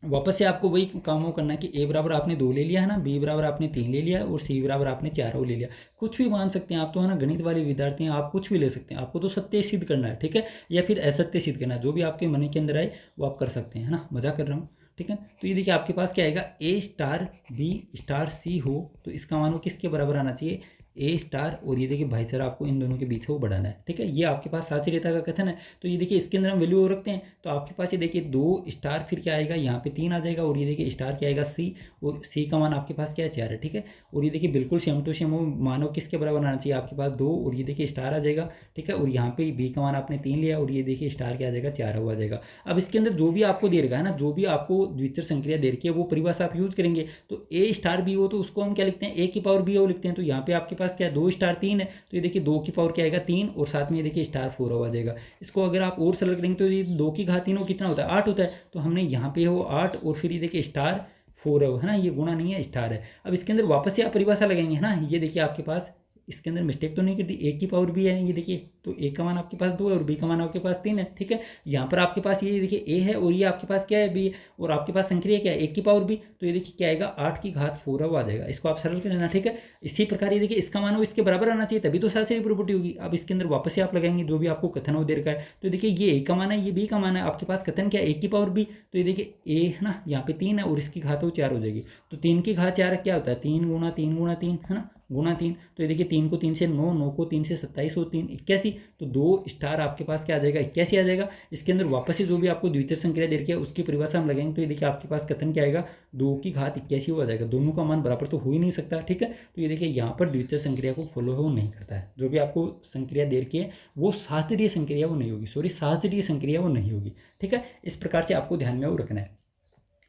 वापस से आपको वही काम हो करना है कि a बराबर आपने 2 ले लिया है ना, b बराबर आपने 3 ले लिया, और c बराबर आपने 4 ले लिया। कुछ भी मान सकते हैं आप, तो है ना गणित वाले विद्यार्थी हैं, आप कुछ भी ले सकते हैं। आपको तो सत्य सिद्ध करना है, ठीक है, या फिर असत्य सिद्ध करना है, जो भी आपके मन के अंदर आए वो आप कर सकते हैं, है ना, मजा कर रहा हूँ। ठीक है, तो ये देखिए आपके पास क्या आएगा, a star b star c हो तो इसका मान वो किसके बराबर आना चाहिए, ए स्टार, और ये देखिए भाईचारा आपको इन दोनों के बीच वो बढ़ाना है। ठीक है, ये आपके पास शास्त्रीयता का कथन है। तो ये देखिए इसके अंदर हम वैल्यू रखते हैं, तो आपके पास ये देखिए 2 स्टार, फिर क्या आएगा यहाँ पे 3 आ जाएगा, और ये देखिए स्टार क्या आएगा सी, और सी का मान आपके पास क्या है, 4 है। ठीक है, और ये देखिए बिल्कुल सेम टू सेम वो मानो किसके बराबर आना चाहिए, आपके पास 2, और ये देखिए स्टार आ जाएगा। ठीक है, और यहाँ पे बी का मान आपने 3 लिया, और ये देखिए स्टार क्या आ जाएगा, 4 आ जाएगा। अब इसके अंदर जो भी आपको दे रखा है ना, जो भी आपको द्वितीय संक्रिया दे रखी है वो परिभाषा आप यूज करेंगे। तो ए स्टार बी हो तो उसको हम क्या लिखते हैं, a की पावर b हो लिखते हैं। तो यहाँ पे आपके पास क्या है, 2 स्टार 3 है, तो ये देखिए 2 की पावर क्या आएगा, 3, और साथ में ये देखिए स्टार 4 आ जाएगा। इसको अगर आप और सरल करेंगे तो ये 2 की घात 3 कितना होता है, 8 होता है। तो हमने यहाँ पे वो 8, और फिर ये देखिए स्टार 4 है ना, ये गुणा नहीं है, स्टार है। अब इसके अंदर वापस से आप परिभाषा लगाएंगे, है ना, ये देखिए आपके पास इसके अंदर मिस्टेक तो नहीं करती, a की पावर b है, ये देखिए, तो a का मान आपके पास 2 है, और b का मान आपके पास 3 है। ठीक है, यहाँ पर आपके पास ये देखिए a है, और ये आपके पास क्या है, b है, और आपके पास संक्रिया क्या है, a की पावर b, तो ये देखिए क्या आएगा, 8 की घात 4 आ जाएगा। इसको आप सरल कर लेना। ठीक है, इसी प्रकार ये देखिए इसका मान वो इसके बराबर आना चाहिए, तभी तो शास्त्रीय प्रॉपर्टी होगी। अब इसके अंदर वापस से आप लगाएंगे जो भी आपको कथन हो दे रखा है, तो देखिए ये a का मान है, ये b का मान है, आपके पास कथन क्या है, a की पावर b, तो ये देखिए a है ना, यहाँ पे 3 है, और इसकी घात वो 4 हो जाएगी। तो 3 की घात 4 क्या होता है, 3 गुणा 3 गुणा 3, है ना, गुणा 3। तो ये देखिए 3 को 3 से 9, 9 को 3 से 27, और 3 81, तो 2 स्टार आपके पास क्या आ जाएगा, 81 आ जाएगा। इसके अंदर वापस से जो भी आपको द्वितीय संक्रिया दे रखी है उसकी परिभाषा हम लगाएंगे, तो ये देखिए आपके पास कथन क्या आएगा, 2 की घात 81 हो जाएगा। दोनों का मान बराबर तो हो ही नहीं सकता, ठीक है। तो ये देखिए यहाँ पर द्वितीय संक्रिया को फॉलो वो नहीं करता है। जो भी आपको संक्रिया दे रखी है वो शास्त्रीय संक्रिया वो नहीं होगी, शास्त्रीय संक्रिया वो नहीं होगी, ठीक है। इस प्रकार से आपको ध्यान में वो रखना है।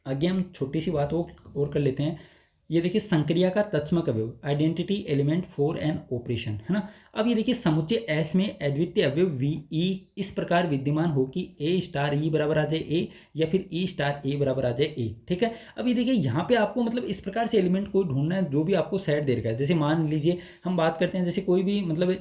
आगे हम छोटी सी बात और कर लेते हैं। ये देखिए संक्रिया का तत्समक अवयव, identity element for an operation, है ना। अब ये देखिए समुच्चय एस में अद्वितीय अवयव वी ई इस प्रकार विद्यमान हो कि ए स्टार ई बराबर आ जाए ए, या फिर ई स्टार ए बराबर आ जाए ए, ठीक है। अब ये देखिए यहाँ पे आपको मतलब इस प्रकार से एलिमेंट को ढूंढना है जो भी आपको सेट दे रखा है। जैसे मान लीजिए हम बात करते हैं, जैसे कोई भी मतलब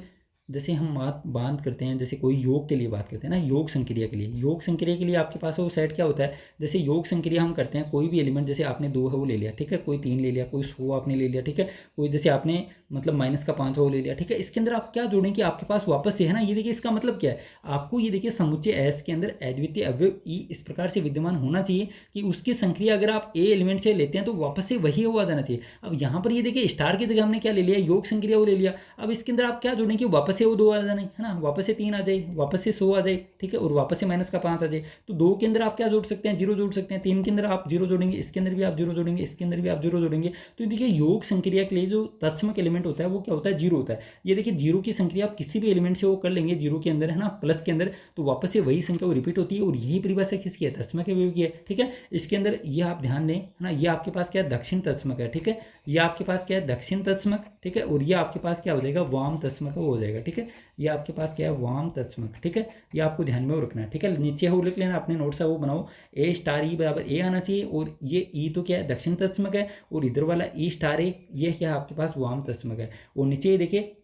जैसे हम बात करते हैं, जैसे कोई योग के लिए बात करते हैं ना, योग संक्रिया के लिए, योग संक्रिया के लिए आपके पास वो सेट क्या होता है। जैसे योग संक्रिया हम करते हैं, कोई भी एलिमेंट जैसे आपने 2 है वो ले लिया, ठीक है, कोई 3 ले लिया, कोई 100 आपने ले लिया, ठीक है, कोई जैसे आपने मतलब माइनस का 5 वो ले लिया, ठीक है। इसके अंदर आप क्या जोड़ें कि आपके पास वापस से है ना, ये देखिए इसका मतलब क्या है, आपको ये देखिए समुच्चय एस के अंदर अद्वितीय अवयव ई इस प्रकार से विद्यमान होना चाहिए कि उसकी संक्रिया अगर आप ए एलिमेंट से लेते हैं तो वापस से वही हो आ जाना चाहिए। अब यहाँ पर ये देखिए स्टार की जगह हमने क्या ले लिया, योग संक्रिया वो ले लिया। अब इसके अंदर आप क्या जोड़ें कि वापस से वो 2 आ जाना है ना, वापस से 3 आ जाए, वापस से 100 आ जाए, ठीक है, और वापस से माइनस का 5 आ जाए। तो 2 के अंदर आप क्या जोड़ सकते हैं, 0 जोड़ सकते हैं। 3 के अंदर आप 0 जोड़ेंगे, इसके अंदर भी आप 0 जोड़ेंगे, इसके अंदर भी आप 0 जोड़ेंगे। तो देखिए योग संक्रिया के लिए जो तत्समक एलिमेंट होता है वो क्या होता है, 0 होता है। ये देखिए 0 की संक्रिया आप किसी भी एलिमेंट से वो कर लेंगे 0 के अंदर, है ना, प्लस के अंदर, तो वापस से वही संख्या वो रिपीट होती है। और यही परिभाषा किसकी है, तत्समक अवयव की है, ठीक है। इसके अंदर ये आप ध्यान दें, है ना, ये आपके पास क्या है, दक्षिण तत्समक है, ठीक है। ये आपके पास क्या है, दक्षिण तत्समक, ठीक है। और ये आपके पास क्या हो जाएगा, वाम तत्समक हो जाएगा, ठीक है। ये आपके पास क्या है, वाम तत्समक, ठीक है। ये आपको ध्यान में रखना है, ठीक है। नीचे वो लिख लेना अपने नोट्स है वो बनाओ, ए स्टार ई बराबर ए आना चाहिए। और ये ई तो क्या है, दक्षिण तत्समक है, और इधर वाला ई स्टार ए ये क्या है आपके पास, वाम तत्समक है। और नीचे ये देखिए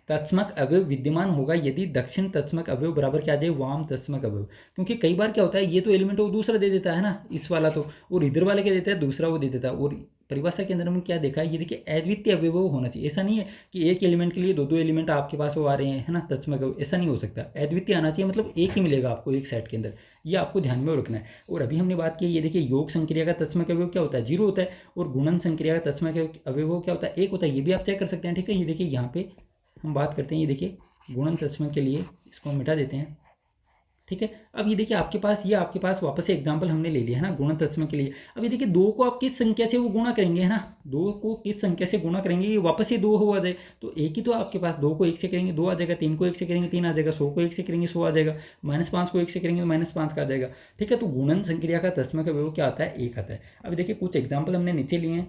तत्समक अवयव विद्यमान होगा यदि दक्षिण तत्समक अवयव बराबर क्या आ जाए, वाम तत्समक अवयव। क्योंकि कई बार क्या होता है, ये तो एलिमेंट वो दूसरा दे देता है ना, इस वाला तो, और इधर वाले क्या देता है, दूसरा वो दे देता है। और परिभाषा के अंदर हमने क्या देखा है, ये देखिए अद्वितीय अवयव होना चाहिए। ऐसा नहीं है कि एक एलिमेंट के लिए 2 एलिमेंट आपके पास वो आ रहे हैं, है ना, तत्समक अवयव, ऐसा नहीं हो सकता। अद्वितीय आना चाहिए, मतलब एक ही मिलेगा आपको एक सेट के अंदर, ये आपको ध्यान में रखना है। और अभी हमने बात की, ये देखिए योग संक्रिया का तत्समक अवयव क्या होता है, 0 होता है। और गुणन संक्रिया का तत्समक अवयव क्या होता है, 1 होता है। ये भी आप चेक कर सकते हैं, ठीक है। ये देखिए यहाँ पे हम बात करते हैं, ये देखिए गुणन तत्समक के लिए इसको हम मिटा देते हैं, ठीक है। अब ये देखिए आपके पास, ये आपके पास वापस से एग्जांपल हमने ले लिया है ना गुणन तत्समक के लिए। अब ये देखिए 2 को आप किस संख्या से वो गुणा करेंगे, है ना, 2 को किस संख्या से गुणा करेंगे, ये वापस से 2 हो आ जाए। तो एक ही तो आपके पास, 2 को 1 से करेंगे 2 आ जाएगा, 3 को 1 से करेंगे 3 आ जाएगा, 100 को 1 से करेंगे 100 आ जाएगा, -5 को 1 से करेंगे तो -5 का आ जाएगा, ठीक है। तो गुणन संक्रिया का तत्समक अवयव क्या आता है, 1 आता है। अब देखिए कुछ एग्जाम्पल हमने नीचे लिए हैं।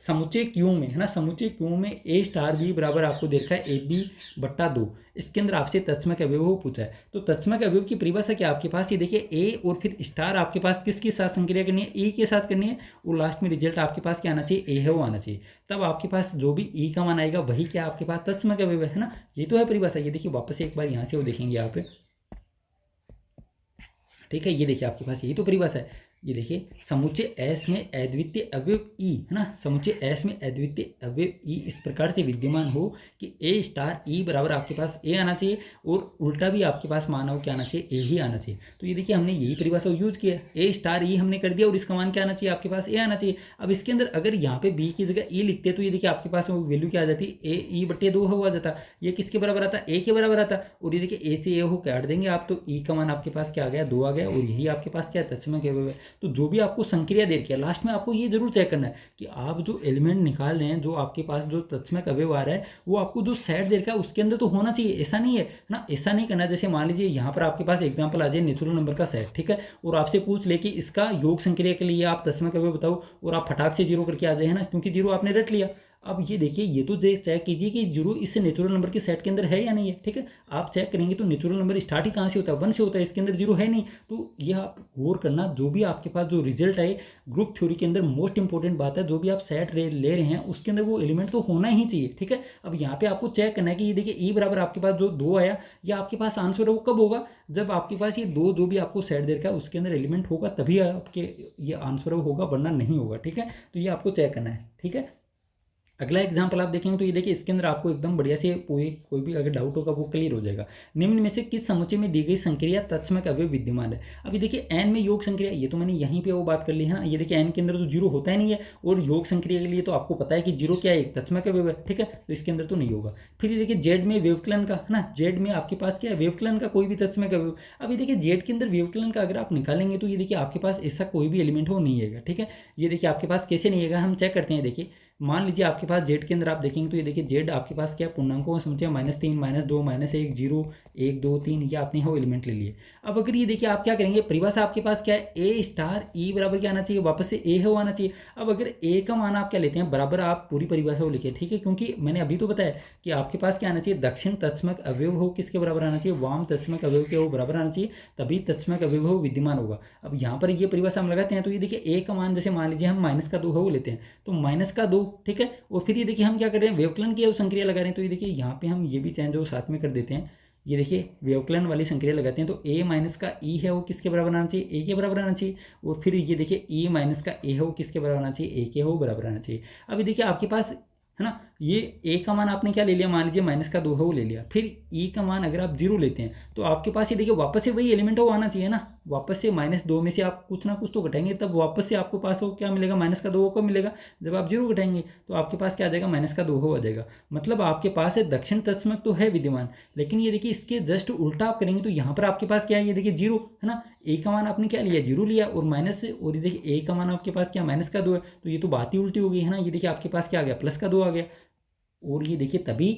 समुच्चय क्यू में, है ना, समुच्चय क्यू में ए स्टार बी बराबर आपको देखा है ए बी बट्टा 2। इसके अंदर आपसे तत्समक अवयव पूछा है, तो तत्समक अवयव की परिभाषा क्या आपके पास, ये देखिए ए और फिर स्टार आपके पास किसके साथ संक्रिया करनी है, ई के साथ करनी है। और लास्ट में रिजल्ट आपके पास क्या आना चाहिए, ए है वो आना चाहिए। तब आपके पास जो भी ई का मान आएगा वही क्या आपके पास तत्समक अवयव है ना, ये तो है परिभाषा। ये देखिए वापस एक बार यहाँ से वो देखेंगे यहाँ पे, ठीक है। ये देखिए आपके पास यही तो परिभाषा है। ये देखिए समुच्चय एस में अद्वितीय अवयव ई, है ना, समुच्चय एस में अद्वितीय अवयव ई इस प्रकार से विद्यमान हो कि ए स्टार ई बराबर आपके पास ए आना चाहिए, और उल्टा भी आपके पास मान हो क्या आना चाहिए, ए ही आना चाहिए। तो ये देखिए हमने यही परिभाषा यूज किया, ए स्टार ई हमने कर दिया, और इसका मान क्या आना चाहिए आपके पास, ए आना चाहिए। अब इसके अंदर अगर यहाँ पे बी की जगह ई लिखते तो ये देखिए आपके पास वैल्यू क्या आ जाती, ए ई बट्टे 2 हुआ जाता। ये किसके बराबर आता, ए के बराबर आता। और ये देखिए ए से ए हो काट देंगे आप, तो ई का मान आपके पास क्या आ गया, 2 आ गया। और यही आपके पास क्या तत्समक अवयव है। तो जो भी आपको संक्रिया दे रखी है, लास्ट में आपको ये जरूर चेक करना है कि आप जो एलिमेंट निकाल रहे हैं, जो आपके पास जो तत्समक अवयव आ रहा है, वो आपको जो सेट दे रखा है उसके अंदर तो होना चाहिए। ऐसा नहीं है ना, ऐसा नहीं करना। जैसे मान लीजिए यहाँ पर आपके पास एग्जांपल आ जाए नेचुरल नंबर का सेट, ठीक है, और आपसे पूछ ले कि इसका योग संक्रिया के लिए आप तत्समक अवयव बताओ, और आप फटाक से 0 करके आ जाए, है ना, क्योंकि 0 आपने रट लिया। अब ये देखिए, ये तो चेक कीजिए कि 0 इस नेचुरल नंबर के सेट के अंदर है या नहीं है, ठीक है। आप चेक करेंगे तो नेचुरल नंबर स्टार्ट ही कहाँ से होता है, 1 से होता है, इसके अंदर 0 है नहीं। तो ये आप गौर करना, जो भी आपके पास जो रिजल्ट आए ग्रुप थ्योरी के अंदर, मोस्ट इंपॉर्टेंट बात है, जो भी आप सेट ले रहे हैं उसके अंदर वो एलिमेंट तो होना ही चाहिए, ठीक है। अब यहाँ पे आपको चेक करना है कि ये देखिए ई बराबर आपके पास जो 2 आया, ये आपके पास आंसर है वो कब होगा, जब आपके पास ये 2 जो भी आपको सेट दे रखा है उसके अंदर एलिमेंट होगा, तभी आपके ये आंसर होगा, वरना नहीं होगा, ठीक है। तो ये आपको चेक करना है, ठीक है। अगला एग्जाम्पल आप देखेंगे तो ये देखिए इसके अंदर आपको एकदम बढ़िया से कोई भी अगर डाउट होगा वो क्लियर हो जाएगा। निम्न में से किस समुच्चय में दी गई संक्रिया तत्समक अवयव विद्यमान है। अभी देखिए एन में योग संक्रिया, ये तो मैंने यहीं पे वो बात कर ली है ना। ये देखिए एन के अंदर तो जीरो होता ही नहीं है, और योग संक्रिया के लिए तो आपको पता है कि जीरो क्या है, एक तत्समक अवयव है, ठीक है, तो इसके अंदर तो नहीं होगा। फिर ये देखिए जेड में वेवकलन का है ना, जेड में आपके पास क्या है, वेवकलन का कोई भी तत्समक अवयव। अभी देखिए जेड के अंदर वेवकलन का अगर आप निकालेंगे तो ये देखिए आपके पास ऐसा कोई भी एलिमेंट हो नहीं है, ठीक है। ये देखिए आपके पास कैसे नहीं है, हम चेक करते हैं। देखिए मान लीजिए आपके पास जेड के अंदर आप देखेंगे तो ये देखिए जेड आपके पास क्या पूर्णांकों का समुच्चय -3 -2 -1 0 1 2 3, ये आपने वो एलिमेंट ले लिए। अब अगर ये देखिए आप क्या करेंगे, परिभाषा आपके पास क्या है, ए स्टार ई बराबर क्या आना चाहिए, वापस से ए है वो आना चाहिए। अब अगर ए का मान आप क्या लेते हैं, बराबर आप पूरी परिभाषा को लिखिए, ठीक है, क्योंकि मैंने अभी तो बताया कि आपके पास क्या आना चाहिए, दक्षिण तत्समक अवयव हो किसके बराबर आना चाहिए, वाम तत्समक अवयव के वो बराबर आना चाहिए, तभी तत्समक अवयव हो विद्यमान होगा। अब यहाँ पर ये परिभाषा हम लगाते हैं तो ये देखिए ए का मान जैसे मान लीजिए हम -2 है वो लेते हैं, तो -2, ठीक है। और फिर ये देखिए हम क्या कर रहे हैं, व्यवकलन की संक्रिया लगा रहे हैं, तो ये देखिए यहाँ पे हम ये भी चेंज हो साथ में कर देते हैं। ये देखिए व्यवकलन वाली संक्रिया लगाते हैं तो a माइनस का e है वो किसके बराबर आना चाहिए, a के बराबर आना चाहिए। और फिर ये देखिए e माइनस का a है वो किसके बराबर आना चाहिए, a के हो बराबर आना चाहिए। अभी देखिए आपके पास है ना, ये a का मान आपने क्या ले लिया, मान लीजिए -2 है वो ले लिया। फिर e का मान अगर आप 0 लेते हैं तो आपके पास ये देखिए वापस से वही एलिमेंट वो आना चाहिए ना, वापस से -2 में से आप कुछ ना कुछ तो घटाएंगे, तब वापस से आपको पास वो क्या मिलेगा, -2 को मिलेगा। जब आप 0 घटाएंगे तो आपके पास क्या आ जाएगा, -2 आ जाएगा। मतलब आपके पास दक्षिण तत्समक तो है विद्यमान, लेकिन ये देखिए इसके जस्ट उल्टा आप करेंगे तो यहाँ पर आपके पास क्या है, ये देखिए 0 है ना, ए का मान आपने क्या लिया, 0 लिया, और माइनस से, और ये देखिए ए का मान आपके पास क्या -2 है, तो ये तो बात ही उल्टी हो गई है ना। ये देखिए आपके पास क्या आ गया, +2 आ गया। और ये देखिए तभी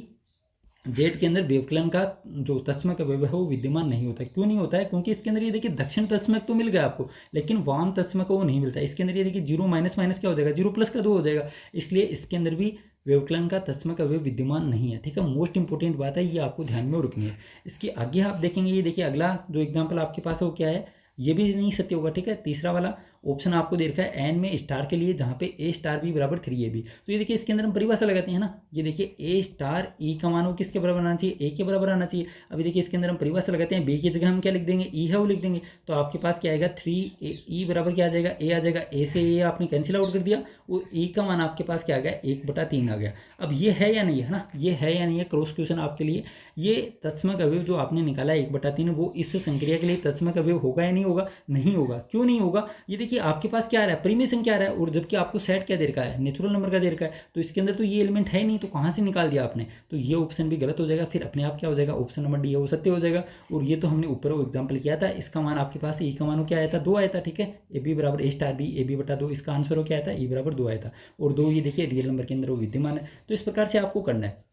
जेड के अंदर व्यवकलन का जो तत्समक अवयव है वो विद्यमान नहीं होता। क्यों नहीं होता है, क्योंकि इसके अंदर ये देखिए दक्षिण तत्समक तो मिल गया आपको, लेकिन वाम तत्समक वो नहीं मिलता। इसके अंदर ये देखिए 0 माइनस माइनस क्या हो जाएगा, 0 + 2 हो जाएगा, इसलिए इसके अंदर भी व्यवकलन का तत्समक अवयव विद्यमान नहीं है, ठीक है। मोस्ट इंपोर्टेंट बात है, ये आपको ध्यान में रखनी है। इसके आगे आप देखेंगे, ये देखिए अगला जो एग्जाम्पल आपके पास है वो क्या है, ये भी नहीं सत्य होगा, ठीक है। तीसरा वाला ऑप्शन आपको दे रखा है एन में स्टार के लिए, जहाँ पे ए स्टार बी बराबर 3ab। तो ये देखिए इसके अंदर हम परिभाषा लगाते हैं ना, ये देखिए ए स्टार ई का मान वो किसके बराबर आना चाहिए, ए के बराबर आना चाहिए। अभी देखिए इसके अंदर हम परिभाषा लगाते हैं, बी की जगह हम क्या लिख देंगे, ई है वो लिख देंगे, तो आपके पास क्या आएगा 3e बराबर क्या आ जाएगा, ए आ जाएगा। ए से ए आपने कैंसिल आउट कर दिया, और ई का मान आपके पास क्या आ गया, 1/3 आ गया। अब ये है या नहीं है ना, ये है या नहीं है, क्रॉस क्वेश्चन आपके लिए। ये तत्समक अवयव जो आपने निकाला है 1/3, वो इस संक्रिया के लिए तत्समक अवयव होगा या नहीं होगा, नहीं होगा। क्यों नहीं होगा, ये देखिए आपके पास क्या आ रहा है, प्रीमेसन क्या आ रहा है, और जबकि आपको सेट क्या दे रखा है, नेचुरल नंबर का दे रखा है, तो इसके अंदर तो ये एलिमेंट है नहीं, तो कहाँ से निकाल दिया आपने, तो ये ऑप्शन भी गलत हो जाएगा। फिर अपने आप क्या हो जाएगा, ऑप्शन नंबर डी है वो सत्य हो जाएगा। और ये तो हमने ऊपर वो एग्जाम्पल किया था, इसका मान आपके पास ई का मान क्या आया था, 2 आया था, ठीक है। ए बी बराबर ए स्टार बी, AB/2, इसका आंसर हो क्या आया था, ई बराबर 2 आया था, और 2 ये देखिए रियल नंबर के अंदर वो विद्यमान है। तो इस प्रकार से आपको करना है।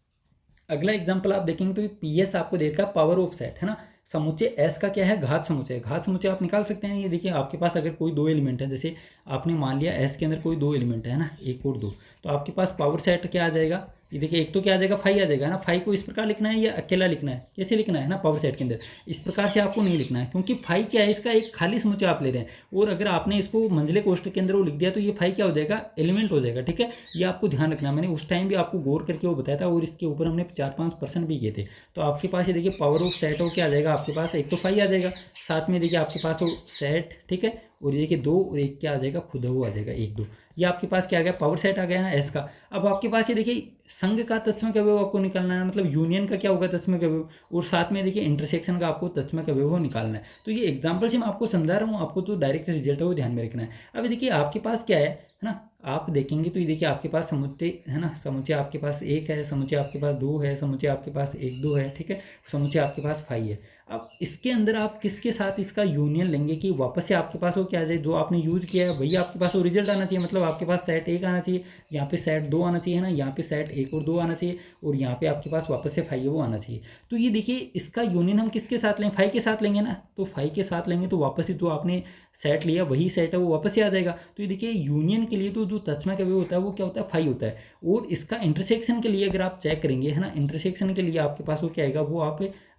अगला एग्जाम्पल आप देखेंगे तो PS आपको दे रखा है पावर ऑफ सेट, है ना। समुच्चय S का क्या है, घात समुच्चय। घात समुच्चय आप निकाल सकते हैं। ये देखिए आपके पास अगर कोई 2 एलिमेंट है, जैसे आपने मान लिया S के अंदर कोई 2 एलिमेंट है ना, 1 और 2, तो आपके पास पावर सेट क्या आ जाएगा, ये देखिए एक तो क्या आ जाएगा, 5 आ जाएगा ना। 5 को इस प्रकार लिखना है या अकेला लिखना है, कैसे लिखना है ना, पावर सेट के अंदर इस प्रकार से आपको नहीं लिखना है, क्योंकि 5 क्या है, इसका एक खाली समुच्चय आप ले रहे हैं, और अगर आपने इसको मंझले कोष्ठक के अंदर वो लिख दिया तो ये 5 क्या हो जाएगा, एलिमेंट हो जाएगा, ठीक है। ये आपको ध्यान रखना, मैंने उस टाइम भी आपको गौर करके वो बताया था, और इसके ऊपर हमने 4-5% भी किए थे। तो आपके पास ये देखिए पावर ऑफ सेट हो क्या आ जाएगा, आपके पास एक तो 5 आ जाएगा, साथ में देखिए आपके पास वो सेट, ठीक है, और ये देखिए 2 और 1 क्या आ जाएगा, खुद वो आ जाएगा 1 2, ये आपके पास क्या आ गया, पावर सेट आ गया ना एस का। अब आपके पास ये देखिए संघ का तत्समक अवयव आपको निकालना है, मतलब यूनियन का क्या होगा तत्समक अवयव, और साथ में देखिए इंटरसेक्शन का आपको तत्समक अवयव निकालना है। तो ये एग्जांपल से मैं आपको समझा रहा हूँ, आपको तो डायरेक्ट रिजल्ट है वो ध्यान में रखना है। अभी देखिए आपके पास क्या है ना, आप देखेंगे तो ये देखिए आपके पास समुच्चय है ना, समुच्चय आपके पास 1 है, समुच्चय आपके पास 2 है, समुच्चय आपके पास 1 2 है, ठीक है, समुच्चय आपके पास 5 है। अब इसके अंदर आप किसके साथ इसका यूनियन लेंगे कि वापस से आपके पास वो क्या आ जाए, जो आपने यूज किया है वही आपके पास वो रिजल्ट आना चाहिए। मतलब आपके पास सेट 1 आना चाहिए, यहाँ पे सेट 2 आना चाहिए, है ना, यहाँ पे सेट 1 और 2 आना चाहिए, और यहाँ पे आपके पास वापस से 5 है वो आना चाहिए। तो ये देखिए इसका यूनियन हम किसके साथ लें, 5 के साथ लेंगे ना, तो 5 के साथ लेंगे तो वापस से जो आपने सेट लिया वही सेट है वो वापस से आ जाएगा। तो ये देखिए यूनियन के लिए तो जो तत्समक अवयव होता है वो क्या होता है, 5 होता है। और इसका इंटरसेक्शन के लिए अगर आप चेक करेंगे, है ना, इंटरसेक्शन के लिए आपके पास वो क्या आएगा, वो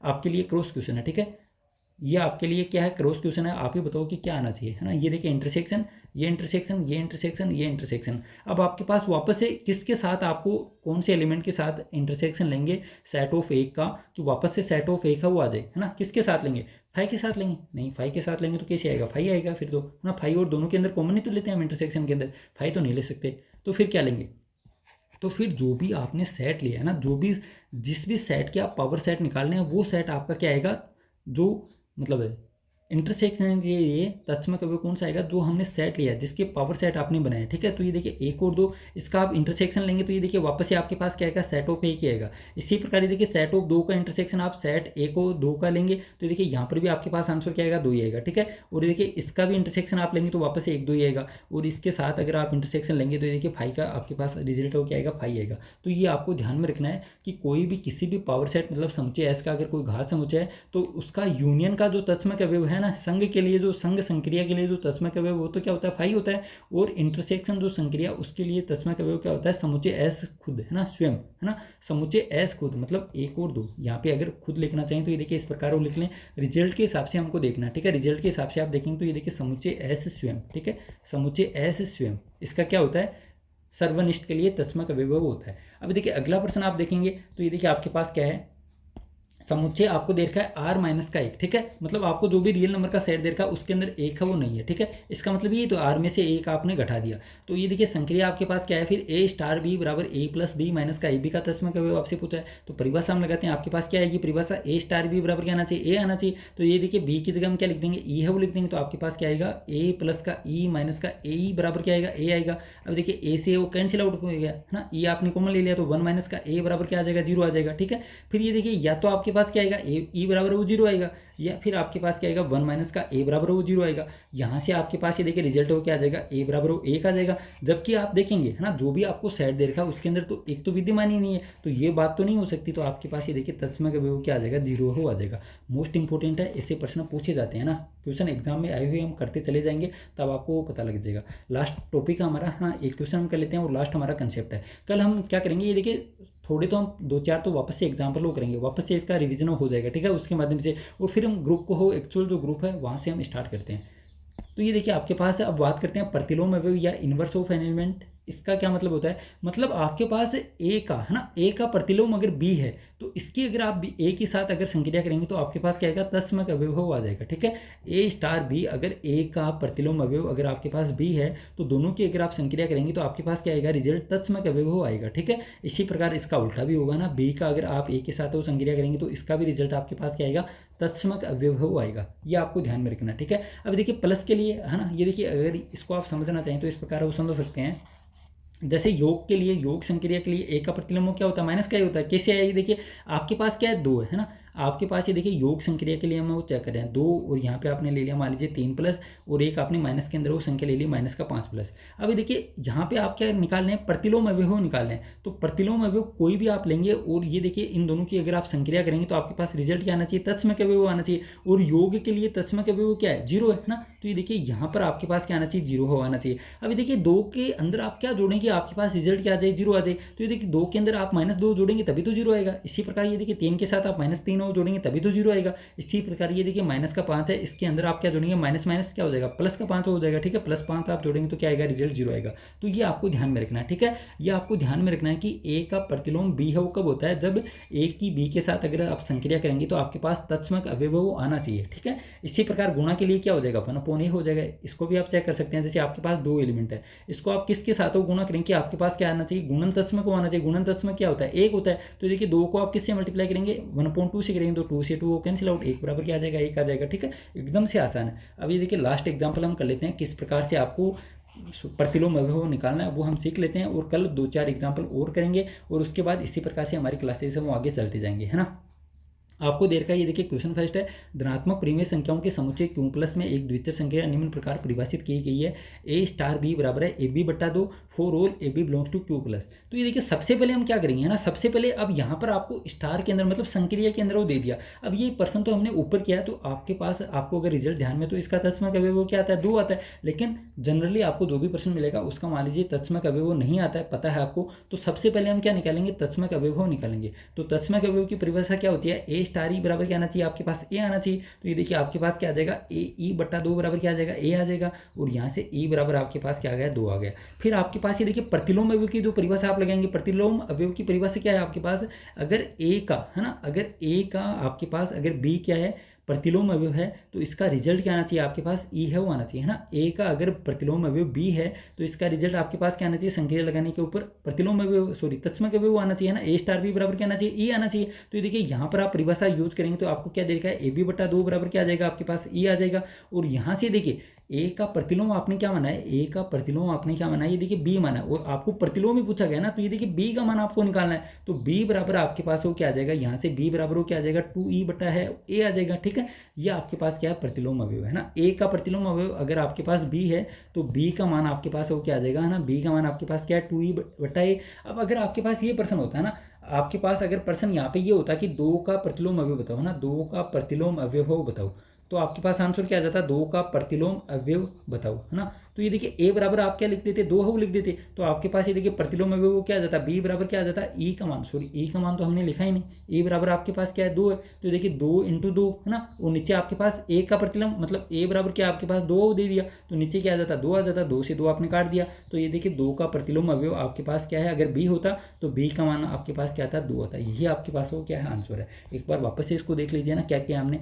आपके लिए क्रॉस क्वेश्चन है, ठीक है। ये आपके लिए क्या है, क्रॉस क्वेश्चन है, आप ही बताओ कि क्या आना चाहिए, है ना। ये देखिए इंटरसेक्शन, ये इंटरसेक्शन, ये इंटरसेक्शन, ये इंटरसेक्शन। अब आपके पास वापस से किसके साथ आपको कौन से एलिमेंट के साथ इंटरसेक्शन लेंगे, सेट ऑफ 1 का, कि वापस से सेट ऑफ 1 है वो आ जाए, है ना। किसके साथ लेंगे, 5 के साथ लेंगे, नहीं 5 के साथ लेंगे तो कैसे आएगा, 5 आएगा फिर तो, है ना। 5 और दोनों के अंदर कॉमन ही तो लेते हैं हम इंटरसेक्शन के अंदर, 5 तो नहीं ले सकते, तो फिर क्या लेंगे, तो फिर जो भी आपने सेट लिया है ना, जो भी जिस भी सेट के आप पावर सेट निकालने हैं वो सेट आपका क्या आएगा, जो मतलब है इंटरसेक्शन के लिए तत्सम अवयव कौन सा आएगा, जो हमने सेट लिया है, जिसके पावर सेट आपने बनाया, ठीक है। तो ये देखिए एक और दो, इसका आप इंटरसेक्शन लेंगे तो ये देखिए वापस से आपके पास क्या आएगा, सेट ऑफ ए की आएगा। इसी प्रकार ये देखिए सेट ऑफ दो का इंटरसेक्शन आप सेट ए को दो का लेंगे तो ये देखिए यहाँ पर भी आपके पास आंसर क्या आएगा, दो ही आएगा, ठीक है। और ये देखिए इसका भी इंटरसेक्शन आप लेंगे तो वापस से एक दो ही आएगा, और इसके साथ अगर आप इंटरसेक्शन लेंगे तो ये देखिए फाइव का आपके पास रिजल्ट हो क्या आएगा, फाइव आएगा। तो ये आपको ध्यान में रखना है कि कोई भी किसी भी पावर सेट मतलब समुच्चय एस का अगर कोई घात समुच्चय है तो उसका यूनियन का जो तत्समक अवयव है ना, संघ के लिए जो संघ संक्रिया के लिए जो तत्समक अवयव वो तो क्या होता है, फाइव होता है। और इंटरसेक्शन जो संक्रिया उसके लिए तत्समक अवयव क्या होता है, समुच्चय एस खुद, है ना, स्वयं, है ना, समुच्चय एस खुद मतलब एक और दो। यहाँ पे अगर खुद लिखना चाहिए तो ये देखिए इस प्रकार वो लिख लें, रिजल्ट के हिसाब से हमको देखना है, ठीक है। रिजल्ट के हिसाब से आप देखेंगे तो ये देखिए समुच्चय एस स्वयं, ठीक है, समुच्चय एस स्वयं इसका क्या होता है, सर्वनिष्ठ के लिए तत्समक अवयव होता है। अब देखिए अगला प्रश्न आप देखेंगे तो ये देखिए आपके पास क्या है, समुच्चय आपको दे रखा है आर माइनस का एक, ठीक है, मतलब आपको जो भी रियल नंबर का सेट दे रखा है उसके अंदर एक है वो नहीं है, ठीक है। इसका मतलब ये तो आर में से एक आपने घटा दिया। तो ये देखिए संक्रिया आपके पास क्या है, फिर ए स्टार बी बराबर ए प्लस बी माइनस का ए बी का तत्समक अवयव आपसे पूछा है। तो परिभाषा हम लगाते हैं, आपके पास क्या आएगी परिभाषा, ए स्टार बी बराबर क्या आना चाहिए, ए आना चाहिए। तो ये देखिए बी की जगह हम क्या लिख देंगे, ई है वो लिख देंगे। तो आपके पास क्या आएगा, ए प्लस का ई माइनस का ए ई बराबर क्या आएगा, ए आएगा। अब देखिए ए से वो कैंसिल आउट हो गया, है ना, ई आपने कॉमन ले लिया तो वन माइनस का ए बराबर क्या आ जाएगा, जीरो आ जाएगा, ठीक है। फिर ये देखिए या तो आपके पास क्या आएगा, ई बराबर वो जीरो आएगा, या फिर आपके पास क्या आएगा, वन माइनस का ए बराबर वो जीरो आएगा। यहाँ से आपके पास ये देखिए रिजल्ट हो क्या आ जाएगा, ए बराबर वो एक आ जाएगा। जबकि आप देखेंगे है ना, जो भी आपको सेट दे रखा है उसके अंदर तो एक तो विद्यमान ही नहीं है, तो ये बात तो नहीं हो सकती। तो आपके पास ये देखिए तत्समक अवयव क्या आ जाएगा, जीरो हो आ जाएगा। मोस्ट इंपॉर्टेंट है, ऐसे प्रश्न पूछे जाते हैं ना, क्वेश्चन एग्जाम में आए हुए हम करते चले जाएंगे तब आपको पता लग जाएगा। लास्ट टॉपिक हमारा, हाँ एक क्वेश्चन हम कर लेते हैं और लास्ट हमारा कंसेप्ट है। कल हम क्या करेंगे, ये देखिए थोड़े तो हम दो चार तो वापस से एग्जाम्पल वो करेंगे, वापस से इसका रिवीजन हो जाएगा, ठीक है, उसके माध्यम से। और फिर हम ग्रुप को हो एक्चुअल जो ग्रुप है वहाँ से हम स्टार्ट करते हैं। तो ये देखिए आपके पास अब बात करते हैं प्रतिलोम अवयव या इनवर्स ऑफ एन एलिमेंट। इसका क्या मतलब होता है, मतलब आपके पास ए का, है ना, ए का प्रतिलोम अगर बी है तो इसकी अगर आप ए के साथ अगर संक्रिया करेंगे तो आपके पास क्या आएगा, तत्समक अवयव आ जाएगा, ठीक है। ए स्टार बी, अगर ए का प्रतिलोम अवयव अगर आपके पास बी है तो दोनों की अगर आप संक्रिया करेंगे तो आपके पास क्या आएगा, रिजल्ट तत्समक अवयव आएगा, ठीक है। इसी प्रकार इसका उल्टा भी होगा ना, बी का अगर आप ए के साथ वो संक्रिया करेंगे तो इसका भी रिजल्ट आपके पास क्या आएगा, तत्समक अवयव आएगा। ये आपको ध्यान में रखना, ठीक है। अब देखिए प्लस के लिए, है ना, ये देखिए अगर इसको आप समझना चाहें तो इस प्रकार वो समझ सकते हैं। जैसे योग के लिए, योग संक्रिया के लिए ए का प्रतिलोम क्या होता है, माइनस का ही होता है। कैसे आएगी, देखिए आपके पास क्या है, दो है ना, आपके पास ये देखिए योग संक्रिया के लिए हम वो चेक कर रहे हैं, दो और यहाँ पे आपने ले लिया मान लीजिए तीन प्लस, और एक आपने माइनस के अंदर वो संख्या ले ली माइनस का पाँच प्लस। अब देखिए यहाँ पे आप क्या निकाल रहे हैं, प्रतिलोम अवयव निकाल रहे हैं। तो प्रतिलोम अवयव कोई भी आप लेंगे और ये देखिए इन दोनों की अगर आप संक्रिया करेंगे तो आपके पास रिजल्ट क्या आना चाहिए, तत्समक अवयव आना चाहिए। और योग के लिए तत्समक अवयव क्या है, जीरो है ना। तो ये देखिए यहाँ पर आपके पास क्या आना चाहिए, जीरो हो आना चाहिए। अभी देखिए दो के अंदर आप क्या जोड़ेंगे, आपके पास रिजल्ट क्या आ जाए, जीरो आ जाए। तो ये देखिए दो के अंदर आप माइनस दो जोड़ेंगे तभी तो जीरो आएगा। इसी प्रकार ये देखिए तीन के साथ आप माइनस तीन हो जोड़ेंगे तभी तो जीरो आएगा। इसी प्रकार ये देखिए माइनस का पाँच है, इसके अंदर आप क्या जोड़ेंगे, माइनस माइनस क्या हो जाएगा, प्लस का पाँच हो जाएगा, ठीक है। प्लस पाँच आप जोड़ेंगे तो क्या आएगा, रिजल्ट जीरो आएगा। तो ये आपको ध्यान में रखना है, ठीक है। ये आपको ध्यान में रखना है कि ए का प्रतिलोम बी है वो कब होता है, जब ए की बी के साथ अगर आप संक्रिया करेंगे तो आपके पास तत्समक अवयव आना चाहिए, ठीक है। इसी प्रकार गुणा के लिए क्या हो जाएगा, वन अपॉन ए हो जाएगा। इसको भी आप चेक कर सकते हैं, जैसे आपके पास दो एलिमेंट है, इसको आप किसके साथ गुणा करेंगे, आपके पास क्या आना चाहिए, गुणन तत्समक आना चाहिए। गुणन तत्समक क्या होता है, एक होता है। तो देखिए दो को आप किससे मल्टीप्लाई करेंगे, वन अपॉन टू से करेंगे, तो टू से टू कैंसिल आउट, एक बराबर क्या आ जाएगा, एक आ जाएगा, ठीक है। एकदम से आसान है। अब ये देखिए लास्ट एग्जाम्पल हम कर लेते हैं, किस प्रकार से आपको प्रतिलोम अवयव निकालना है वो हम सीख लेते हैं, और कल दो चार एग्जाम्पल और करेंगे, और उसके बाद इसी प्रकार से हमारी क्लासेस वो आगे चलते जाएंगे, है ना। आपको देर का ये देखिए क्वेश्चन फर्स्ट है, धनात्मक परिमेय संख्याओं के समुच्चय क्यू प्लस में एक द्वितीय संख्या निम्न प्रकार परिभाषित की गई है, ए स्टार बी बराबर है ए बी बट्टा दो for all A B belongs to Q plus. तो ये देखिए सबसे पहले हम क्या करेंगे, है ना, सबसे पहले अब यहाँ पर आपको स्टार के अंदर मतलब संक्रिया के अंदर वो दे दिया। अब ये प्रश्न तो हमने ऊपर किया है, तो आपके पास आपको अगर रिजल्ट ध्यान में तो इसका तत्समक अवयव क्या आता है, दो आता है। लेकिन जनरली आपको जो भी प्रश्न मिलेगा उसका मान लीजिए तत्समक अवयव नहीं आता है, पता है आपको, तो सबसे पहले हम क्या निकालेंगे, तत्समक अवयव निकालेंगे। तो तत्समक अवयव की परिभाषा क्या होती है, ए स्टार ई बराबर क्या चाहिए, आपके पास ए आना चाहिए। तो ये देखिए आपके पास क्या आ जाएगा, ए ई बट्टा दो बराबर क्या आ जाएगा, ए आ जाएगा, और यहाँ से ई बराबर आपके पास क्या आ गया, दो आ गया। फिर आपके पास ये देखिए प्रतिलोम अवयव की जो परिभाषा आप लगाएंगे, प्रतिलोम अवयव की परिभाषा क्या है आपके पास, अगर ए का, है ना, अगर ए का आपके पास अगर बी क्या है, प्रतिलोम अवयव है तो इसका रिजल्ट क्या आना चाहिए आपके पास, ई है वो आना चाहिए, है ना। ए का अगर प्रतिलोम अवयव बी है तो इसका रिजल्ट आपके पास क्या आना चाहिए, संक्रिया लगाने के ऊपर प्रतिलोम अवयव तत्समक अवयव आना चाहिए ना, ए स्टार बी बराबर क्या आना चाहिए, ई आना चाहिए। तो ये देखिए यहाँ पर आप परिभाषा यूज करेंगे तो आपको क्या देखा है, ए बी बटा 2 बराबर क्या आ जाएगा आपके पास, ई आ जाएगा। और यहाँ से देखिए ए का प्रतिलोम आपने क्या माना है, ए का प्रतिलोम आपने क्या माना है, ये देखिए बी माना है और आपको प्रतिलोम ही पूछा गया ना, तो ये देखिए बी का मान आपको निकालना है। तो बी बराबर आपके पास वो क्या आ जाएगा, यहाँ से बी बराबर वो क्या आ जाएगा, 2e बटा है ए आ जाएगा। ठीक है, ये आपके पास क्या है, प्रतिलोम अवयव है ना। ए का प्रतिलोम अवयव अगर आपके पास बी है तो बी का मान आपके पास वो क्या आ जाएगा, है ना, बी का मान आपके पास क्या है, 2e बटा ए। अब अगर आपके पास ये प्रश्न होता है ना, आपके पास अगर प्रश्न यहाँ पे ये होता है कि 2 का प्रतिलोम अवयव बताओ, है ना, 2 का प्रतिलोम अवयव हो बताओ, तो आपके पास आंसर क्या आ जाता है, 2 का प्रतिलोम अवयव बताओ, है ना। तो ये देखिए ए बराबर आप क्या लिख देते, 2 हो लिख देते, तो आपके पास ये देखिए प्रतिलोम अवयव वो क्या आ जाता है, बी बराबर क्या आ जाता है, ई का मान, सॉरी ई का मान तो हमने लिखा ही नहीं, ए बराबर आपके पास क्या है, 2 है। तो देखिए 2 इंटू 2, है ना, और नीचे आपके पास ए का प्रतिलोम मतलब ए बराबर क्या आपके पास 2 दे दिया, तो नीचे क्या आ जाता है, 2 आ जाता, 2 से 2 आपने काट दिया। तो ये देखिए 2 का प्रतिलोम अवयव आपके पास क्या है, अगर बी होता तो बी का मान आपके पास क्या था, 2 होता। यही आपके पास वो क्या है, आंसर है। एक बार वापस से इसको देख लीजिए ना, क्या क्या हमने,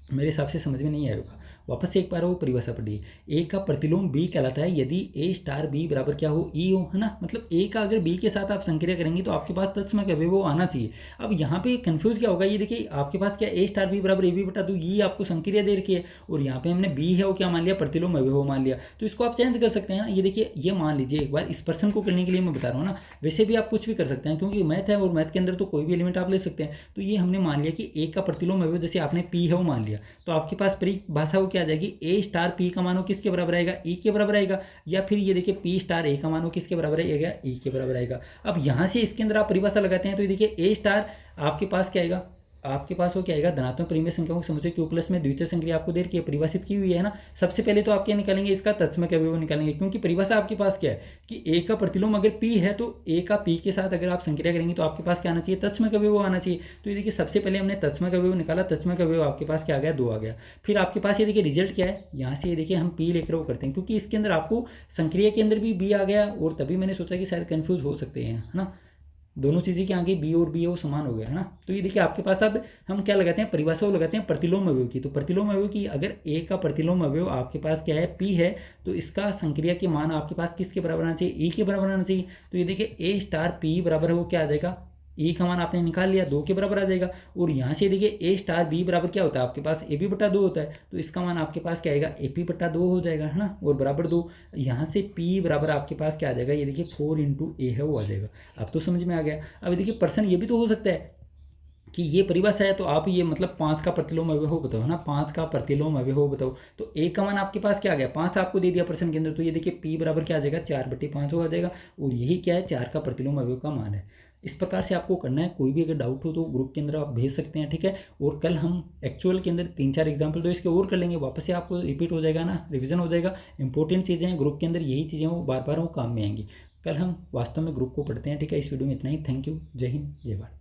मेरे हिसाब से समझ में नहीं आया होगा, वापस से एक बार वो परिभाषा पढ़िए। ए का प्रतिलोम बी कहलाता है यदि ए स्टार बी बराबर क्या हो, ई हो, है ना, मतलब ए का अगर बी के साथ आप संक्रिया करेंगे तो आपके पास तत्समक अवयव वो आना चाहिए। अब यहाँ पे कंफ्यूज क्या होगा, ये देखिए आपके पास क्या ए स्टार बी बराबर ए बी बटा 2, ये आपको संक्रिया दे रखी है और यहाँ पे हमने बी है वो क्या मान लिया, प्रतिलोम अवयव मान लिया। तो इसको आप चेंज कर सकते हैं ना, ये देखिए ये मान लीजिए एक बार, इस प्रश्न को करने के लिए मैं बता रहा हूँ ना, वैसे भी आप कुछ भी कर सकते हैं क्योंकि मैथ है और मैथ के अंदर तो कोई भी एलिमेंट आप ले सकते हैं। तो ये हमने मान लिया कि ए का प्रतिलोम अवयव जैसे आपने पी है वो मान लिया, तो आपके पास परिभाषा वो क्या आ जाएगी, ए स्टार पी का मानो किसके बराबर आएगा, ई के बराबर आएगा, या फिर ये देखिए पी स्टार ए का मानो किसके बराबर आएगा, ई के बराबर आएगा। अब यहाँ से इसके अंदर आप परिभाषा लगाते हैं तो ये देखिए ए स्टार आपके पास क्या आएगा, आपके पास वो क्या आएगा, धनात्मक परिमेय संख्याओं को समझो क्यू प्लस में द्वितीय संक्रिया आपको दे रखी है, परिभाषित की हुई है ना। सबसे पहले तो आप क्या निकालेंगे, इसका तत्समक अवयव निकालेंगे, क्योंकि परिभाषा आपके पास क्या है कि ए का प्रतिलोम अगर पी है तो ए का पी के साथ अगर आप संक्रिया करेंगे तो आपके पास क्या आना चाहिए, तत्समक अवयव आना चाहिए। तो ये देखिए सबसे पहले हमने तत्समक अवयव निकाला, तत्समक अवयव आपके पास क्या आ गया, 2 आ गया। फिर आपके पास ये देखिए रिजल्ट क्या है, यहाँ से ये देखिए हम पी लेकर वो करते हैं क्योंकि इसके अंदर आपको संक्रिया के अंदर भी बी आ गया और तभी मैंने सोचा कि शायद कन्फ्यूज हो सकते हैं, है ना, दोनों चीज़ें के आगे बी और बी वो समान हो गया, है ना। तो ये देखिए आपके पास अब हम क्या लगाते हैं, परिभाषा वो लगाते हैं प्रतिलोम अवयव की। तो प्रतिलोम अवयव की अगर ए का प्रतिलोम अवयव आपके पास क्या है, पी है, तो इसका संक्रिया के मान आपके पास किसके बराबर आना चाहिए, ई के बराबर आना चाहिए। तो ये देखिए ए स्टार पी बराबर वो क्या आ जाएगा, ए का मान आपने निकाल लिया, 2 के बराबर आ जाएगा। और यहाँ से देखिए ए स्टार बी बराबर क्या होता है आपके पास, ए बी बटा 2 होता है, तो इसका मान आपके पास क्या आएगा, ए पी बटा 2 हो जाएगा, है ना, और बराबर 2। यहाँ से पी बराबर आपके पास क्या आ जाएगा, ये देखिए 4 इंटू ए है वो आ जाएगा। अब तो समझ में आ गया। अब देखिए प्रश्न ये भी तो हो सकता है कि ये परिभाषा है तो आप ये मतलब 5 का प्रतिलोम अवयव हो बताओ, है ना, 5 का प्रतिलोम अवयव हो बताओ। तो ए का मान आपके पास क्या आ गया, 5 आपको दे दिया प्रश्न के अंदर, तो ये देखिए पी बराबर क्या आ जाएगा, 4/5 हो आ जाएगा, और यही क्या है, 4 का प्रतिलोम अवयव का मान है। इस प्रकार से आपको करना है। कोई भी अगर डाउट हो तो ग्रुप के अंदर आप भेज सकते हैं, ठीक है। और कल हम एक्चुअल के अंदर 3-4 एग्जाम्पल तो इसके और कर लेंगे, वापस से आपको रिपीट हो जाएगा ना, रिवीजन हो जाएगा। इंपॉर्टेंट चीज़ें हैं ग्रुप के अंदर, यही चीज़ें वो बार बार वो काम में आएंगी। कल हम वास्तव में ग्रुप को पढ़ते हैं, ठीक है। इस वीडियो में इतना ही। Thank you. जय हिंद, जय भारत।